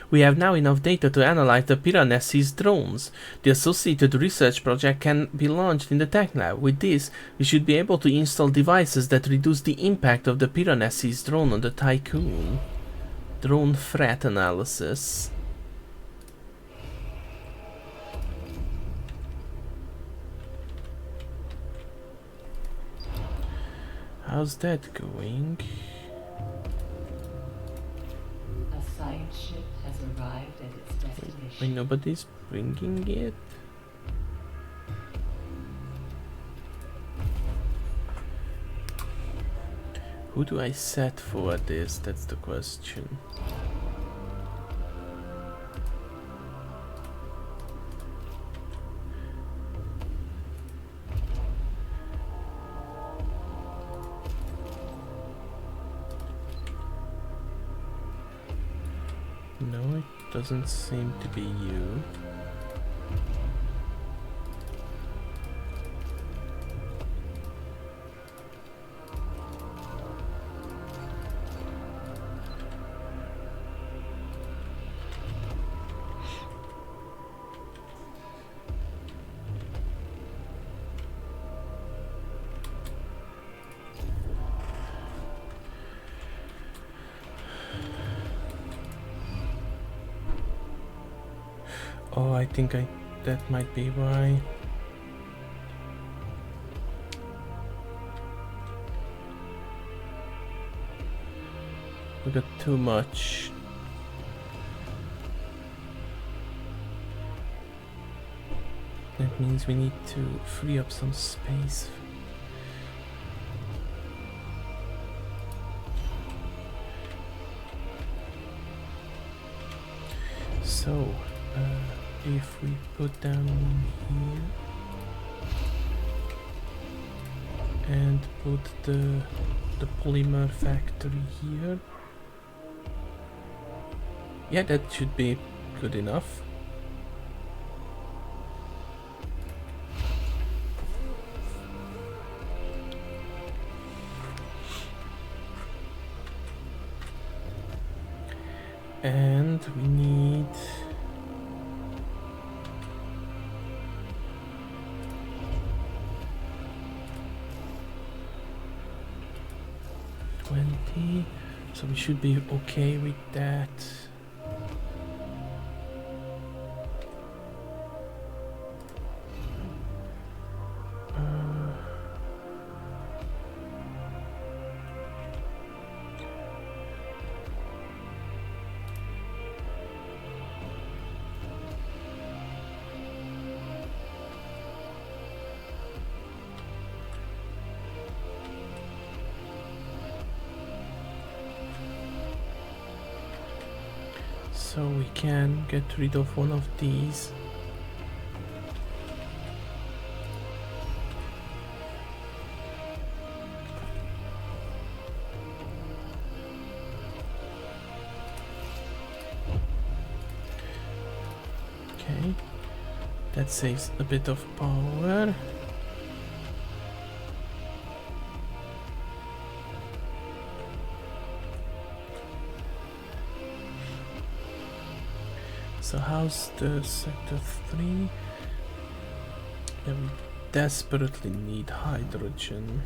We have now enough data to analyze the Piranesi's drones. The associated research project can be launched in the tech lab. With this, we should be able to install devices that reduce the impact of the Piranesi's drone on the Tycoon. Drone threat analysis. How's that going? A science ship has arrived at its destination. Wait, nobody's bringing it? Who do I set for this? That's the question. No, it doesn't seem to be you. Oh, I think that might be why. We got too much. That means we need to free up some space. So, if we put down here and put the polymer factory here, yeah, that should be good enough. And we need so we should be okay with that. So we can get rid of one of these. That saves a bit of power. So how's the sector 3? Yeah, we desperately need hydrogen.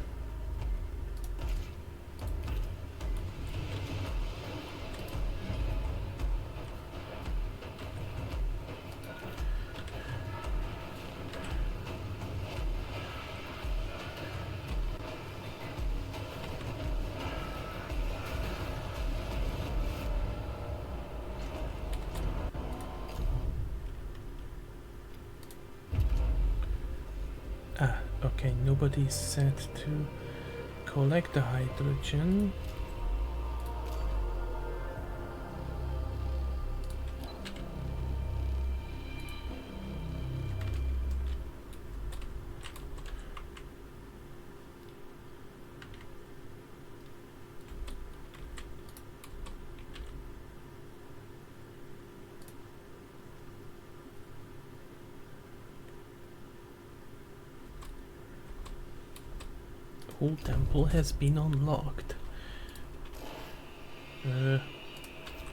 Okay, nobody's set to collect the hydrogen. Whole temple has been unlocked.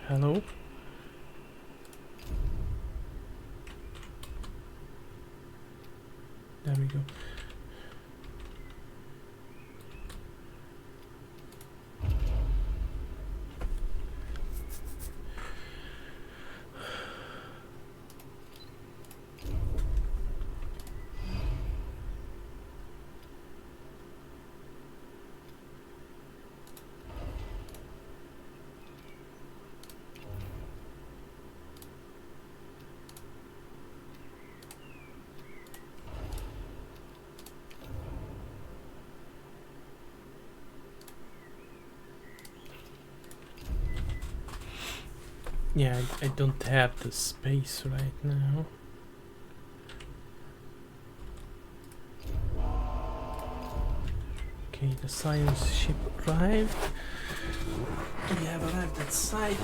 Hello? There we go. Yeah, I don't have the space right now. Okay, the science ship arrived. We have arrived at site.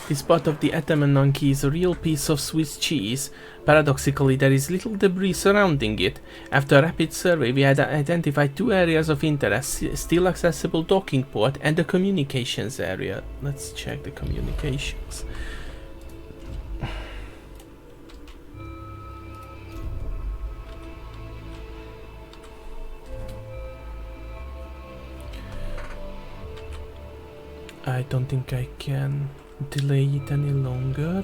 This part of the Atamananki is a real piece of Swiss cheese. Paradoxically, there is little debris surrounding it. After a rapid survey, we had identified 2 areas of interest: still accessible docking port and the communications area. Let's check the communications. I don't think I can delay it any longer.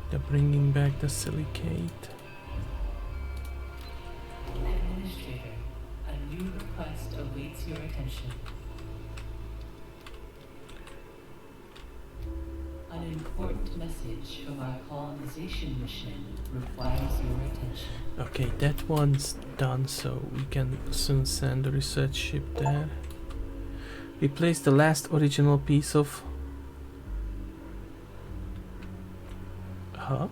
They're bringing back the silicate. Administrator, a new request awaits your attention. An important message from our colonization mission requires your attention. Okay, that one's done, so we can soon send a research ship there. Replace the last original piece of... Huh?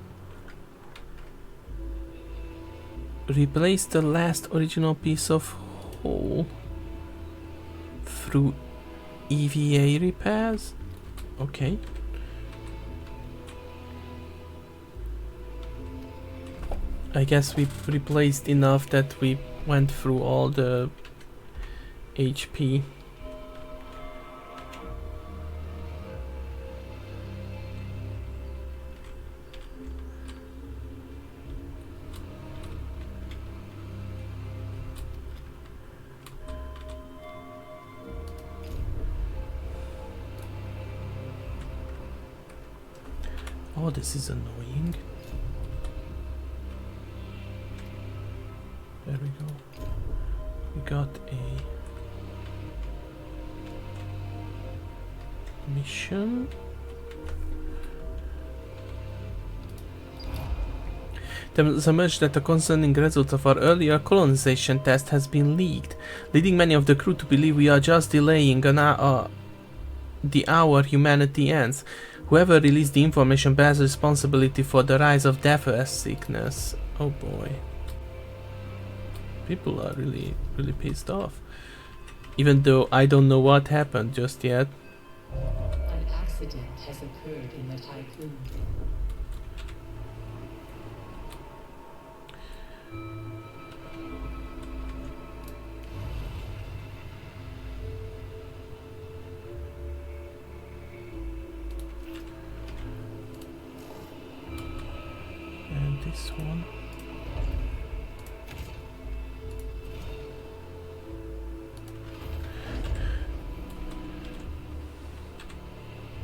Replace the last original piece of hull through EVA repairs? Okay. I guess we replaced enough that we went through all the HP. Oh, this is annoying. There we go. We got a mission. There's emerged that the concerning result of our earlier colonization test has been leaked, leading many of the crew to believe we are just delaying the hour humanity ends. Whoever released the information bears responsibility for the rise of death sickness. Oh boy. People are really pissed off. Even though I don't know what happened just yet. An accident has occurred in the Tycoon. And this one.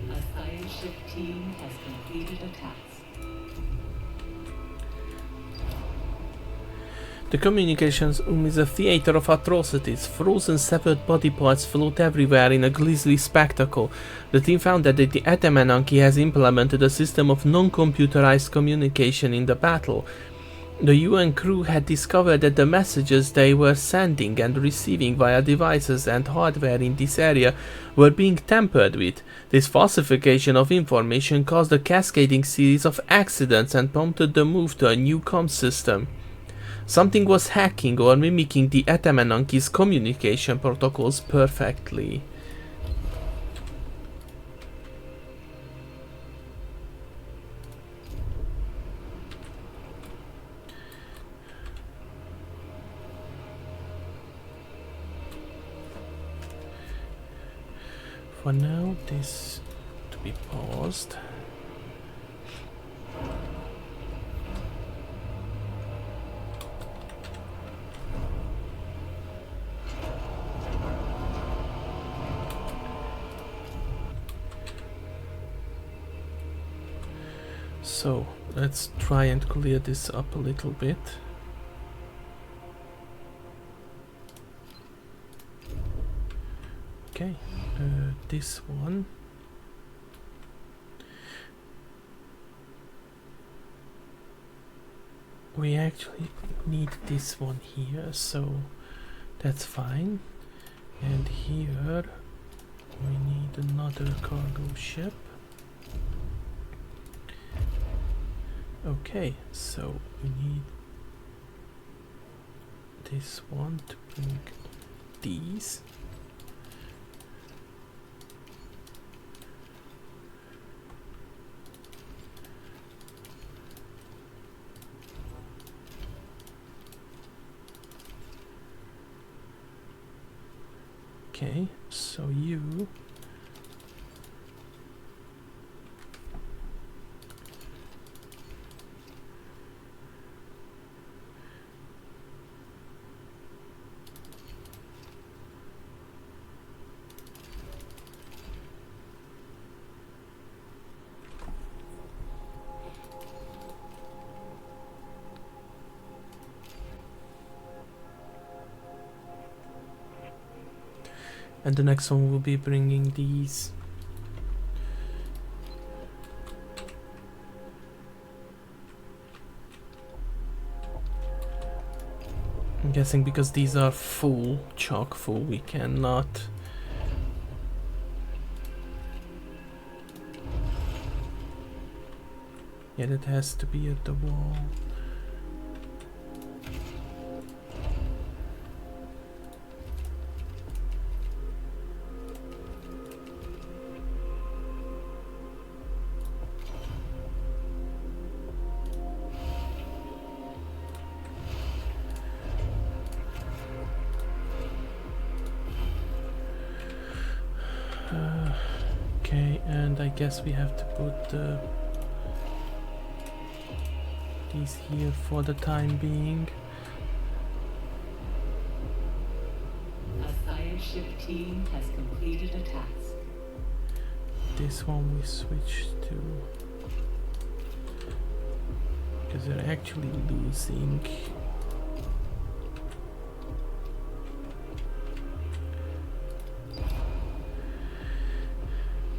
A science ship team has completed a task. The communications room is a theater of atrocities. Frozen, severed body parts float everywhere in a grisly spectacle. The team found that the Atamananki has implemented a system of non-computerized communication in the battle. The UN crew had discovered that the messages they were sending and receiving via devices and hardware in this area were being tampered with. This falsification of information caused a cascading series of accidents and prompted the move to a new comm system. Something was hacking or mimicking the Atamananki's communication protocols perfectly. For now, this to be paused. So let's try and clear this up a little bit. Okay, this one. We actually need this one here, so that's fine. And here we need another cargo ship. Okay, so we need this one to bring these. Okay, so you and the next one will be bringing these. I'm guessing because these are full, chock full, we cannot. Yeah, it has to be at the wall. Okay, and I guess we have to put these here for the time being. A science ship team has completed a task. This one we switch to because they're actually losing.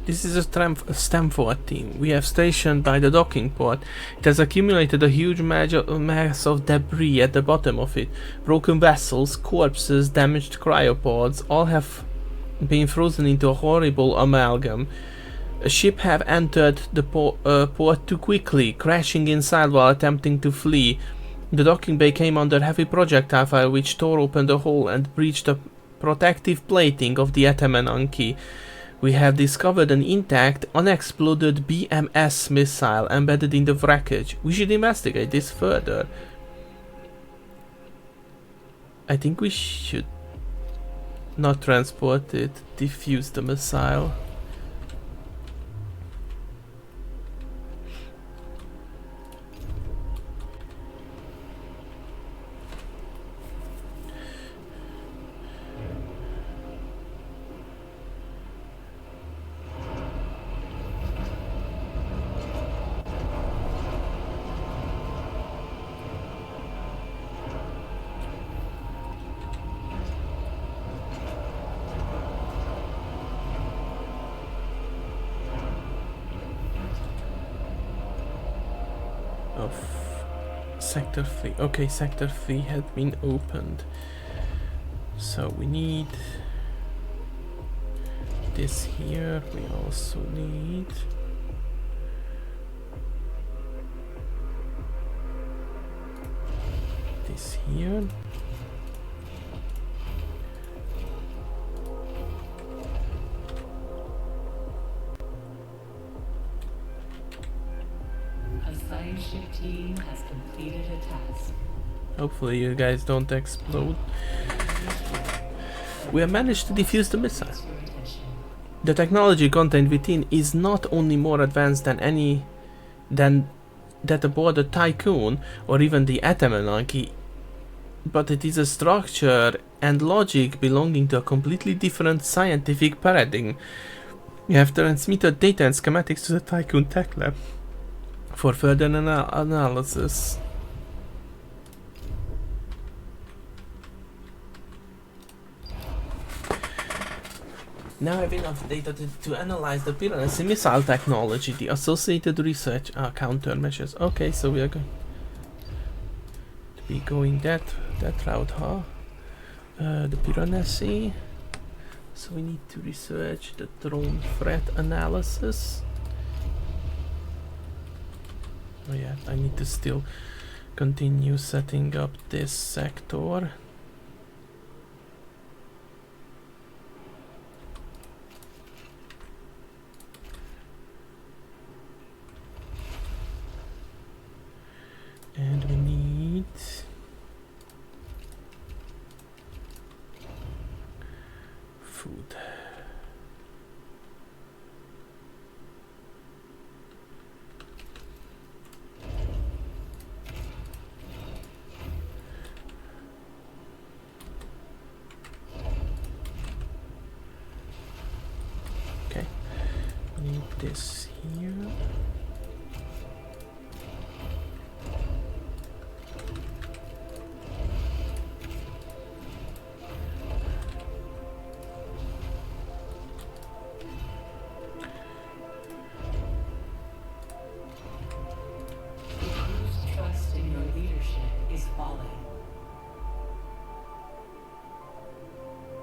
This is a Stamford team we have stationed by the docking port. It has accumulated a huge mass of debris at the bottom of it. Broken vessels, corpses, damaged cryopods, all have been frozen into a horrible amalgam. A ship have entered the port too quickly, crashing inside while attempting to flee. The docking bay came under heavy projectile fire which tore open the hole and breached the protective plating of the Atamananki. We have discovered an intact, unexploded BMS missile embedded in the wreckage. We should investigate this further. I think we should not transport it, defuse the missile. Sector 3. Okay, Sector 3 had been opened. So we need this here. We also need this here. Ship team has completed a task. Hopefully you guys don't explode. We have managed to defuse the missile. The technology contained within is not only more advanced than that aboard the Tycoon or even the Atamananki, but it is a structure and logic belonging to a completely different scientific paradigm. We have transmitted data and schematics to the Tycoon Tech Lab for further analysis. Now I have enough data to analyze the Piranesi missile technology, the associated research, countermeasures. Okay, so we are going to be going that route, huh? The Piranesi. So we need to research the drone threat analysis. Oh yeah, I need to still continue setting up this sector. And we need food. This here. Trust in your leadership is falling.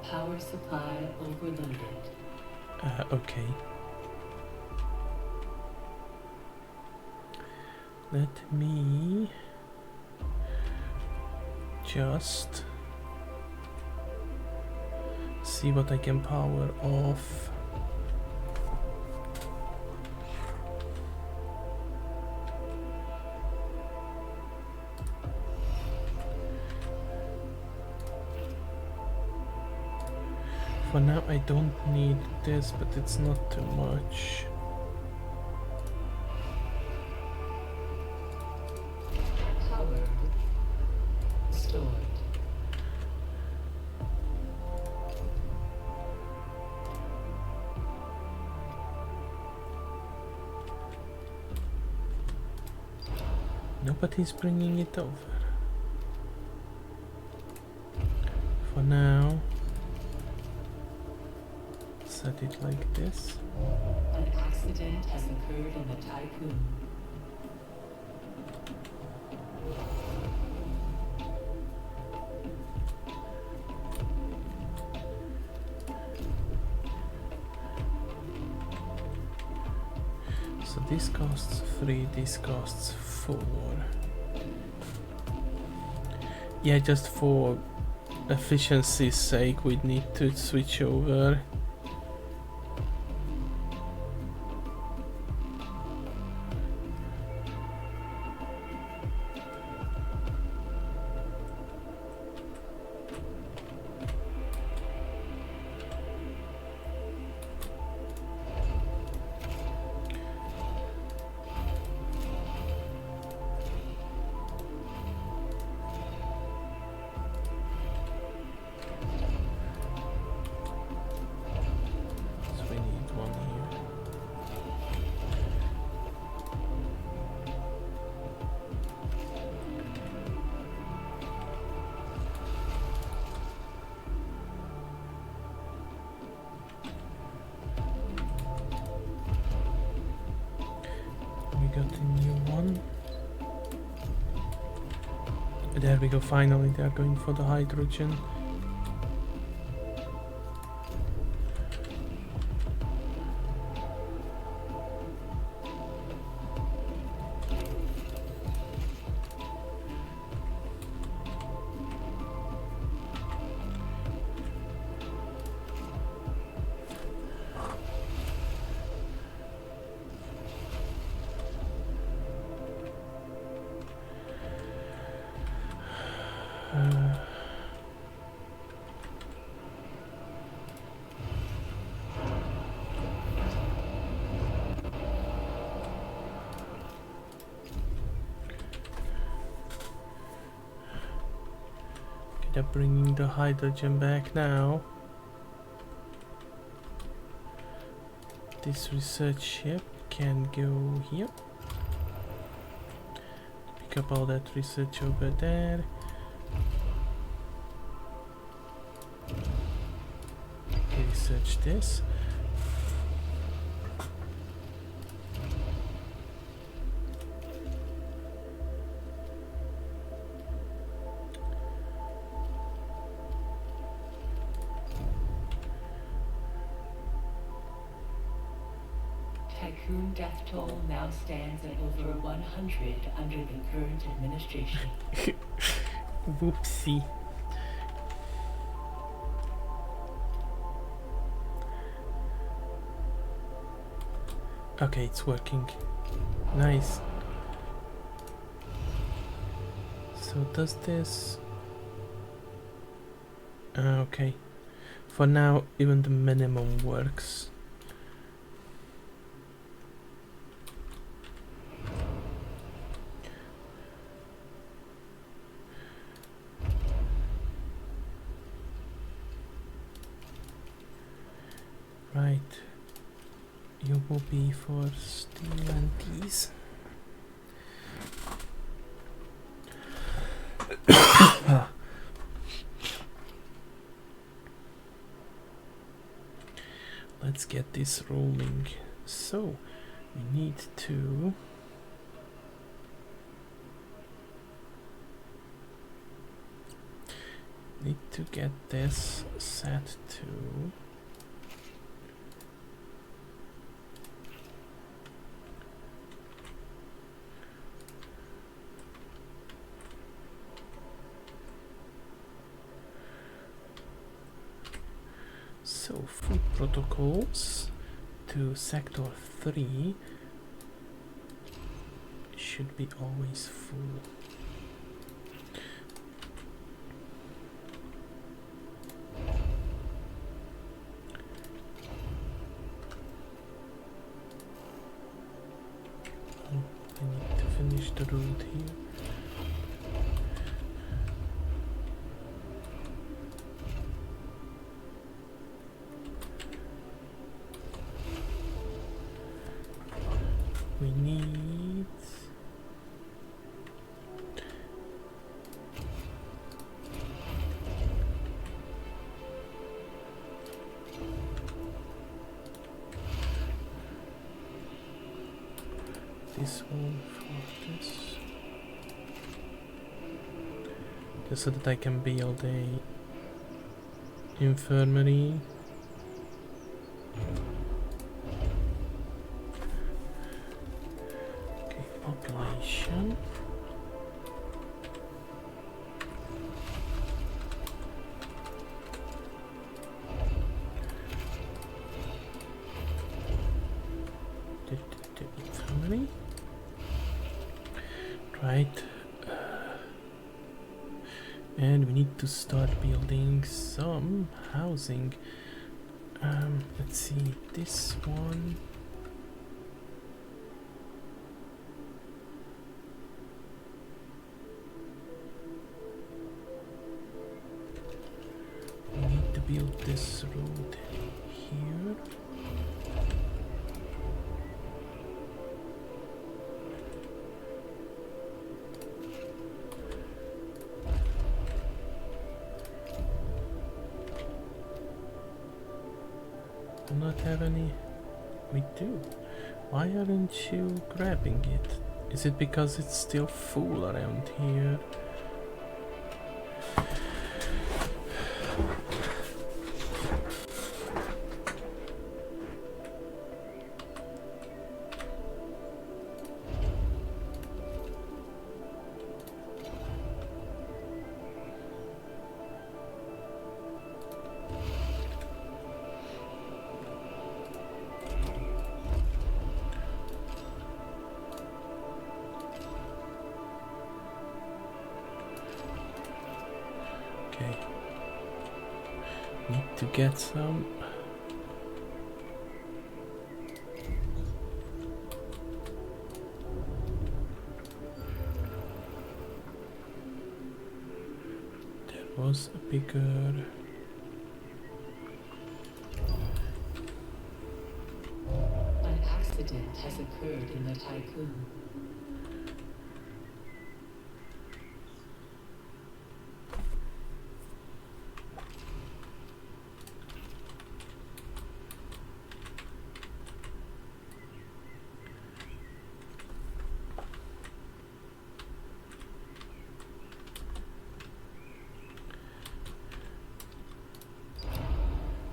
Power supply overloaded. Okay. Let me just see what I can power off. For now I don't need this, but it's not too much. Nobody's bringing it over. For now, set it like this. An accident has occurred in the Tycoon. So this costs 3, this costs 4. Yeah, just 4 efficiency's sake, we need to switch over. There we go, finally they are going for the hydrogen. They're bringing the hydrogen back now. This research ship can go here. Pick up all that research over there. Research this. Tycoon death toll now stands at over 100 under the current administration. Whoopsie. Okay, it's working. Nice. So does this... okay. For now, even the minimum works. Right. You will be for steel and these. Let's get this rolling. So we need to get this set to food protocols to sector 3 should be always full. I need to finish the route here. We need this one for this, just so that I can build a infirmary. Population. Right. And we need to start building some housing. Let's see, this one. We need to build this road here. Do not have any. We do. Why aren't you grabbing it? Is it because it's still full around here? Okay. Need to get some. There was a bigger. An accident has occurred in the tycoon.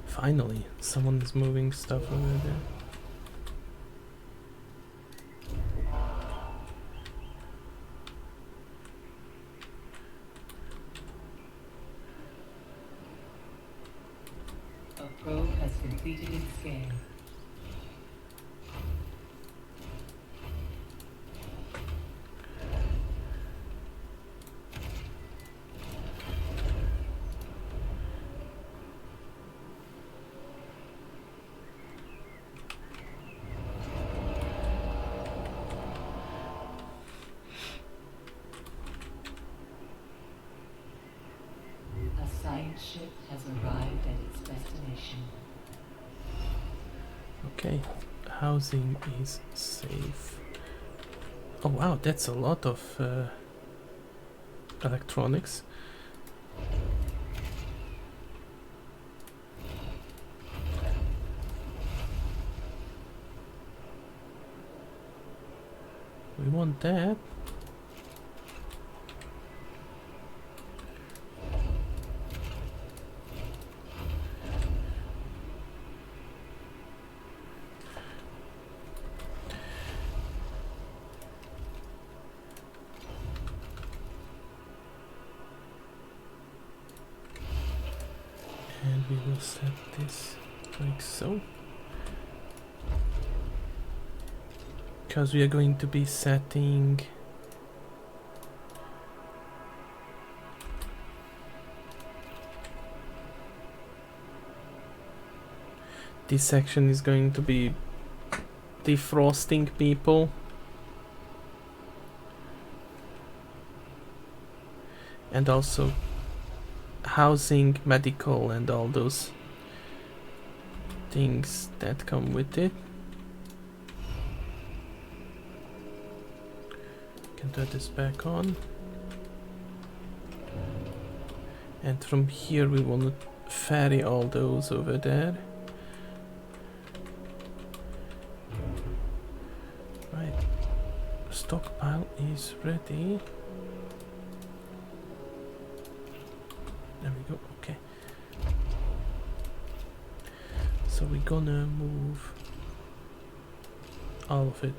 Finally, someone is moving stuff over there. A probe has completed its scan. A science ship has arrived at its destination. Okay, housing is safe. Oh wow, that's a lot of electronics. We want that. And we will set this like so. Because we are going to be setting this section is going to be defrosting people. And also housing, medical, and all those things that come with it. Can turn this back on. And from here we want to ferry all those over there. Right. Stockpile is ready. There we go, okay. So we're gonna move all of it.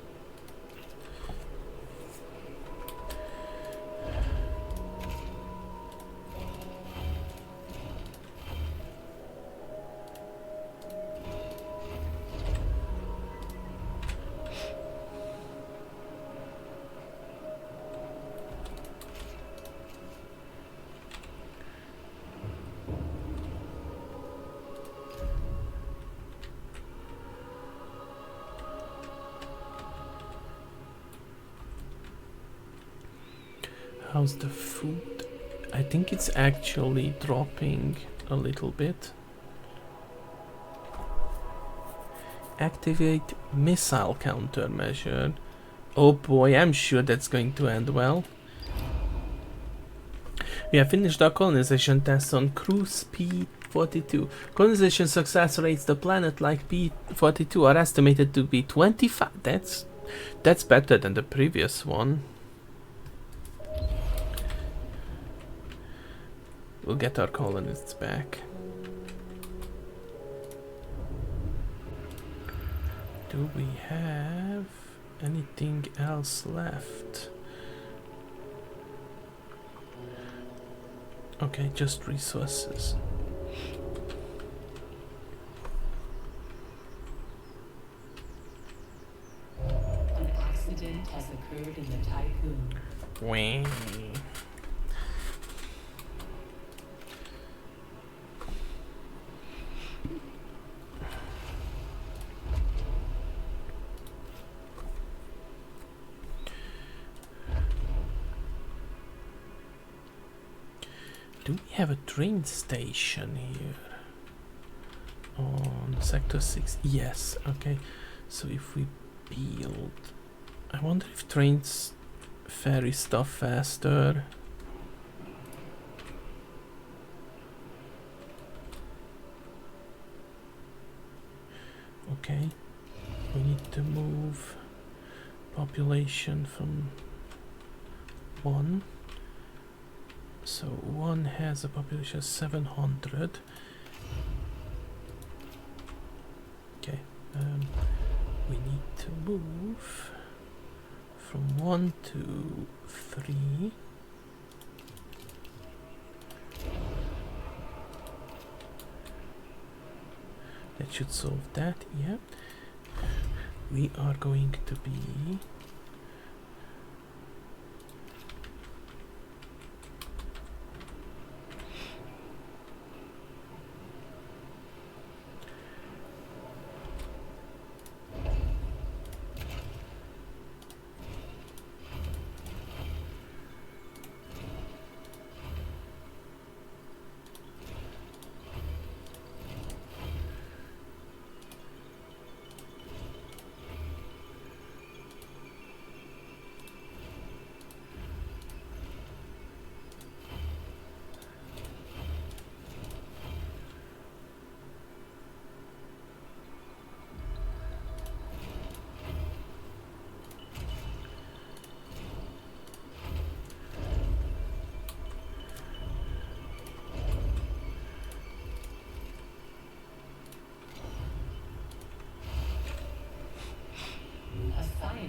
How's the food? I think it's actually dropping a little bit. Activate missile countermeasure. Oh boy, I'm sure that's going to end well. We have finished our colonization test on cruise P-42. Colonization success rates the planet like P-42 are estimated to be 25. That's better than the previous one. We'll get our colonists back. Do we have anything else left? Okay, just resources. An accident has occurred in the Typhoon. Wah. Do we have a train station here? On sector 6? Yes, okay. So if we build... I wonder if trains ferry stuff faster. Okay. We need to move population from 1. So 1 has a population of 700. Okay, we need to move from 1 to 3. That should solve that, yeah. We are going to be...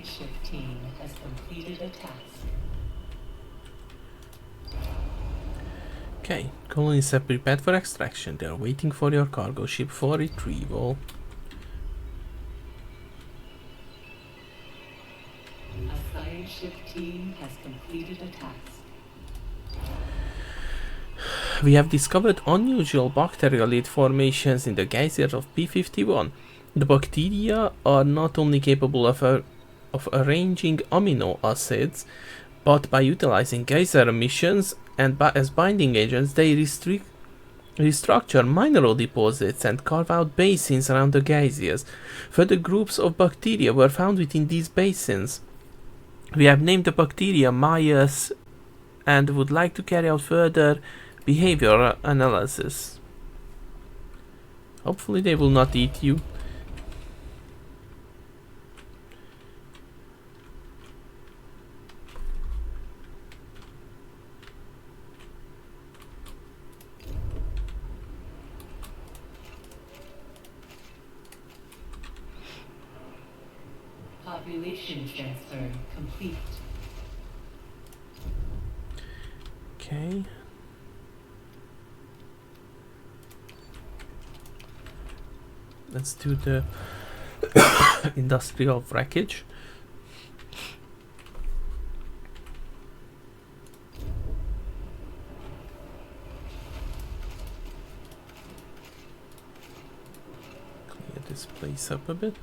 Shift team has completed a task. Okay, colonists have prepared for extraction. They are waiting for your cargo ship for retrieval. A science shift team has completed a task. We have discovered unusual bacterial formations in the geysers of P-51. The bacteria are not only capable of arranging amino acids, but by utilizing geyser emissions and as binding agents, they restructure mineral deposits and carve out basins around the geysers. Further groups of bacteria were found within these basins. We have named the bacteria Myers and would like to carry out further behavioral analysis. Hopefully they will not eat you. Population transfer complete. Okay. Let's do the industrial wreckage. Clear this place up a bit.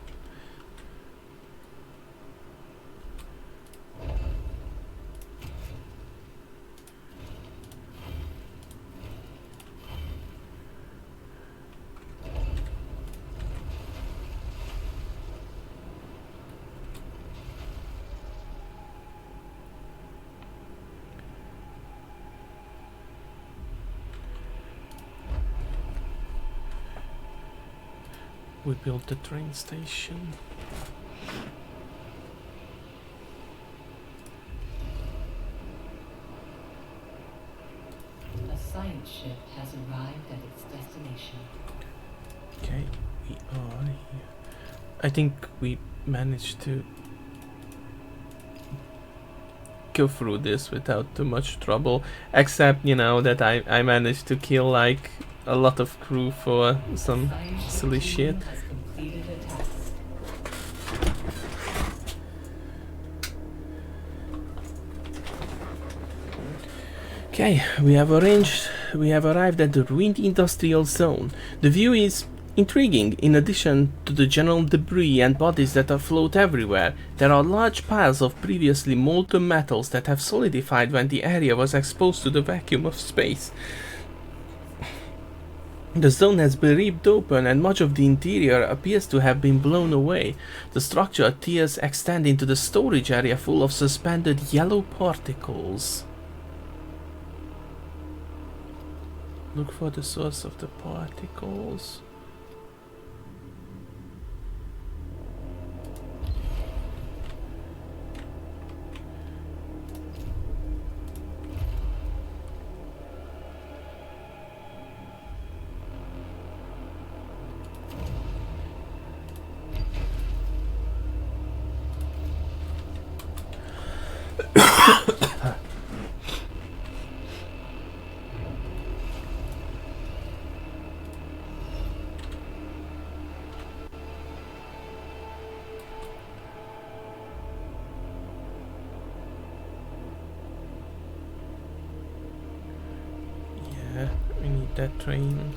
we built the train station. A science ship has arrived at its destination. Okay, we are here. I think we managed to go through this without too much trouble, except, you know, that I managed to kill like a lot of crew for some silly shit. Has completed a task. Okay, we have arrived at the ruined industrial zone. The view is intriguing. In addition to the general debris and bodies that afloat everywhere, there are large piles of previously molten metals that have solidified when the area was exposed to the vacuum of space. The zone has been ripped open and much of the interior appears to have been blown away. The structure appears extend into the storage area full of suspended yellow particles. Look for the source of the particles. We need that train.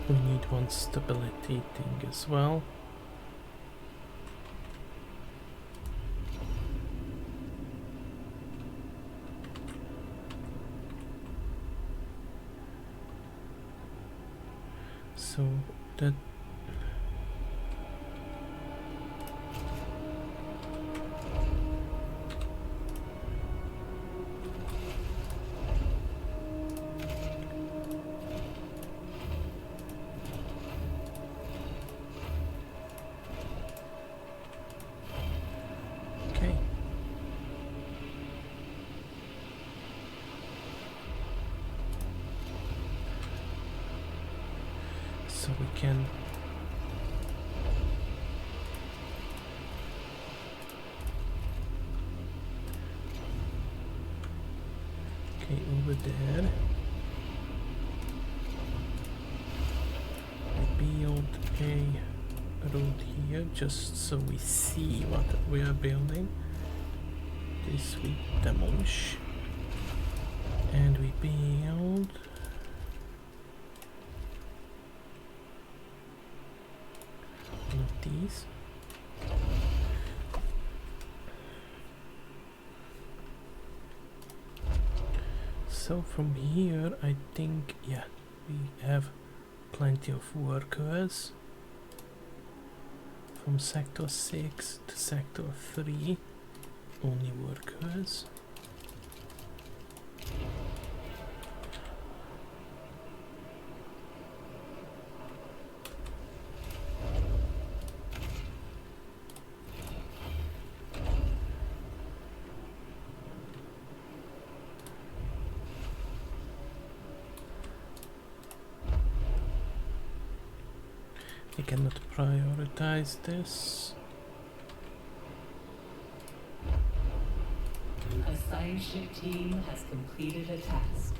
We need one stability thing as well. So that so we can over there we build a road here just so we see what we are building. This we demolish and we build these. So from here I think, yeah, we have plenty of workers. From sector 6 to sector 3 only workers. I cannot prioritize this. A science ship team has completed a task.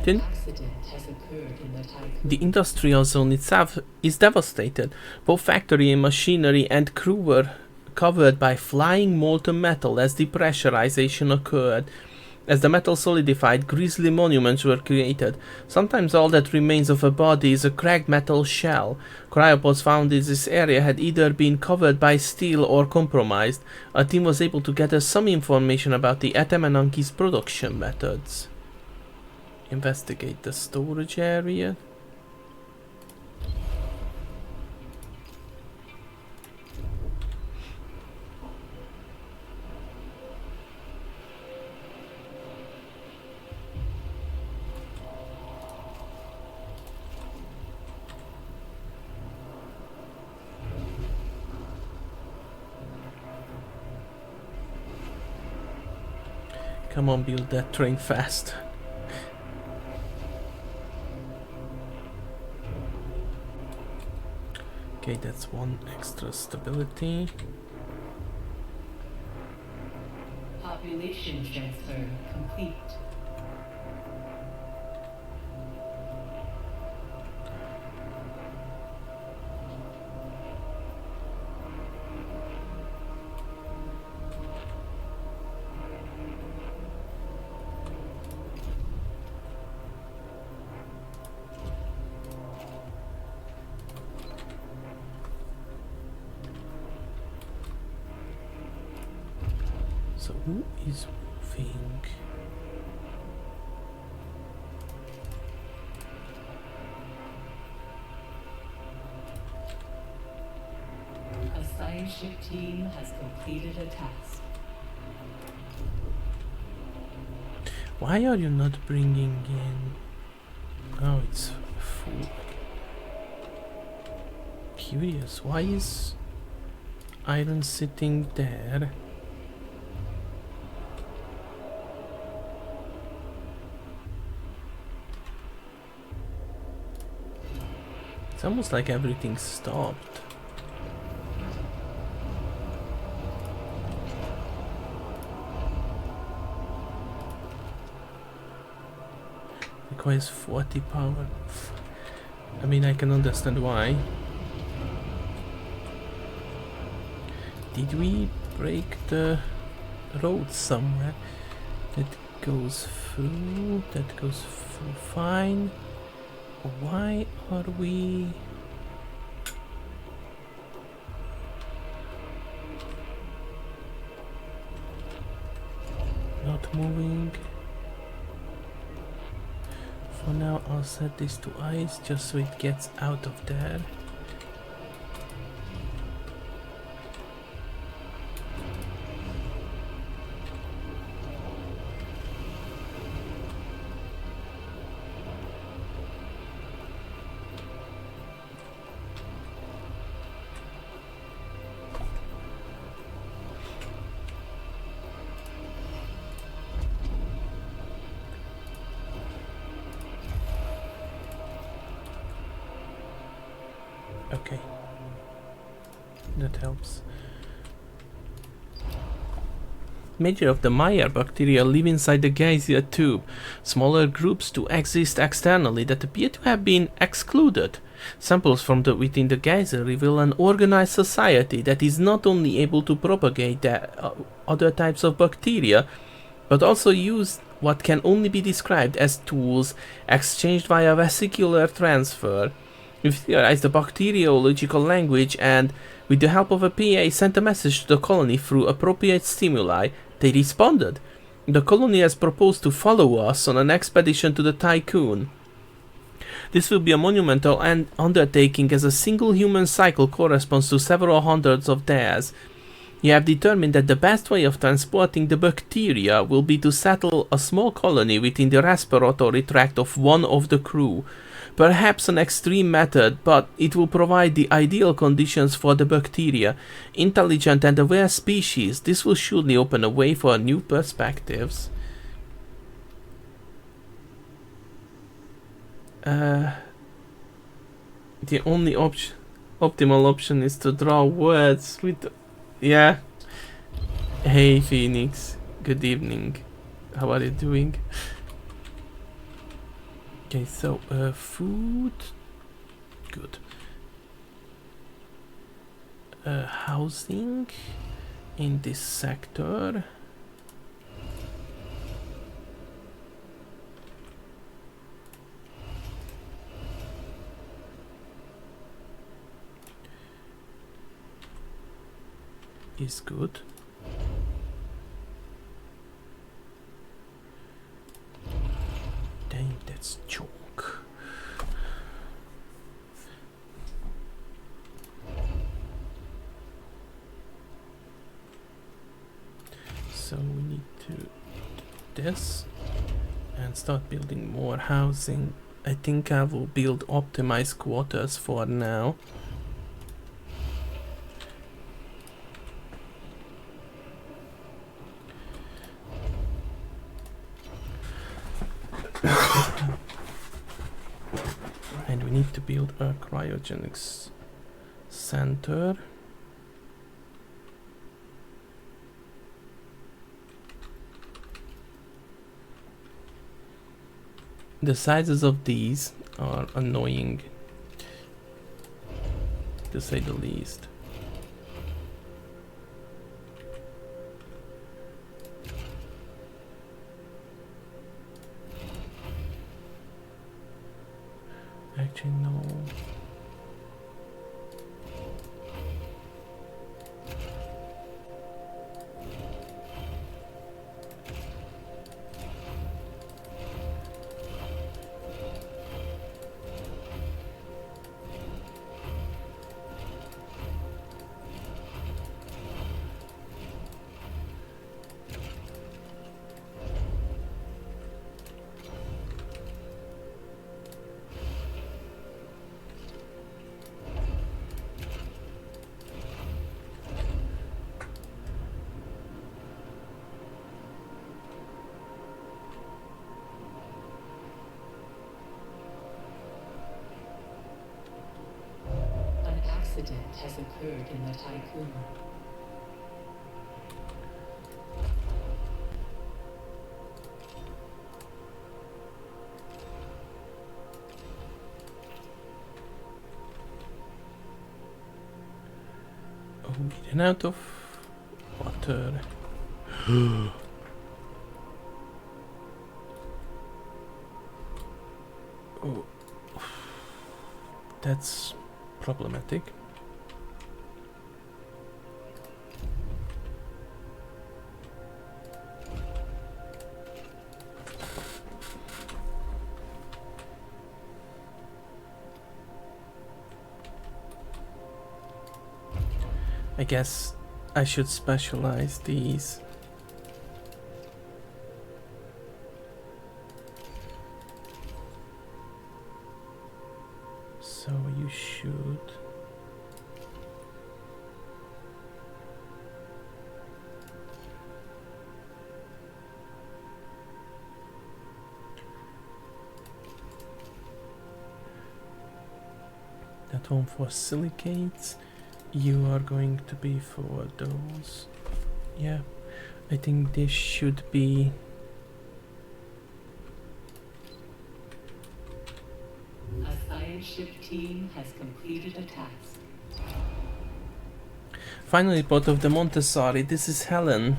An accident has occurred in the Tycoon. The industrial zone itself is devastated. Both factory and machinery and crew covered by flying molten metal as depressurization occurred. As the metal solidified, grisly monuments were created. Sometimes all that remains of a body is a cracked metal shell. Cryopods found in this area had either been covered by steel or compromised. Our team was able to gather some information about the Atamananki's production methods. Investigate the storage area. Come on, build that train fast. Okay, that's one extra stability. Population transfer complete. So who is moving? A science ship team has completed a task. Why are you not bringing in... Oh, it's full. Curious, why is iron sitting there? It's almost like everything stopped. Requires 40 power. I mean, I can understand why. Did we break the road somewhere? That goes through, that goes through fine. Why are we... not moving? For now, I'll set this to ice just so it gets out of there. Okay, that helps. Major of the Maya bacteria live inside the geyser tube. Smaller groups to exist externally that appear to have been excluded. Samples from within the geyser reveal an organized society that is not only able to propagate other types of bacteria, but also use what can only be described as tools exchanged via vesicular transfer. We theorized the bacteriological language and, with the help of a PA, sent a message to the colony through appropriate stimuli. They responded. The colony has proposed to follow us on an expedition to the Tycoon. This will be a monumental undertaking as a single human cycle corresponds to several hundreds of theirs. You have determined that the best way of transporting the bacteria will be to settle a small colony within the respiratory tract of one of the crew. Perhaps an extreme method, but it will provide the ideal conditions for the bacteria. Intelligent and aware species, this will surely open a way for new perspectives. The only optimal option is to draw words with... Yeah. Hey Phoenix, good evening. How are you doing? Okay, so food, good. housing in this sector. Is good. Dang, that's chunk. So we need to do this and start building more housing. I think I will build optimized quarters for now. And we need to build a cryogenics center. The sizes of these are annoying, to say the least. Actually, no. Accident has occurred in the tycoon. Oh, we ran out of water. Oh, that's problematic. I guess I should specialize these. So you should. That one for silicates. You are going to be for those. Yeah, I think this should be. A science ship team has completed a task. Final report of the Montessori. This is Helen.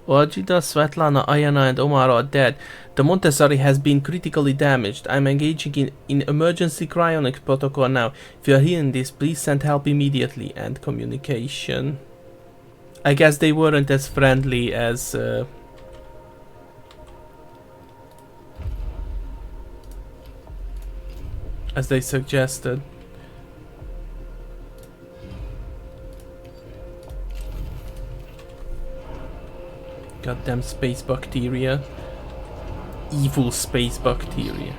Wajida, Svetlana, Ayana and Omar are dead. The Montessori has been critically damaged. I'm engaging in emergency cryonics protocol now. If you are hearing this, please send help immediately. And communication. I guess they weren't as friendly as they suggested. Goddamn space bacteria. Evil space bacteria.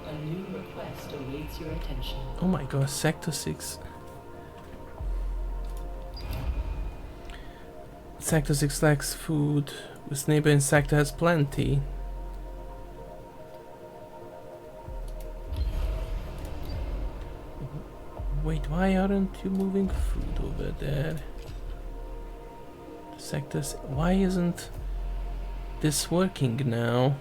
A new request awaits your attention. Oh my god, Sector 6. Sector 6 lacks food. This neighboring sector has plenty. Wait, why aren't you moving food over there? Sectors. Why isn't this working now?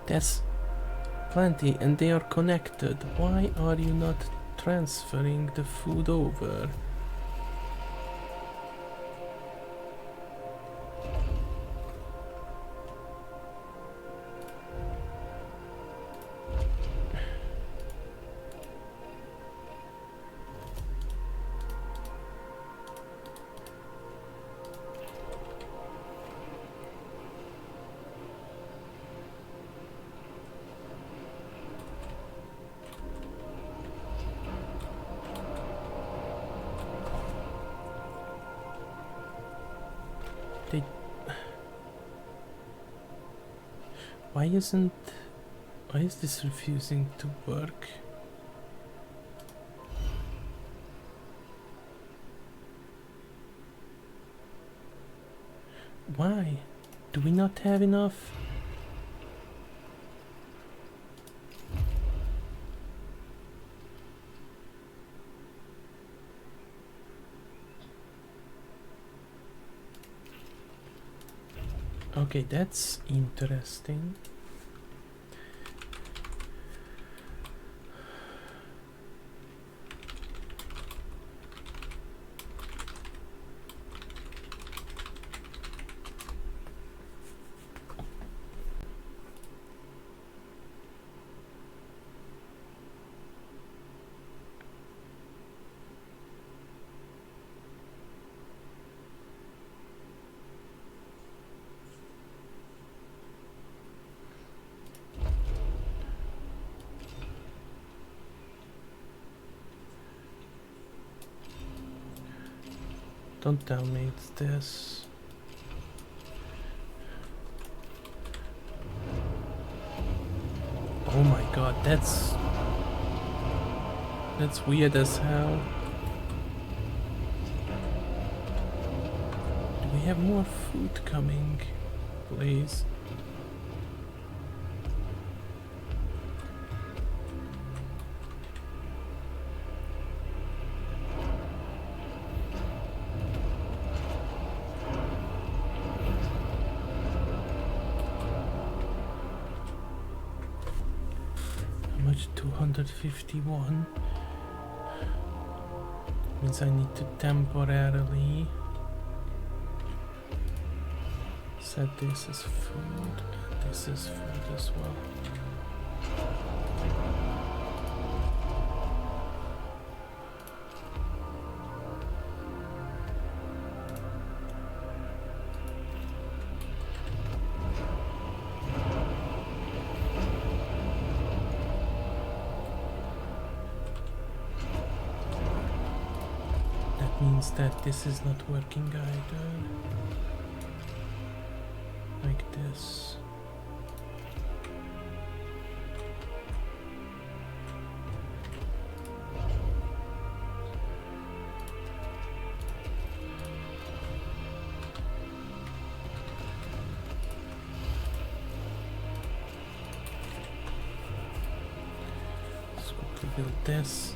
There's plenty and they are connected. Why are you not transferring the food over? They... Why is this refusing to work? Why? Do we not have enough? Okay, that's interesting. Don't tell me it's this. Oh my god, that's weird as hell. Do we have more food coming, please? How much? 251 means I need to temporarily set this as food and this is food as well. Means that this is not working either. Like this. Let's quickly build this.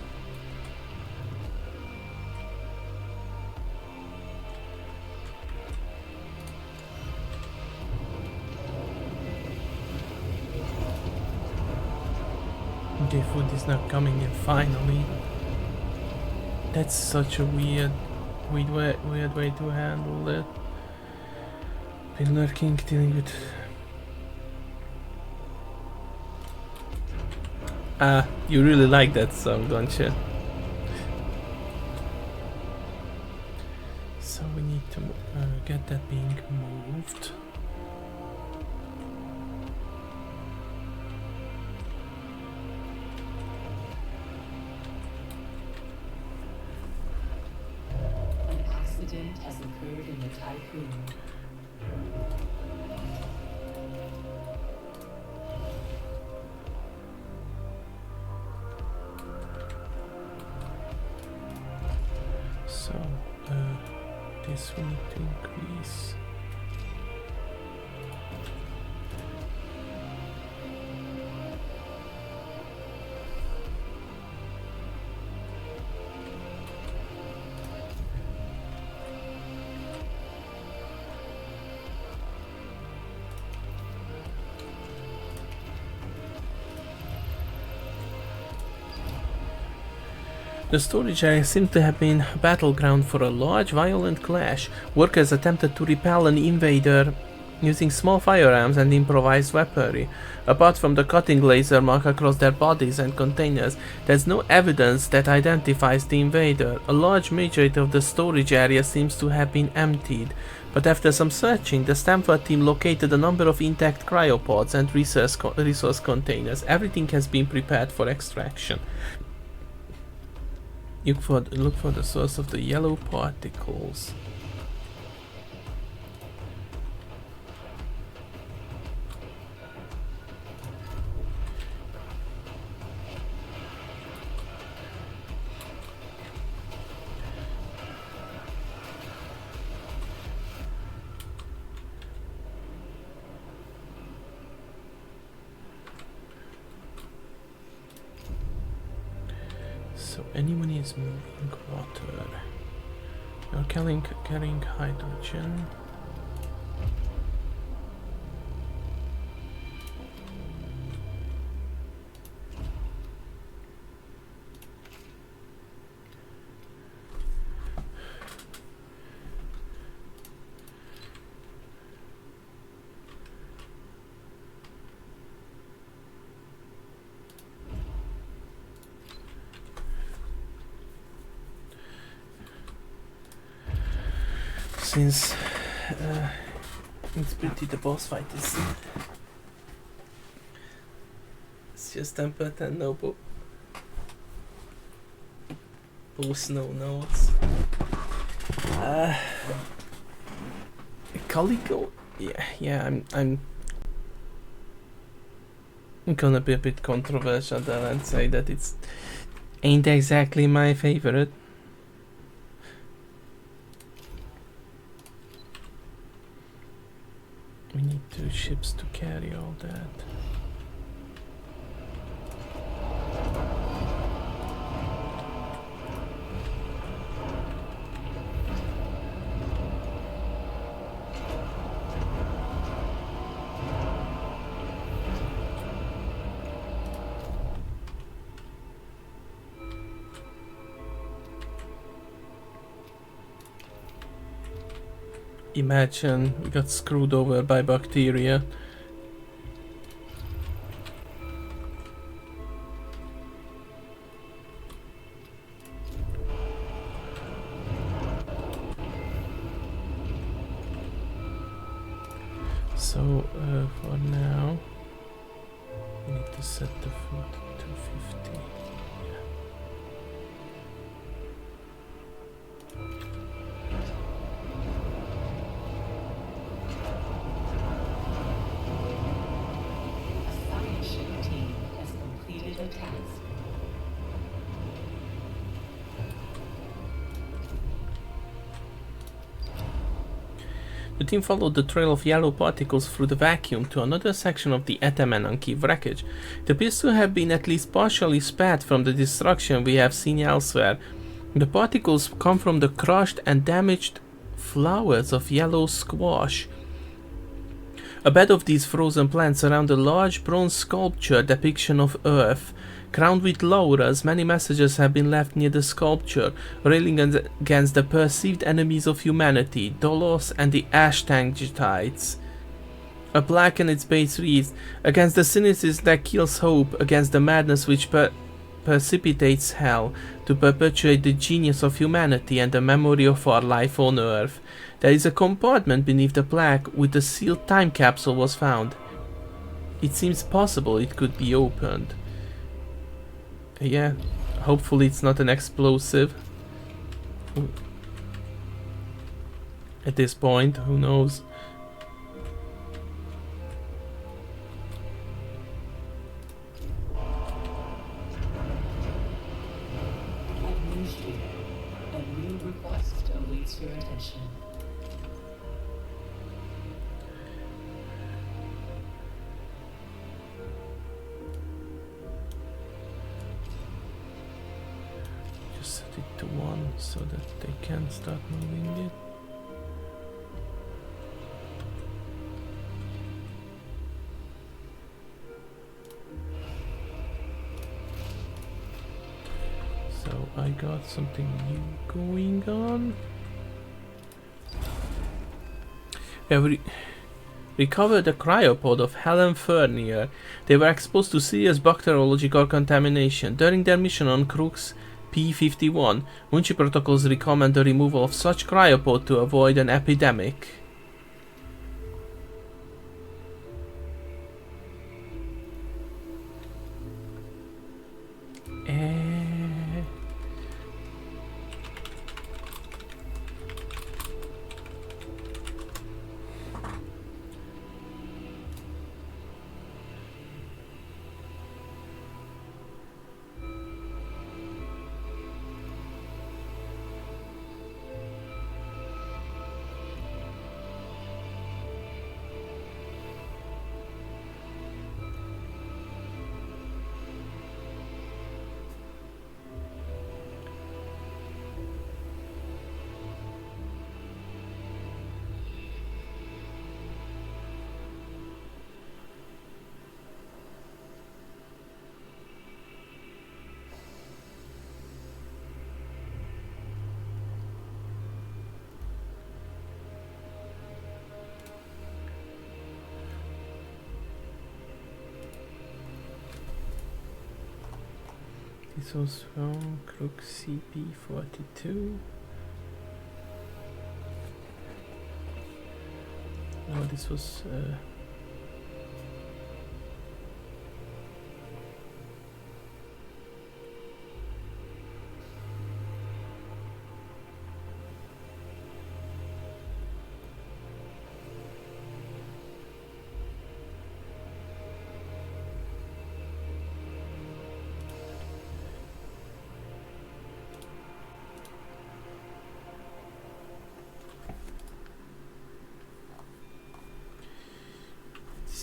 Okay, food is not coming in finally. That's such a weird way to handle it. Been lurking, dealing with... Ah, you really like that song, don't you? So we need to get that being moved. Has occurred in the typhoon. So, this we need to increase. The storage area seemed to have been a battleground for a large, violent clash. Workers attempted to repel an invader using small firearms and improvised weaponry. Apart from the cutting laser mark across their bodies and containers, there's no evidence that identifies the invader. A large majority of the storage area seems to have been emptied, but after some searching, the Stanford team located a number of intact cryopods and resource containers. Everything has been prepared for extraction. Look for the source of the yellow particles. So anyone is moving water. You're carrying hydrogen. Since it's pretty, the boss fight is it's just tempered and no post no notes. Calico, yeah, I'm gonna be a bit controversial there and say that it's ain't exactly my favorite. We need 2 ships to carry all that. Imagine we got screwed over by bacteria. So for now, we need to set the food to 250. The team followed the trail of yellow particles through the vacuum to another section of the Atamananki wreckage. It appears to have been at least partially spared from the destruction we have seen elsewhere. The particles come from the crushed and damaged flowers of yellow squash. A bed of these frozen plants surround a large bronze sculpture depiction of Earth. Crowned with laurels, many messages have been left near the sculpture, railing against the perceived enemies of humanity, Dolos and the Ashtangites. A plaque in its base reads, "Against the cynicism that kills hope, against the madness which precipitates hell, to perpetuate the genius of humanity and the memory of our life on Earth." There is a compartment beneath the plaque with the sealed time capsule was found. It seems possible it could be opened. Yeah, hopefully it's not an explosive. At this point, who knows? Administrator, a new request awaits your attention. Set it to 1 so that they can start moving it. So I got something new going on. We have recovered a cryopod of Helen Fernier. They were exposed to serious bacteriological contamination. During their mission on Crux P-51, Munchi protocols recommend the removal of such cryopod to avoid an epidemic. This was from Crux CP42. No, this was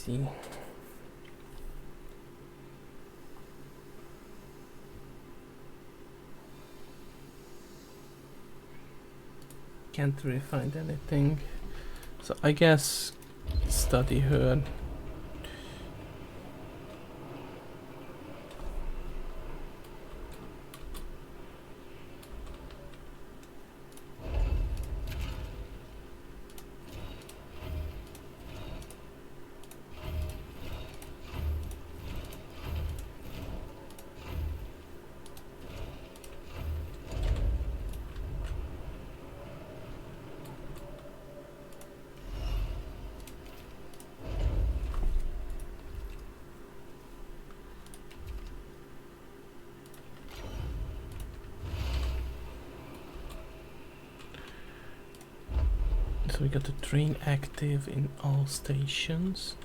see. Can't really find anything, so I guess study her. So we got the train active in all stations.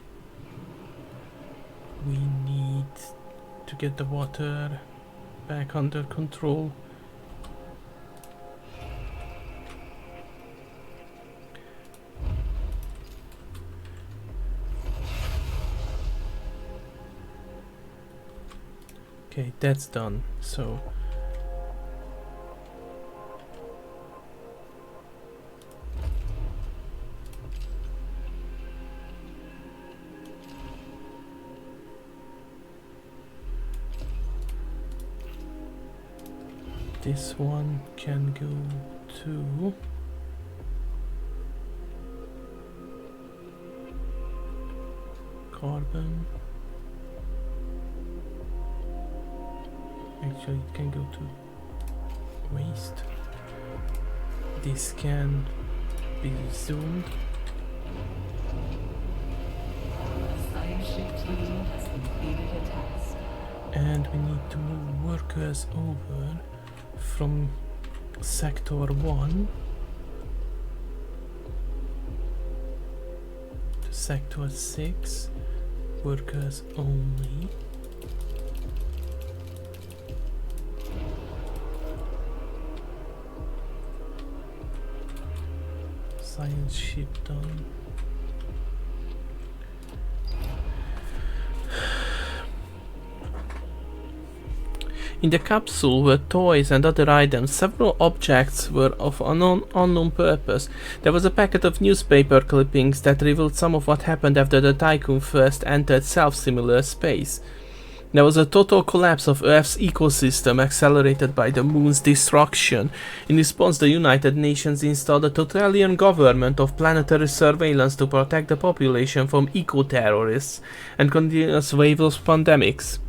We need to get the water back under control. Okay, that's done. So this one can go to carbon. Actually, it can go to waste. This can be zoomed. The science ship team has completed a task. And we need to move workers over from sector 1 to sector 6, workers only. Science ship done. In the capsule were toys and other items. Several objects were of unknown purpose. There was a packet of newspaper clippings that revealed some of what happened after the Tycoon first entered self-similar space. There was a total collapse of Earth's ecosystem accelerated by the moon's destruction. In response, the United Nations installed a totalitarian government of planetary surveillance to protect the population from eco-terrorists and continuous waves of pandemics.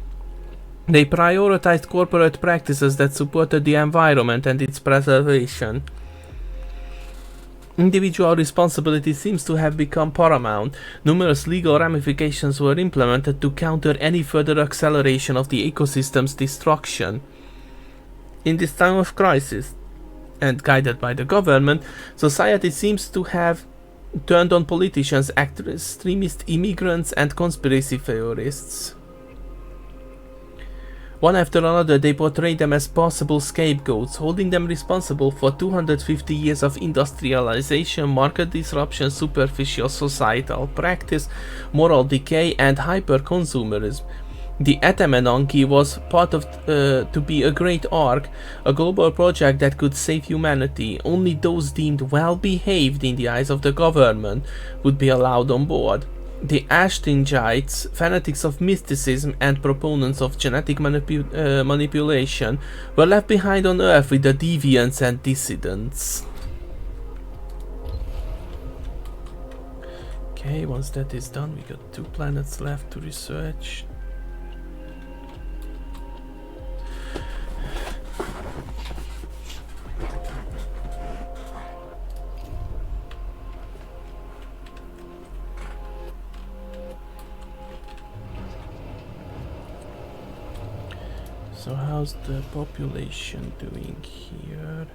They prioritized corporate practices that supported the environment and its preservation. Individual responsibility seems to have become paramount. Numerous legal ramifications were implemented to counter any further acceleration of the ecosystem's destruction. In this time of crisis, and guided by the government, society seems to have turned on politicians, actors, extremist immigrants, and conspiracy theorists. One after another, they portrayed them as possible scapegoats, holding them responsible for 250 years of industrialization, market disruption, superficial societal practice, moral decay, and hyper-consumerism. The Atamananki was part of to be a great arc, a global project that could save humanity. Only those deemed well-behaved in the eyes of the government would be allowed on board. The Ashtingites, fanatics of mysticism and proponents of genetic manipulation, were left behind on Earth with the deviants and dissidents. Okay, once that is done, we got 2 planets left to research. So how's the population doing here?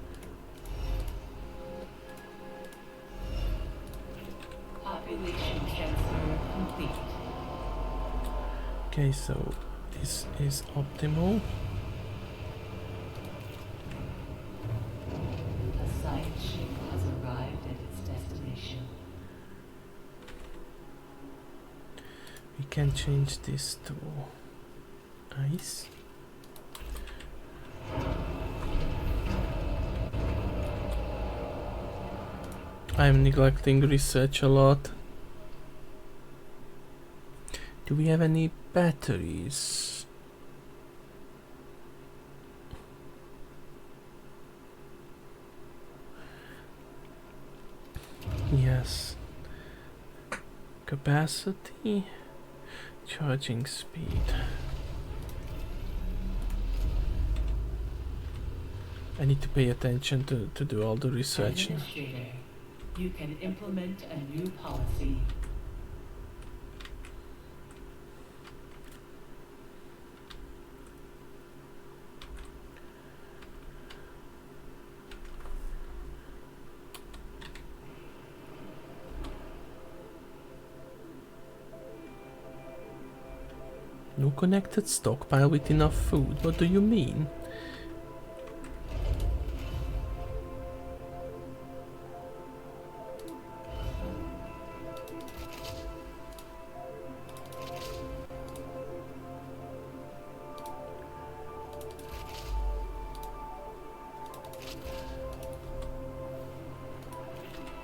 Population transfer complete. Okay, so this is optimal. A science ship has arrived at its destination. We can change this to ice. I'm neglecting research a lot. Do we have any batteries? Yes. Capacity, charging speed. I need to pay attention to do all the research now. Administrator, you can implement a new policy. No connected stockpile with enough food. What do you mean?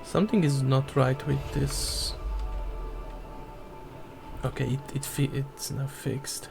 Something is not right with this. Okay, it's now fixed.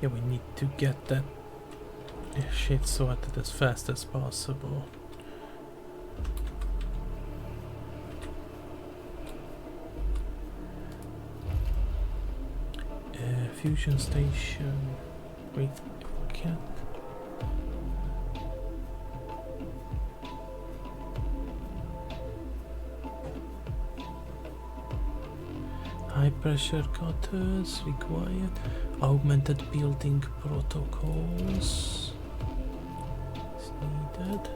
Yeah, we need to get that shit sorted as fast as possible. Fusion station. Wait, can't. High pressure gutters required. Augmented building protocols is needed.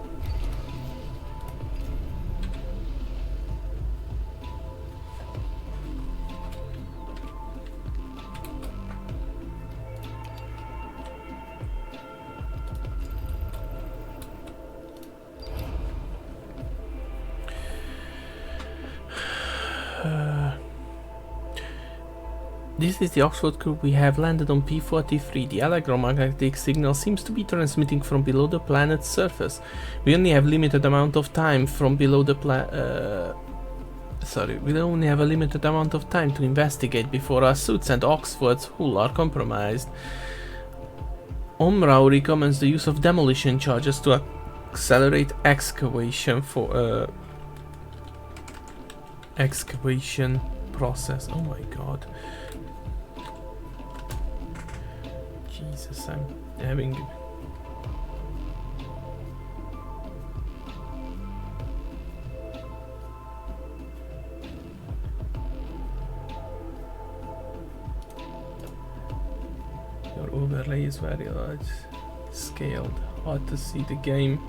This is the Oxford group. We have landed on P43. The electromagnetic signal seems to be transmitting from below the planet's surface. We only have limited amount of time from below the we only have a limited amount of time to investigate before our suits and Oxford's hull are compromised. Omrau recommends the use of demolition charges to accelerate excavation for excavation process. Oh my god. Jesus, I'm having... Your overlay is very large scaled. Hard to see the game.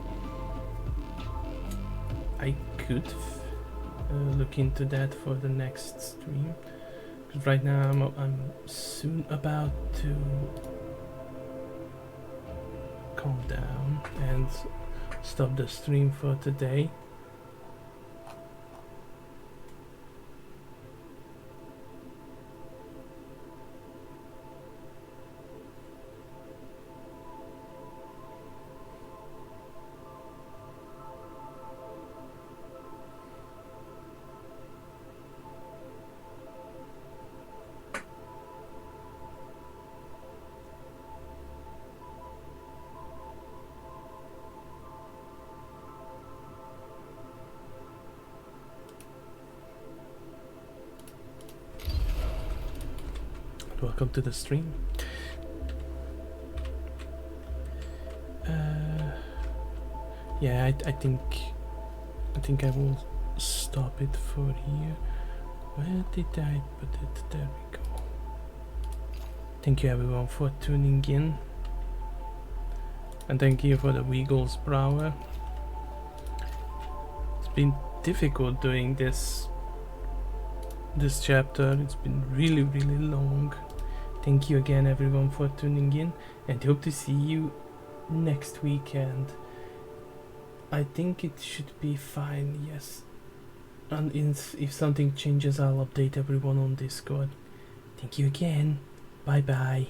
I could look into that for the next stream. Because right now I'm soon about to calm down and stop the stream for today. Welcome to the stream. Yeah, I think I will stop it for here. Where did I put it? There we go. Thank you everyone for tuning in, and thank you for the Weagle's Brower. It's been difficult doing this chapter. It's been really long. Thank you again everyone for tuning in, and hope to see you next weekend. I think it should be fine, yes. And if something changes, I'll update everyone on Discord. Thank you again. Bye bye.